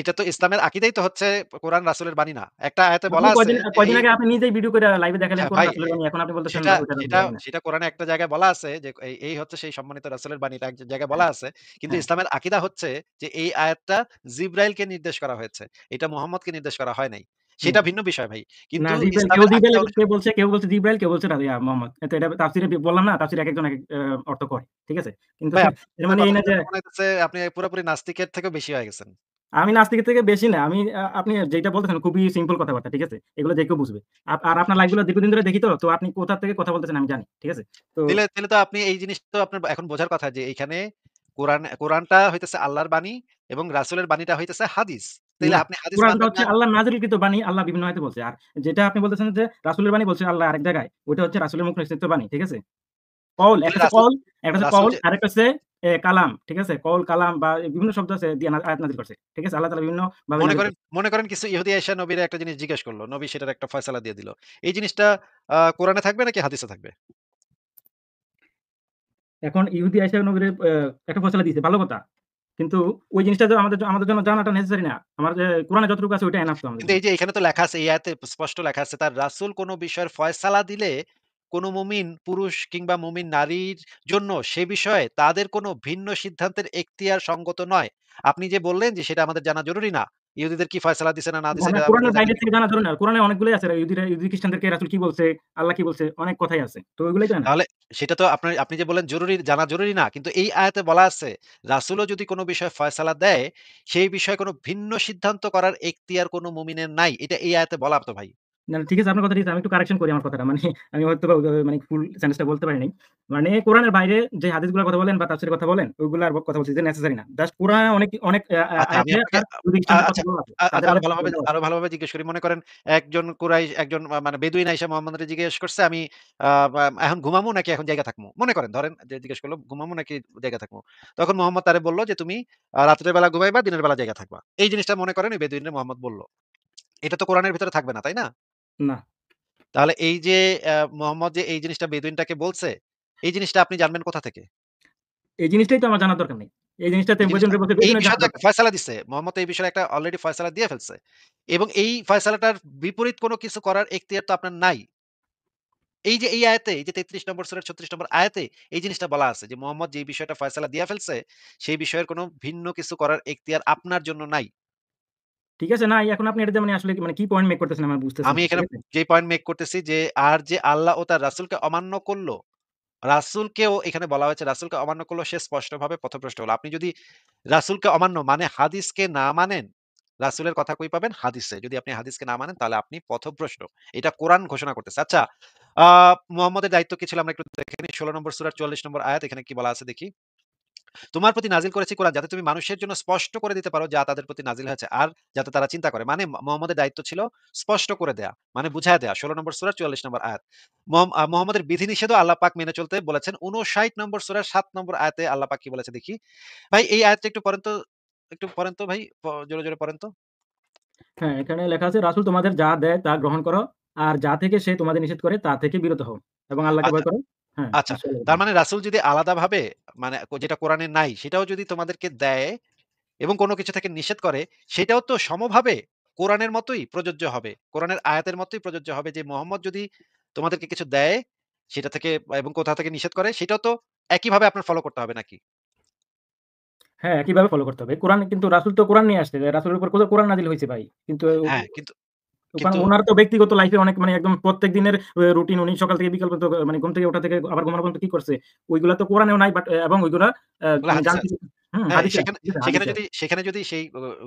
এটা তো ইসলামের আকীদাই তো হচ্ছে কোরআন রাসূলের বাণী না। একটা আয়াতে আপনি বলা আছে যে কয়দিন আগে আপনি নিজেই ভিডিও করে লাইভে দেখালেন হ্যাঁ কোরআন ভাই, রাসূলের বাণী। এখন আপনি বলতেছেন সেটা ওইটা সেটা রাসূলের বাণী না। সেটা কোরআনে একটা জায়গায় বলা আছে যে এই হচ্ছে সেই সম্মানিত রাসূলের বাণী। এটা এক জায়গায় বলা হ্যাঁ, আছে। কিন্তু হ্যাঁ। ইসলামের আকীদা হচ্ছে যে এই আয়াতটা জিবরাইলকে নির্দেশ করা হয়েছে। এটা মুহাম্মদকে নির্দেশ করা হয় নাই। সেটা হুম। ভিন্ন বিষয় ভাই। না কিন্তু জিব্রাইল, কেউ ইসলামের জিব্রাইল, আকীদা অনুসারে কেউ বলছে জিব্রাইল, কেউ বলছে মুহাম্মদ। তো এটা তাফসীরে বললাম না, তাফসীরে একেকজন একেক অর্থ করে। ঠিক আছে? কিন্তু ভাই এর আপনার মানে এই কথা না শুনে যে তো মনে হইতেছে আপনি পুরোপুরি নাস্তিকের থেকেও বেশি হয়ে গেছেন। আমি নাস্তিকের থেকে বেশি না। আমি আপনি যেটা বলতেছেন খুবই সিম্পল কথাবার্তা। ঠিক আছে? এগুলো যে কেউ বুঝবে। আর আপনার লাইভগুলো দীর্ঘদিন ধরে দেখি তো আপনি কোথা থেকে কথা বলতেছেন আমি জানি। ঠিক আছে? তো তাইলে তো আপনি এই জিনিসটা তো আপনার এখন বোঝার কথা যে এইখানে কোরআনটা হইতেছে আল্লাহর বাণী এবং রাসূলের বাণীটা হইতেছে হাদিস। তাইলে না, আপনি হাদিস কোরআনটা মানবেন হচ্ছে না। আল্লাহর নাযিলকৃত বাণী, আল্লাহ বিভিন্ন আয়াতে বলছে। আর যেটা আপনি বলতেছেন যে রাসূলের বাণী বলছে আল্লাহ আরেক জায়গায়, ওইটা হচ্ছে রাসূলের মুখ নিঃসৃত বাণী। ঠিক আছে? কওল, তাইলে একটা হচ্ছে রাসূল কওল, একটা হচ্ছে রাসূল কওল, যে আরেকটা হচ্ছে কালাম। ঠিক আছে? কওল, কালাম বা বিভিন্ন শব্দ আছে দিয়ে আয়াত নাযিল করছে। ঠিক আছে? আল্লাহ তাআলা বিভিন্ন ভাবে মনে নাযিল করেন করছে। মনে করেন কিছু ইহুদি আইসা নবীরে একটা জিনিস জিজ্ঞেস করল। নবী সেটার একটা ফয়সালা দিয়ে দিল। এই জিনিসটা কোরআনে থাকবে নাকি হাদিসে থাকবে? এখন ইহুদি আইসা নবীরে একটা ফয়সালা দিয়েছে, ভালো কথা। কিন্তু ওই জিনিসটা যে আমাদের জন্য জানাটা নেসেসারি না। আমার যে কোরআনে যতটুকু আছে ওইটাই এনাফ তো আমাদের কিন্তু জন্য। এই যে এখানে তো লেখা আছে, এই আয়াতে স্পষ্ট লেখা আছে তার রাসূল কোন বিষয়ের ফয়সালা দিলে কোন মুমিন পুরুষ কিংবা মুমিন নারীর জন্য সে বিষয়ে তাদের কোন ভিন্ন সিদ্ধান্তের এখতিয়ার সঙ্গত নয়। আপনি যে বললেন যে সেটা আমাদের জানা জরুরি না। ইহুদিদের কি ফয়সালা দিছে না দিছে না, এটা কোরআনের আমাদের জানা বাইরে কি? থেকে জানা ধরুন না। কোরআনে অনেকগুলোই আছে। ইহুদি খ্রিস্টানদেরকে রাসূল কি বলছে, আল্লাহ কি বলছে, অনেক কথাই আছে। তো ওইগুলাই তো এনাফ। তাহলে সেটা তো আপনি যে বললেন জানা জরুরি না। কিন্তু এই আয়াতে বলা আছে রাসূলও যদি কোন বিষয়ে ফয়সালা দেয়, সেই বিষয়ে কোন ভিন্ন সিদ্ধান্ত করার এখতিয়ার কোন মুমিনের নাই। এটা এই আয়াতে বলা তো ভাই। না, ঠিক আছে আপনার কথা ঠিক আছে। আমি একটু কারেকশন করি আমার কথাটা। মানে আমি হয়তোবা মানে ফুল সেন্টেন্সটা বলতে পারি নাই। মানে কোরআনের বাইরে যে হাদিসগুলোর কথা বলেন বা তাফসীরের কথা বলেন, ওইগুলার কথা বলছি যে নেসেসারি না। জাস্ট কোরআনে অনেক অনেক আচ্ছা আমি আয়াতে আপনাকে আপনার ইহুদি খ্রিস্টানদের কথা আচ্ছা বলা আছে। তাদের আরো অনেক ভালোভাবে দেওয়া আছে। জিজ্ঞেস করি। মনে করেন একজন মানে বেদুইন আইসা মোহাম্মদরে জিজ্ঞেস করছে, "আমি আ বা এখন ঘুমামু নাকি এখন জায়গা থাকমু?" মনে করেন ধরেন যে জিজ্ঞেস করল, "ঘুমামু নাকি জায়গা থাকমু?" তখন মোহাম্মদ তারে বলল যে, "তুমি রাত্রের বেলা ঘুমাইবা, দিনের বেলা জায়গা থাকবা।" এই জিনিসটা মনে করেন ওই বেদুইনরে মোহাম্মদ বলল। এটা তো কোরআনের ভিতরে থাকবে না, তাই না? না, তাহলে এই যে মোহাম্মদ যে এই জিনিসটা বেদুইনটাকে বলছে, এই জিনিসটা আপনি জানবেন কোথা থেকে? এই জিনিসটাই তো আমার জানার দরকার নেই। এই জিনিসটাতে এই জিনিসটা বেদুইনরে বলছে এই বেদুইনের বিষয়ে জানার তো একটা দরকার। ফয়সালা দিছে। মোহাম্মদ তো এই বিষয়ে একটা অলরেডি ফয়সালা দিয়ে ফেলছে। এবং এই ফয়সালাটার বিপরীত কোন কিছু করার এখতিয়ার তো আপনার নাই। এই যে এই আয়াতে, এই যে ৩৩ নম্বর সূরার ৩৬ নম্বর আয়াতে এই জিনিসটা বলা আছে যে মোহাম্মদ যে বিষয়টা ফয়সালা দিয়া ফেলছে, সেই বিষয়ের কোন ভিন্ন কিছু করার এখতিয়ার আপনার জন্য নাই। ঠিক আছে? না, এখন আপনি এটাতে মানে আসলে মানে কি পয়েন্ট মেক করতেছেন আমি বুঝতেছি আমি না। ঠিক এখানে আছে? যে পয়েন্ট মেক করতেছি যে আর যে আল্লাহ ও তার রাসূলকে অমান্য করল, রাসূলকেও এখানে বলা হয়েছে রাসূলকে অমান্য করল সে স্পষ্টভাবে পথভ্রষ্ট হলো। আপনি যদি রাসূলকে অমান্য মানে হাদিসকে না মানেন, রাসূলের কথা কই পাবেন? হাদিসে। যদি আপনি হাদিসকে না মানেন তাহলে আপনি পথভ্রষ্ট। এটা কোরআন ঘোষণা করতেছে। আচ্ছা, আ মুহাম্মদের দায়িত্ব কি ছিল আমরা একটু দেখে নিই। ১৬ নম্বর সূরার ৪৪ নম্বর আয়াত এখানে কি বলা আছে দেখি। তোমার প্রতি নাজিল করেছি কোরআন যাতে তুমি মানুষের জন্য স্পষ্ট করে দিতে পারো যা তাদের প্রতি নাজিল হয়েছে আর যাতে তারা চিন্তা করে। মানে মুহাম্মদের দায়িত্ব ছিল স্পষ্ট করে দেয়া। মানে বুঝায় দেয়া। ১৬ নম্বর সূরা ৪৪ নম্বর আয়াত। মুহাম্মদের বিধিনিষেধও আল্লাহ পাক মেনে চলতে বলেছেন। ৫৯ নম্বর সূরার ৭ নম্বর আয়াতে আল্লাহ পাক কি বলেছে দেখি। ভাই এই আয়াতটা একটু পড়েন তো ভাই। জোরে, জোরে পড়েন তো। হ্যাঁ, এখানে লেখা আছে রাসূল তোমাদের যা দেয় তা গ্রহণ করো। আর যা থেকে সে তোমাদের নিষেধ করে তা থেকে বিরত হও। এবং আল্লাহকে আচ্ছা, ভয় করো। হ্যাঁ, আচ্ছা। নিশ্চয়ই আল্লাহকে তার ভয় করো। মানে রাসূল যদি আলাদাভাবে মানে যেটা কোরআনে নাই সেটাও যদি তোমাদেরকে দেয় এবং কোনো কিছু থেকে নিষেধ করে, সেটাও তো সমভাবে কোরআনের মতোই প্রযোজ্য হবে। কোরআনের আয়াতের মতোই প্রযোজ্য হবে যে মোহাম্মদ যদি তোমাদেরকে কিছু দেয়, সেটা থেকে এবং কোথা থেকে নিষেধ করে, সেটাও তো একইভাবে আপনার ফলো করতে হবে নাকি? হ্যাঁ, একইভাবে ফলো করতে হবে। কোরআন কিন্তু রাসূল তো কোরআন নিয়ে আসছে। রাসূলের উপর কোরআন নাযিল হইছে ভাই। কিন্তু হ্যাঁ, কিন্তু ওখানে কিন্তু উনার তো ব্যক্তিগত লাইফে অনেক মানে একদম প্রত্যেক দিনের রুটিন উনি সকাল থেকে বিকাল পর্যন্ত মানে ঘুম থেকে ওঠা থেকে আবার ঘুমানো পর্যন্ত কি করছে, ওইগুলা তো কোরআনেও নাই বাট এবং ওইগুলা ওগুলা মানে হাদিসে জানতে আছে। হ্যাঁ, হাদিসে আছে। সেখানে ঠিক আছে? সেখানে হাদিসে আছে। যদি সেখানে যদি সেই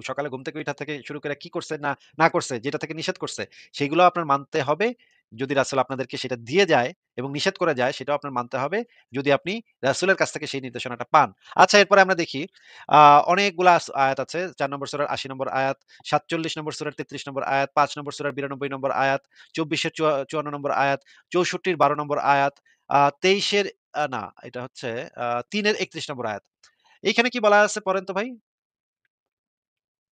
সকালে ঘুম থেকে ওঠা থেকে শুরু করে কি করছে না করছে, যেটা থেকে নিষেধ করছে, সেগুলো আপনার মানতে হবে। যদি রাসূল আপনাদেরকে সেটা দিয়ে যায় এবং নিষেধ করে যায়, সেটাও আপনার মানতে হবে। যদি আপনি রাসূলের কাছ থেকে সেই নির্দেশনাটা পান। আচ্ছা, এরপরে আমরা দেখি আ অনেকগুলা আয়াত আছে। ৪ নম্বর সূরার ৮০ নম্বর আয়াত, ৪৭ নম্বর সূরার ৩৩ নম্বর আয়াত, ৫ নম্বর সূরার ৯২ নম্বর আয়াত, ২৪ এর ৫৪ নম্বর আয়াত, ৬৪ এর ১২ নম্বর আয়াত, ২৩ এর না এটা হচ্ছে ৩ এর ৩১ নম্বর আয়াত। এইখানে কি বলা আছে পড়েন তো ভাই?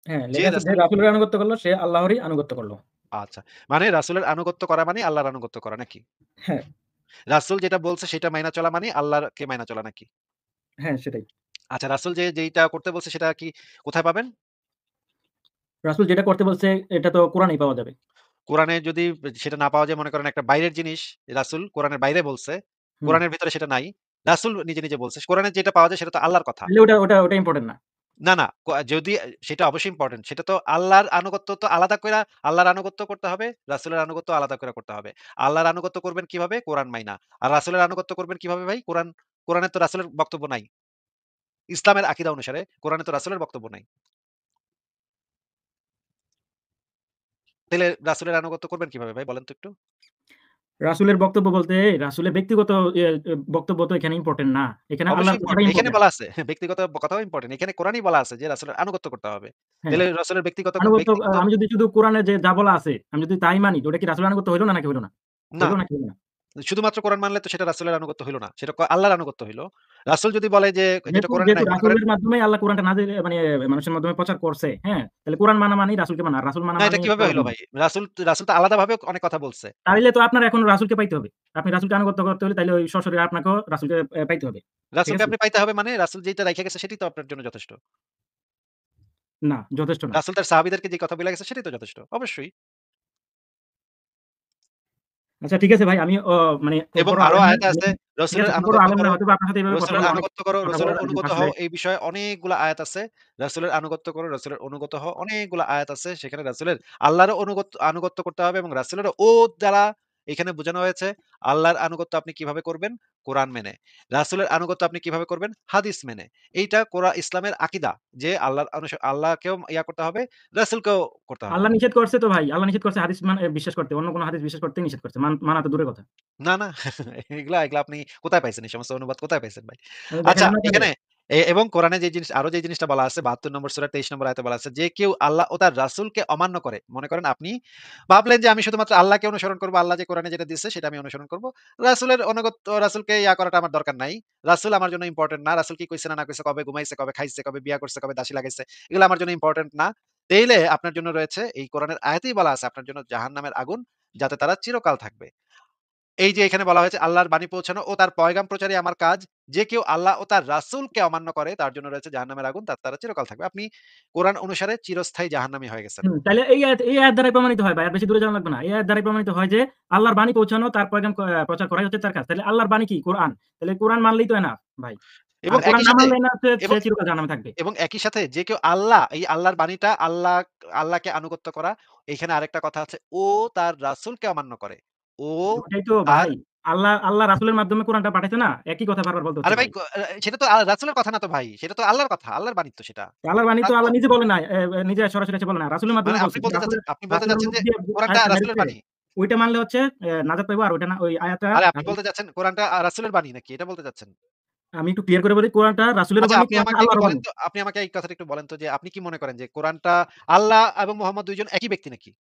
হ্যাঁ, যে লেখা আছে যে রাসূল রাসূলের আনুগত্য করলো সে আল্লাহরই আনুগত্য করলো। আচ্ছা। মানে রাসূলের আনুগত্য করা মানে আল্লাহর আনুগত্য করা নাকি? হ্যাঁ, রাসূল যেটা বলছে সেটা মাইনা চলা মানে আল্লাহকে মাইনা চলা নাকি? হ্যাঁ সেটাই। আচ্ছা, রাসূল যেইটা করতে বলছে সেটা কি কোথায় পাবেন? রাসূল যেটা করতে বলছে এটা তো কোরআনেই পাওয়া যাবে। কোরআনে যদি সেটা না পাওয়া যায়, মনে করেন একটা বাইরের জিনিস রাসূল কোরআনের বাইরে বলছে, হুম। কোরআনের ভিতরে সেটা নাই। রাসূল নিজে বলছে। কোরআনে যেটা পাওয়া যায় সেটা তো আল্লাহর কথা। তাহলে ওটা ইম্পোর্টেন্ট না। না, না। যদি সেটা অবশ্যই ইম্পোর্টেন্ট। সেটা তো আল্লাহর আনুগত্য তো আলাদা কইরা আল্লাহর আনুগত্য করতে হবে, রাসূলের আনুগত্য আলাদা কইরা করতে হবে। আল্লাহর আনুগত্য করবেন কিভাবে? কোরআন মাইনা। আর রাসূলের আনুগত্য করবেন কিভাবে ভাই? কোরআনে তো রাসূলের বক্তব্য নাই। ইসলামের আকীদা অনুসারে কোরআনে তো রাসূলের বক্তব্য নাই। তাইলে রাসূলের আনুগত্য করবেন কিভাবে ভাই বলেন তো একটু? রাসূলের বক্তব্য বলতে রাসূলের ব্যক্তিগত বক্তব্য তো এখানে ইম্পোর্টেন্ট না। এখানে অবশ্যই আল্লাহর কথাটাই ইম্পোর্টেন্ট। এখানে ইম্পোর্টেন্ট। বলা আছে ব্যক্তিগত কথাও ইম্পোর্টেন্ট। এখানে কোরআনেই বলা আছে যে রাসূলের আনুগত্য করতে হবে। হ্যাঁ, তাইলে রাসূলের ব্যক্তিগত আনুগত্য ব্যক্তিগত আমি যদি শুধু কোরআনে যা বলা আছে, আমি যদি তাই মানি, তো ওটা কি রাসূলের আনুগত্য হইল না নাকি হইল না? না। হইল নাকি হইল না? শুধুমাত্র কোরআন মানলে তো সেটা রাসূলের আনুগত্য হইল না। সেটা আল্লাহর আনুগত্য হইল। রাসূল যদি বলে যে যেটা যেহেতু কোরআনে যেহেতু নাই মনে করেন রাসূলের মাধ্যমেই আল্লাহ কোরআনটা নাযিল মানে মানুষের মাধ্যমে প্রচার করছে, হ্যাঁ? তাহলে কোরআন মানা মানেই রাসূলকে মানা। আর রাসূল মানা না এটা মানেই হচ্ছে কিভাবে হইল আল্লাহকে মানা। ভাই? রাসূল তো আলাদাভাবে অনেক কথা বলছে। তাইলে তো আপনার এখন রাসূলকে পাইতে হবে। আপনি রাসূলকে আনুগত্য করতে হলে তাইলে ওই সশরীরে আপনাকেও রাসূলকে পাইতে হবে। ঠিক রাসূলকে আছে? আপনি পাইতে হবে মানে রাসূল যেটা রাইখা গেছে সেটাই তো আপনার জন্য যথেষ্ট। না, যথেষ্ট না। রাসূল তার সাহাবীদেরকে যে কথা বইলা গেছে সেটাই তো যথেষ্ট। অবশ্যই। আচ্ছা ঠিক আছে ভাই, আমি মানে খুব এবং বড় আরো আলেম না। আয়াত আমি আছে ঠিক আছে, রসুলের খুব বড় আনুগত্য আলেম না করো, হয়তোবা আপনার সাথে এভাবে কথা রসুলের বলে অনেক আনুগত্য করো, কথা রসুলের বলার অনুগত আসলে হও। এই বিষয়ে অনেকগুলা আয়াত আছে। রাসূলের আনুগত্য করো, রসুলের অনুগত হও। অনেকগুলা আয়াত আছে। সেখানে রাসূলের আল্লাহরও আনুগত্য করতে হবে এবং রাসূলেরও দ্বারা এখানে বোঝানো হয়েছে আল্লাহর আনুগত্য আপনি কিভাবে করবেন? কোরআন মেনে। রাসূলের আনুগত্য আপনি কিভাবে করবেন? হাদিস মেনে। এইটা ইসলামের আকীদা যে আল্লাহকেও করতে হবে, রাসূলকেও করতে হবে। আল্লাহ নিষেধ করছে তো ভাই। আল্লাহ নিষেধ করছে হাদিস বিশ্বাস করতে। অন্য কোন হাদিস বিশ্বাস করতেই নিষেধ করছে। মানা তো দূরের কথা। না, না। এগুলা আপনি কোথায় পাইছেন? এই সমস্ত অনুবাদ কোথায় পাইছেন ভাই? আচ্ছা দেখাইলাম না আপনাকে? এখানে এবং কোরআনে যে জিনিসটা বলা আছে ৭২ নম্বর সূরা ২৩ নম্বর আয়াতে বলা আছে যে কেউ আল্লাহ ও তার রাসূলকে অমান্য করে। মনে করেন আপনি ভাবলেন যে আমি শুধুমাত্র আল্লাহকে অনুসরণ করব। আল্লাহ যে কোরআনে যেটা দিছে সেটা আমি অনুসরণ করব। রাসূলকে করাটা আমার দরকার নাই। রাসূল আমার জন্য ইম্পোর্টেন্ট না। রাসূল কি কইছে না কইছে, কবে ঘুমাইছে, কবে খাইছে, কবে বিয়া করছে, কবে দাসী লাগাইছে। এগুলো আমার জন্য ইম্পোর্টেন্ট না। তাইলে আপনার জন্য রয়েছে এই কোরআনের আয়াতেই বলা আছে আপনার জন্য জাহান্নামের আগুন যাতে তারা চিরকাল থাকবে। এই যে এখানে বলা হয়েছে আল্লাহর বাণী পৌঁছানো ও তার পয়গাম প্রচারই আমার কাজ। যে কেউ আল্লাহ ও তার রাসূলকে অমান্য করে তার জন্য রয়েছে জাহান্নামের আগুন, তারা চিরকাল থাকবে। আপনি কোরআন অনুসারে চিরস্থায়ী জাহান্নামী হয়ে গেছেন। তাইলে এই আয়াত দ্বারাই প্রমাণিত হয় ভাই। আর বেশি দূরে যাওয়া লাগবে না। এই আয়াত দ্বারাই প্রমাণিত হয় যে আল্লাহর বাণী পৌঁছানো, তার পয়গাম প্রচার করাই হচ্ছে তার কাজ। তাহলে আল্লাহর বাণী কি? কোরআন। তাহলে কোরআন মানলেই তো এনাফ ভাই। এবং আর কোরআন একই না সাথে মানলে না সে এবং চিরকাল জাহান্নামে থাকবে। একই সাথে যে কেউ এই আল্লাহর বাণীটা আল্লাহকে আনুগত্য করা। এখানে আরেকটা কথা আছে, ও তার রাসূলকে অমান্য করে। ও ওটাই তো তার ভাই। আল্লাহ রাসূলের মাধ্যমে কোরআনটা পাঠাইছে না? একই কথা বারবার বলতে আরে হচ্ছে ভাই ভাই। সেটা তো রাসূলের কথা না তো ভাই। সেটা তো আল্লাহর কথা। আল্লাহর বাণী তো সেটা। আল্লাহর বাণী তা তো তো আল্লাহ নিজে বলে নাই। নিজে সরাসরি এসে বলে না। রাসূলের মানে মাধ্যমে বলছে। আপনি বলতে রাসূলের চাচ্ছেন মুখ যে দিয়ে কোরআনটা আয়াতটা বের রাসূলের হইছে, বাণী। ওইটা মানলে হচ্ছে নাজাত পাইবো। আর ওইটা না, ওই আয়াতটা আরে আপনি বলতে চাচ্ছেন কোরআনটা রাসূলের বাণী নাকি এটা বলতে চাচ্ছেন? আমি একটু ক্লিয়ার করে বলি, কোরআনটা রাসূলেরও আচ্ছা বাণী, কোরআনটা আল্লাহরও বাণী। আপনি আমাকে এই কথাটা একটু বলেন তো যে আপনি কি মনে করেন যে কোরআনটা আল্লাহ এবং মুহাম্মদ ২ জন একই ব্যক্তি নাকি?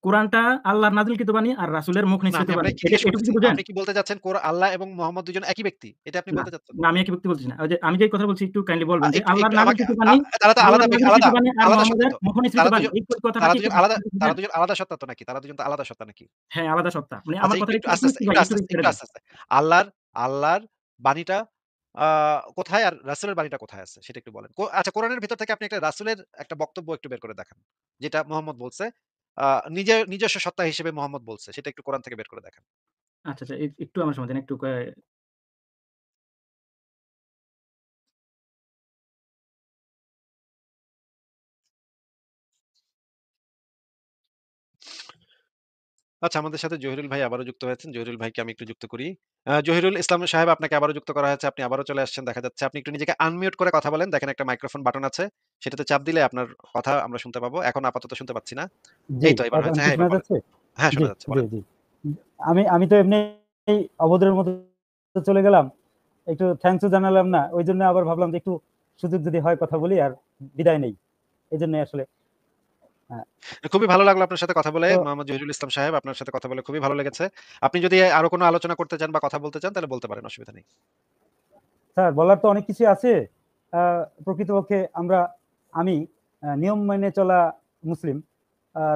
কোরআনটা আল্লাহর নাযিলকৃত বাণী আর রাসূলের মুখ না নিঃসৃত আমি বাণী। আপনাকে জিজ্ঞেস এটুকু করতেছি। কি বুঝেন? আপনি কি বলতে চাচ্ছেন আল্লাহ এবং মুহাম্মদ ২ জন একই ব্যক্তি? এটা আপনি না, বলতে চাচ্ছেন? না, আমি একই ব্যক্তি বলতেছি না। ওই যে আমি যে কথা বলছি একটু কাইন্ডলি বলবেন যে একটু আল্লাহর একটু আমাকে নাযিলকৃত বাণী, তারা তো আল্লাহর নাযিলকৃত আলাদা বাণী আর আলাদা সত্তা মুহাম্মদের তো। মুখ নিঃসৃত তারা বাণী। দুজন এই কথাটা তারা কি দুজন একটু আলাদা বুঝেন? আলাদা সত্তা তো নাকি? তারা দুজন তো আলাদা সত্তা নাকি? হ্যাঁ, আলাদা সত্তা। মানে আচ্ছা আমার কথাটা একটু একটু একটু ভাই, একটু ছেড়ে একটু দেন। আস্তে, আস্তে। আল্লাহর বাণীটা আ কোথায় আর রাসূলের বাণীটা কোথায় আছে সেটা একটু বলেন। আচ্ছা কোরআনের ভিতর থেকে আপনি একটা রাসূলের একটা বক্তব্য একটু বের করে দেখান। যেটা মুহাম্মদ বলছে। আ নিজস্ব সত্তা হিসেবে মুহাম্মদ বলছে। সেটা একটু কোরআন থেকে বের করে দেখান। আচ্ছা, আচ্ছা, একটু আমার সময় দেন। একটু আচ্ছা আমাদের সাথে জহিরুল ভাই আবারও যুক্ত হয়েছেন। জহিরুল ভাইকে আমি একটু যুক্ত করি। জহিরুল ইসলাম সাহেব আপনাকে আবারও যুক্ত করা হয়েছে। আপনি আবারও চলে আসছেন দেখা যাচ্ছে। আপনি একটু নিজেকে আনমিউট করে কথা বলেন। দেখেন একটা মাইক্রোফোন বাটন আছে। সেটাতে চাপ দিলে আপনার কথা আমরা শুনতে পাবো। এখন আপাতত শুনতে পাচ্ছি না। জি, এই তো এবার এখন হয়েছে। কি হ্যাঁ, এবার শোনা বলেন। যাচ্ছে? হ্যাঁ, জি, শোনা যাচ্ছে জি, বলেন। জি। আমি তো এমনি অভদ্রের মতো চলে গেলাম। একটু থ্যাংকস ও জানালাম না। ওইজন্য আবার ভাবলাম যে একটু সুযোগ যদি হয় কথা বলি আর বিদায় নেই। এজন্যই আসলে হ্যাঁ। খুবই ভালো লাগলো আপনার সাথে কথা বলে। তো মোহাম্মদ জহিরুল ইসলাম সাহেব আপনার সাথে কথা বলে খুবই ভালো লেগেছে। আপনি যদি আরো কোনো আলোচনা করতে চান বা কথা বলতে চান তাহলে বলতে পারেন। অসুবিধা নেই। স্যার বলার তো অনেক কিছু আছে। প্রকৃতপক্ষে আমি নিয়ম মেনে চলা মুসলিম।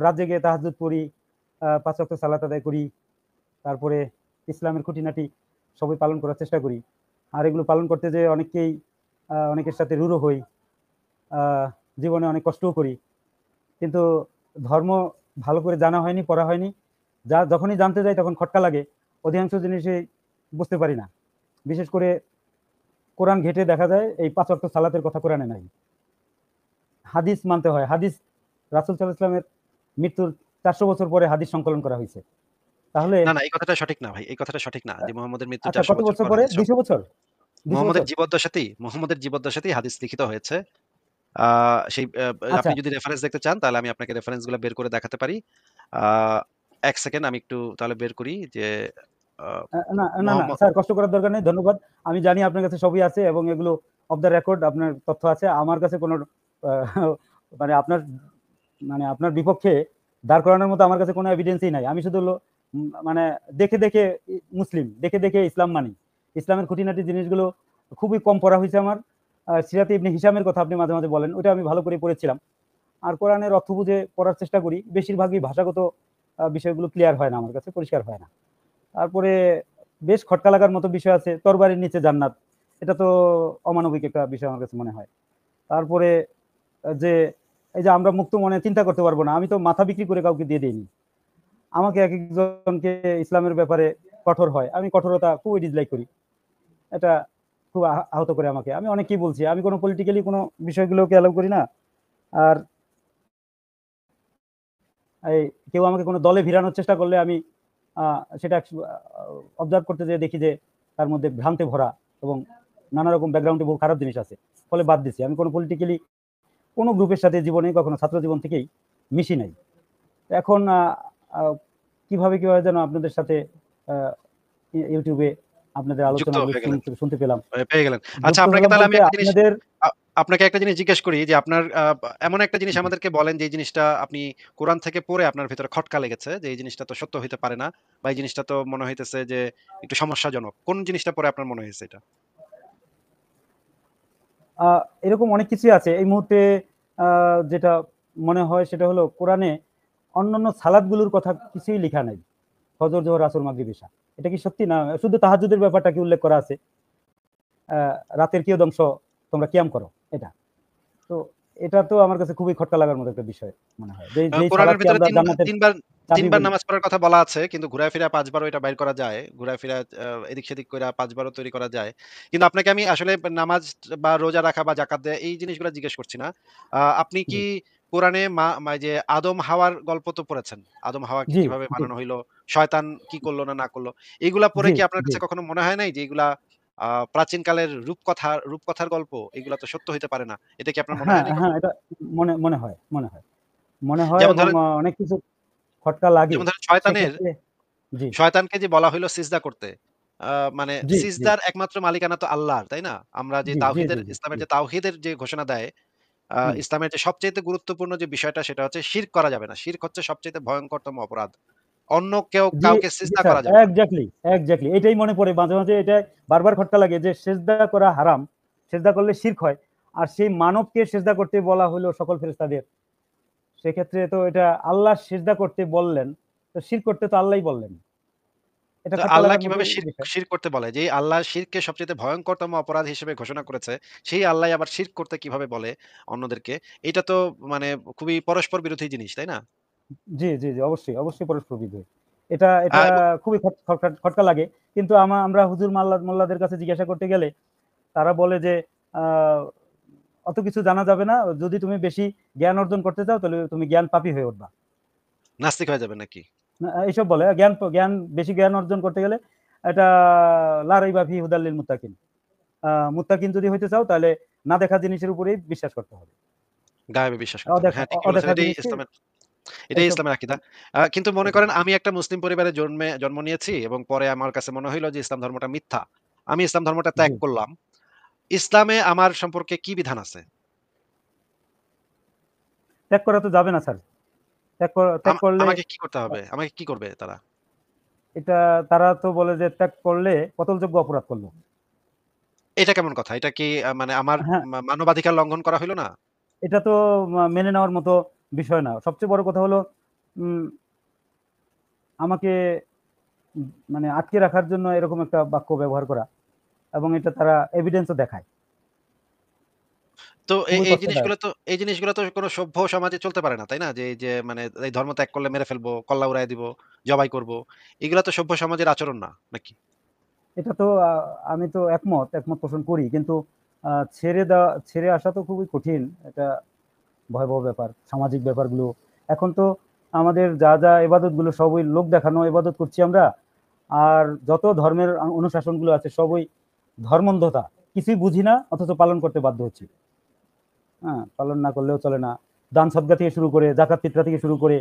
রাত জেগে তাহাজ্জুদ পড়ি, ৫ ওয়াক্ত সালাত আদায় করি। তারপরে ইসলামের খুঁটিনাটি সবই পালন করার চেষ্টা করি। আর এগুলো পালন করতে যেয়ে অনেকের সাথে রূঢ় হই। জীবনে অনেক কষ্টও করি। কিন্তু ধর্ম ভালো করে জানা হয়নি, পড়া হয়নি। যখনই জানতে যাই তখন খটকা লাগে। অধিকাংশ জিনিসই বুঝতে পারি না। বিশেষ করে কোরআন ঘেঁটে দেখা যায় এই ৫ ওয়াক্ত সালাতের কথা কোরআনে নাই। হাদিস মানতে হয়। হাদিস রাসূল সাল্লাল্লাহু আলাইহি ওয়াসাল্লামের মৃত্যুর 400 বছর পরে হাদিস সংকলন করা হয়েছে। তাহলে না, এই কথাটা সঠিক না ভাই। এই কথাটা সঠিক না যে মুহাম্মদের মৃত্যুর আচ্ছা ৪০০ কত বছর বছর পর পরে? হাদিস 200 বছর? 200 বছর? মুহাম্মদের জীবদ্দশাতেই হাদিস লিখিত হয়েছে। আ সেই আচ্ছা। আপনি যদি রেফারেন্স দেখতে চান তাহলে আমি আপনাকে রেফারেন্স গুলা বের করে দেখাতে পারি। আ ১ সেকেন্ড আমি একটু তাহলে বের করি যে আ না মোহাম্মদ স্যার কষ্ট করার দরকার নেই। ধন্যবাদ। আমি জানি আপনার কাছে সবই আছে এবং এগুলো অফ দ্য রেকর্ড আপনার তথ্য আছে। আমার কাছে কোনো আ মানে আপনার বিপক্ষে দাঁড় করানোর মতো আমার কাছে কোনো এভিডেন্সই নাই। আমি শুধু হলো মানে দেখে মুসলিম, দেখে ইসলাম মানি। ইসলামের খুঁটিনাটি জিনিসগুলো খুবই কম পড়া হইছে আমার। সিরাতে ইবনে হিশামের কথা আপনি মাঝে বলেন। ওইটা আমি ভালো করে পড়েছিলাম। আর কোরআনের অর্থ বুঝে পড়ার চেষ্টা করি। বেশিরভাগই ভাষাগত বিষয়গুলো ক্লিয়ার হয় না আমার কাছে, পরিষ্কার হয় না। তারপরে বেশ খটকা লাগার মতো বিষয় আছে। তরবারির নিচে জান্নাত। এটা তো অমানবিক একটা বিষয় আমার কাছে মনে হয়। তারপরে যে এই যে আমরা মুক্ত মনে চিন্তা করতে পারবো না। আমি তো মাথা বিক্রি করে কাউকে দিয়ে দেইনি। আমাকে একেকজনকে ইসলামের ব্যাপারে কঠোর হয়। আমি কঠোরতা খুবই ডিসলাইক করি। এটা খুব আহত করে আমাকে। আমি অনেককেই বলছি। আমি কোনো পলিটিক্যালি কোনো বিষয়গুলোকে অ্যালাউ করি না। আর এই কেউ আমাকে কোনো দলে ভিড়ানোর চেষ্টা করলে আমি সেটা অবজার্ভ করতে যেয়ে দেখি যে তার মধ্যে ভ্রান্তে ভরা এবং নানা রকম ব্যাকগ্রাউন্ডে বহু খারাপ জিনিস আছে। ফলে বাদ দিছি। আমি কোনো পলিটিক্যালি কোনো গ্রুপের সাথে জীবনে কখনো ছাত্র জীবন থেকেই মিশি নাই। এখন কিভাবে যেন আপনাদের সাথে ইউটিউবে আপনাদের যুক্ত আলোচনাগুলো হয়ে গেলেন। শুনতে পেলাম। পেয়ে গেলেন। আচ্ছা যুক্ত আপনাকে হলাম তাহলে আমি বলতে একটা জিনিস আপনাদের আপনাকে একটা জিনিস জিজ্ঞেস করি যে আপনার এমন একটা জিনিস আমাদেরকে বলেন যে এই জিনিসটা আপনি কোরআন থেকে পড়ে আপনার ভেতরে খটকা লেগেছে যে এই জিনিসটা তো সত্য হইতে পারে না বা এই জিনিসটা তো মনে হইতেছে যে একটু সমস্যাজনক। কোন জিনিসটা পড়ে আপনার মনে হয়েছে এটা? এরকম অনেক কিছুই আছে। এই মুহূর্তে যেটা মনে হয় সেটা হলো কোরআনে অন্যান্য সালাদগুলোর কথা কিছুই লেখা নাই। ফজর, জোহর, আসর, মাগরিব, ইশা। এটা কি সত্যি না? শুধু তাহাজ্জুদের ব্যাপারটা কি উল্লেখ করা আছে। রাতের কিয়দংশ তোমরা কিয়াম করো এটা। তো এটা তো আমার কাছে খুবই খটকা লাগার মতো একটা বিষয় মনে হয়। যেই কোরআনের সালাদকে ভিতরে আমরা জান্নাতের ৩ চাবি বার বলি। নামাজ পড়ার কথা বলা আছে কিন্তু ঘুরায় ফিরায় ৫ বারও এটা বাইর করা যায়। ঘুরায় ফিরায় এদিক সেদিক কইরা ৫ বারও তৈরি করা যায়। কিন্তু আপনাকে আমি আসলে নামাজ বা রোজা রাখা বা যাকাত দেয়া এই জিনিসগুলো জিজ্ঞেস করছি না। আপনি জি, কি কোরআনে যে আদম হাওয়ার গল্প তো পড়েছেন। আদম হাওয়াকে জি, কিভাবে জি, বানানো হইলো, শয়তান কি করলো না করলো। এগুলা পড়ে জি, কি আপনার জি। কাছে কখনো মনে হয় নাই যে এগুলা প্রাচীনকালের রূপকথার গল্প এগুলা তো সত্য হইতে পারে না। এটা কি আপনার মনে হয় নাই হ্যাঁ, কখনো? এটা মনে হয় যেমন এবং ধরেন অনেক কিছু খটকা লাগে। শয়তানের সেক্ষেত্রে জি, শয়তানকে যে বলা হইলো সিজদা করতে। আ মানে জি, জি, সিজদার একমাত্র মালিকানা তো আল্লাহর, তাই না? আমরা যে জি, জি, জি, ইসলামের জি, যে তাওহীদের যে ঘোষণা দেয়, হুম। ইসলামের যে সবচাইতে গুরুত্বপূর্ণ যে বিষয়টা সেটা হচ্ছে শিরক করা যাবে না। শিরক হচ্ছে সবচাইতে ভয়ংকরতম অপরাধ। অন্য জি, কাউকে জি সিজদা স্যার। করা যাবে না। এক্সাক্টলি। এটাই মনে পড়ে মাঝে এটা বারবার খটকা লাগে যে সেজদা করা হারাম। সেজদা করলে শিরক হয়। আর সেই মানবকে সেজদা করতে বলা হলো সকল ফেরেশতাদের। সেক্ষেত্রে তো এটা আল্লাহ সেজদা করতে বললেন। তো শিরক করতে তো আল্লাহই বললেন। এটা তো খটকা আল্লাহ লাগার কিভাবে মতোই শিরক বিষয়। শিরক করতে বলে? যে আল্লাহ শিরককে সবচাইতে ভয়ংকরতম অপরাধ হিসেবে ঘোষণা করেছে, সেই আল্লাহ আবার শিরক করতে কিভাবে বলে অন্যদেরকে? এটা তো মানে খুবই পরস্পর বিরোধী জিনিস, তাই না? জি, অবশ্যই পরস্পর বিরোধী। এটা এবং খুবই খটকা লাগে। কিন্তু আমরা হুজুর মোল্লাদের কাছে জিজ্ঞাসা করতে গেলে তারা বলে যে আ অত কিছু জানা যাবে না। যদি তুমি বেশি জ্ঞান অর্জন করতে চাও তাহলে তুমি জ্ঞান পাপী হয়ে উঠবা। নাস্তিক হয়ে যাবে নাকি? এইসব বলে বেশি জ্ঞান অর্জন করতে গেলে এটা লা রাইবা ফি হুদাল লিল মুত্তাকিন। মুত্তাকিন যদি হইতে চাও তাহলে না দেখা জিনিসের উপরেই বিশ্বাস করতে হবে। গায়েবে বিশ্বাস করতে হবে। হ্যাঁ, ঠিকই বলেছেন। অদেখা জিনিসকে এটাই এইসব ইসলামের আকীদা। কিন্তু মনে এটাই। করেন আমি একটা মুসলিম পরিবারে জন্ম নিয়েছি এবং পরে আমার কাছে মনে হইল যে ইসলাম ধর্মটা মিথ্যা। আমি ইসলাম ধর্মটা জি। ত্যাগ করলাম। ইসলামে আমার সম্পর্কে কি বিধান আছে? ত্যাগ করা তো যাবে না স্যার। ত্যাগ করলে আমাকে কি করতে হবে? আমাকে কি করবে তারা? এটা তারা তো বলে যে ত্যাগ করলে কতলযোগ্য অপরাধ করল। এটা কেমন কথা? এটা কি মানে আমার হ্যাঁ, মানবাধিকার লঙ্ঘন করা হইল না? এটা তো মেনে নেওয়ার মতো বিষয় না। সবচেয়ে বড় কথা হলো উম আমাকে মানে আটকে রাখার জন্য এরকম একটা বাক্য ব্যবহার করা এবং এটা তারা এভিডেন্সও দেখায়। তো খুবই কষ্টদায়ক। এই জিনিসগুলো তো কোনো সভ্য সমাজে চলতে পারে না, তাই না? যে এই যে মানে এই ধর্ম ত্যাগ করলে মেরে ফেলবো, কল্লা উড়ায় দিব, জবাই করব। এগুলা তো সভ্য সমাজের আচরণ না, নাকি? এটা তো আমি তো একমত পোষণ করি। কিন্তু ছেড়ে আসা তো খুবই কঠিন। এটা ভয়াবহ ব্যাপার। সামাজিক ব্যাপারগুলো এখন তো আমাদের যা যা এবাদতগুলো সবই লোক দেখানো এবাদত করছি আমরা, আর যত ধর্মের অনুশাসনগুলো আছে সবই ধর্মন্ধতা, কিছুই বুঝি না অথচ পালন করতে বাধ্য হচ্ছি। হ্যাঁ, পালন না করলেও চলে না। দান সদকা থেকে শুরু করে জাকাত ফিতরা থেকে শুরু করে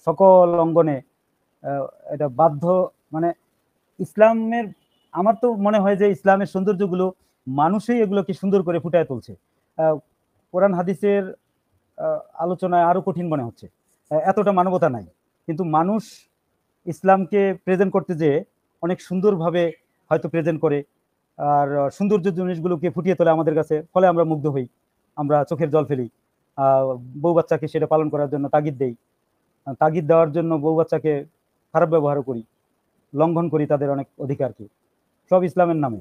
সকল অঙ্গনে এটা বাধ্য। মানে ইসলামের, আমার তো মনে হয় যে ইসলামের সৌন্দর্যগুলো মানুষই এগুলোকে সুন্দর করে ফুটায় তুলছে। কোরআন হাদিসের আলোচনায় আরো কঠিন মনে হচ্ছে, এতটা মানবতা নাই, কিন্তু মানুষ ইসলামকে প্রেজেন্ট করতে যেয়ে অনেক সুন্দরভাবে হয়তো প্রেজেন্ট করে, আর সৌন্দর্য জিনিসগুলোকে ফুটিয়ে তোলে আমাদের কাছে, ফলে আমরা মুগ্ধ হই, আমরা চোখের জল ফেলি। বউ বাচ্চাকে সেটা পালন করার জন্য তাগিদ দেই, তাগিদ দেওয়ার জন্য বউ বাচ্চাকে খারাপ ব্যবহারও করি, লঙ্ঘন করি তাদের অনেক অধিকারকে, সব ইসলামের নামে।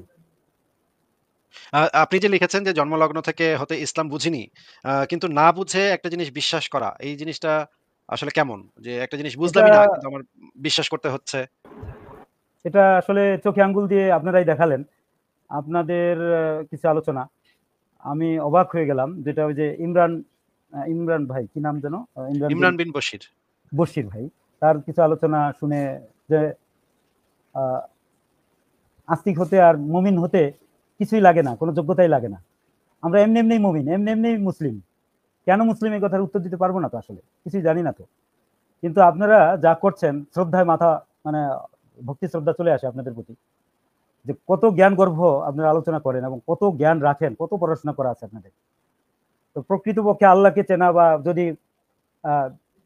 আপনি যে লিখেছেন যে জন্মলগ্ন থেকে হতে ইসলাম বুঝিনি, কিন্তু না বুঝে একটা জিনিস বিশ্বাস করা, এই জিনিসটা আসলে কেমন? যে একটা জিনিস এটা বুঝলামই না কিন্তু আমার বিশ্বাস করতে হচ্ছে। এটা আসলে চোখে আঙ্গুল দিয়ে আপনারাই দেখালেন, আপনাদের কিছু আলোচনা আমি অবাক হয়ে গেলাম, যেটা ওই যে ইমরান ভাই, কি নাম যেন, ইমরান বিন বশির বশির ভাই, তার কিছু আলোচনা শুনে যে আস্তিক হতে আর মুমিন হতে কিছুই লাগে না, কোনো যোগ্যতাই লাগে না, আমরা এমনি এমনি মুমিন, এমনি এমনি মুসলিম। কেন মুসলিম এই কথার উত্তর দিতে পারবো না তো, আসলে কিছুই জানি না তো। কিন্তু আপনারা যা করছেন, শ্রদ্ধায় মাথা, মানে ভক্তি শ্রদ্ধা চলে আসে আপনাদের প্রতি, যে কত জ্ঞান গর্ভ আপনারা আলোচনা করেন এবং কত জ্ঞান রাখেন, কত পড়াশোনা করা আছে আপনাদের। তো প্রকৃতপক্ষে আল্লাহকে চেনা বা যদি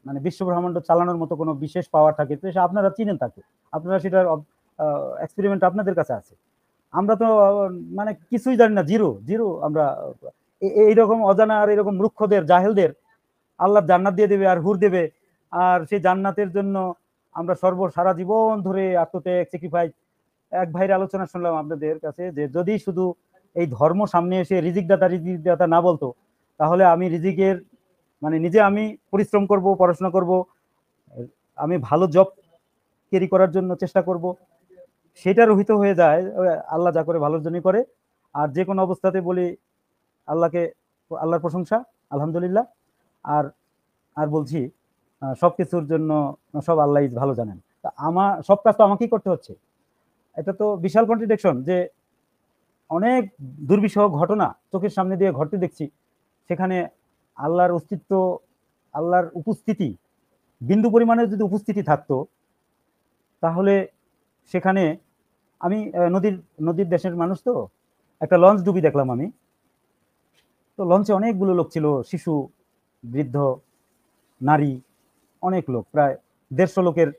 মানে বিশ্বব্রহ্মাণ্ড চালানোর মতো কোনো বিশেষ পাওয়ার থাকে, তো আপনারা চিনেন তাকে, আপনারা সেটার এক্সপেরিমেন্ট আপনাদের কাছে আছে। আমরা তো মানে কিছুই জানি না, জিরো জিরো আমরা। এইরকম অজানা আর এরকম মূর্খদের, জাহেলদের আল্লাহ জান্নাত দিয়ে দেবে আর হুর দেবে, আর সেই জান্নাতের জন্য আমরা সারা জীবন ধরে আত্মত্যাগ, স্যাক্রিফাইস। এক ভাইয়ের আলোচনা শুনলাম আপনাদের কাছে, যে যদি শুধু এই ধর্ম সামনে এসে রিজিক দাতা না বলতো, তাহলে আমি রিজিকের মানে নিজে আমি পরিশ্রম করব, পড়াশোনা করব, আমি ভালো জব ক্যারি করার জন্য চেষ্টা করব, সেটা রহিত হয়ে যায়। আল্লাহ যা করে ভালোর জন্যই করে। আর যে কোনো অবস্থাতে বলি আল্লাহর প্রশংসা, আলহামদুলিল্লাহ। আর আর বলছি সবকিছুর জন্য সব আল্লাহ ভালো জানেন। আমার সব কাজ তো আমাকেই করতে হচ্ছে, এটা তো বিশাল কন্ট্রাডিকশন, যে অনেক দুর্বিষহ ঘটনা চোখের সামনে দিয়ে ঘটতে দেখছি, সেখানে আল্লাহর অস্তিত্ব, আল্লাহর উপস্থিতি, বিন্দু পরিমাণে যদি উপস্থিতি থাকতো, তাহলে সেখানে আমি নদীর দেশের মানুষ, তো একটা লঞ্চ ডুবি দেখলাম আমি, তো লঞ্চে অনেকগুলো লোক ছিল, শিশু, বৃদ্ধ, নারী, অনেক লোক, প্রায় 150 লোকের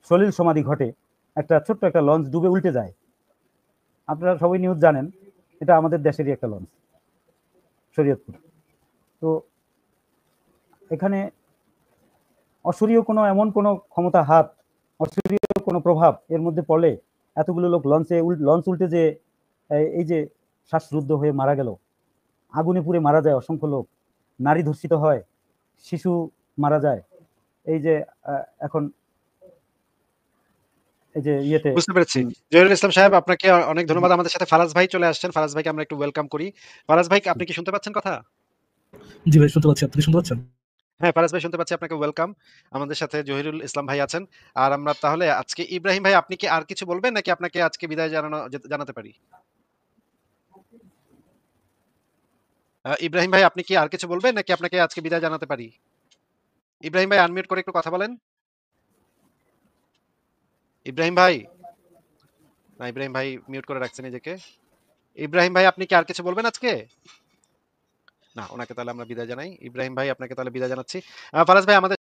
সলিল সমাধি ঘটে, একটা ছোট্ট একটা লঞ্চ ডুবে উল্টে যায়। আপনারা সবাই নিউজ জানেন, এটা আমাদের দেশেরই একটা লঞ্চ, শরীয়তপুর। তো এখানে অশরীয় কোনো এমন কোনো ক্ষমতা হাত, অশরীয় কোনো প্রভাব এর মধ্যে পড়লে এতগুলো লোক লঞ্চ উল্টে যে এই যে শ্বাসরুদ্ধ হয়ে মারা গেল, আগুনে পুড়ে মারা যায় অসংখ্য লোক, নারী ধর্ষিত হয়, শিশু মারা যায়, এই যে এখন এই যে ইয়েতে। বুঝতে পেরেছি। জহিরুল ইসলাম সাহেব, আপনাকে অনেক ধন্যবাদ। আমাদের সাথে ফারাজ ভাই চলে আসছেন। ফারাজ ভাইকে আমরা একটু ওয়েলকাম করি। ফারাজ ভাই, আপনি কি শুনতে পাচ্ছেন কথা? জি ভাই, শুনতে পাচ্ছি। আপনি কি শুনতে পাচ্ছেন? হ্যাঁ, ফারাজ ভাই শুনতে পাচ্ছি। আপনাকে ওয়েলকাম। আমাদের সাথে জহিরুল ইসলাম ভাই আছেন। আর আমরা তাহলে আজকে ইব্রাহিম ভাই, আপনি কি আর কিছু বলবেন নাকি আপনাকে আজকে বিদায় জানাতে পারি? ইব্রাহিম ভাই, আপনি কি আর কিছু বলবেন নাকি আপনাকে আজকে বিদায় জানাতে পারি? ইব্রাহিম ভাই, আনমিউট করে একটু কথা বলেন। ইব্রাহিম ভাই? না, ইব্রাহিম ভাই মিউট করে রাখছেন নিজেকে। ইব্রাহিম ভাই, আপনি কি আর কিছু বলবেন আজকে? না, ওনাকে তাহলে আমরা বিদায় জানাই। ইব্রাহিম ভাই, আপনাকে তাহলে বিদায় জানাচ্ছি। ফারাজ ভাই, আমাদের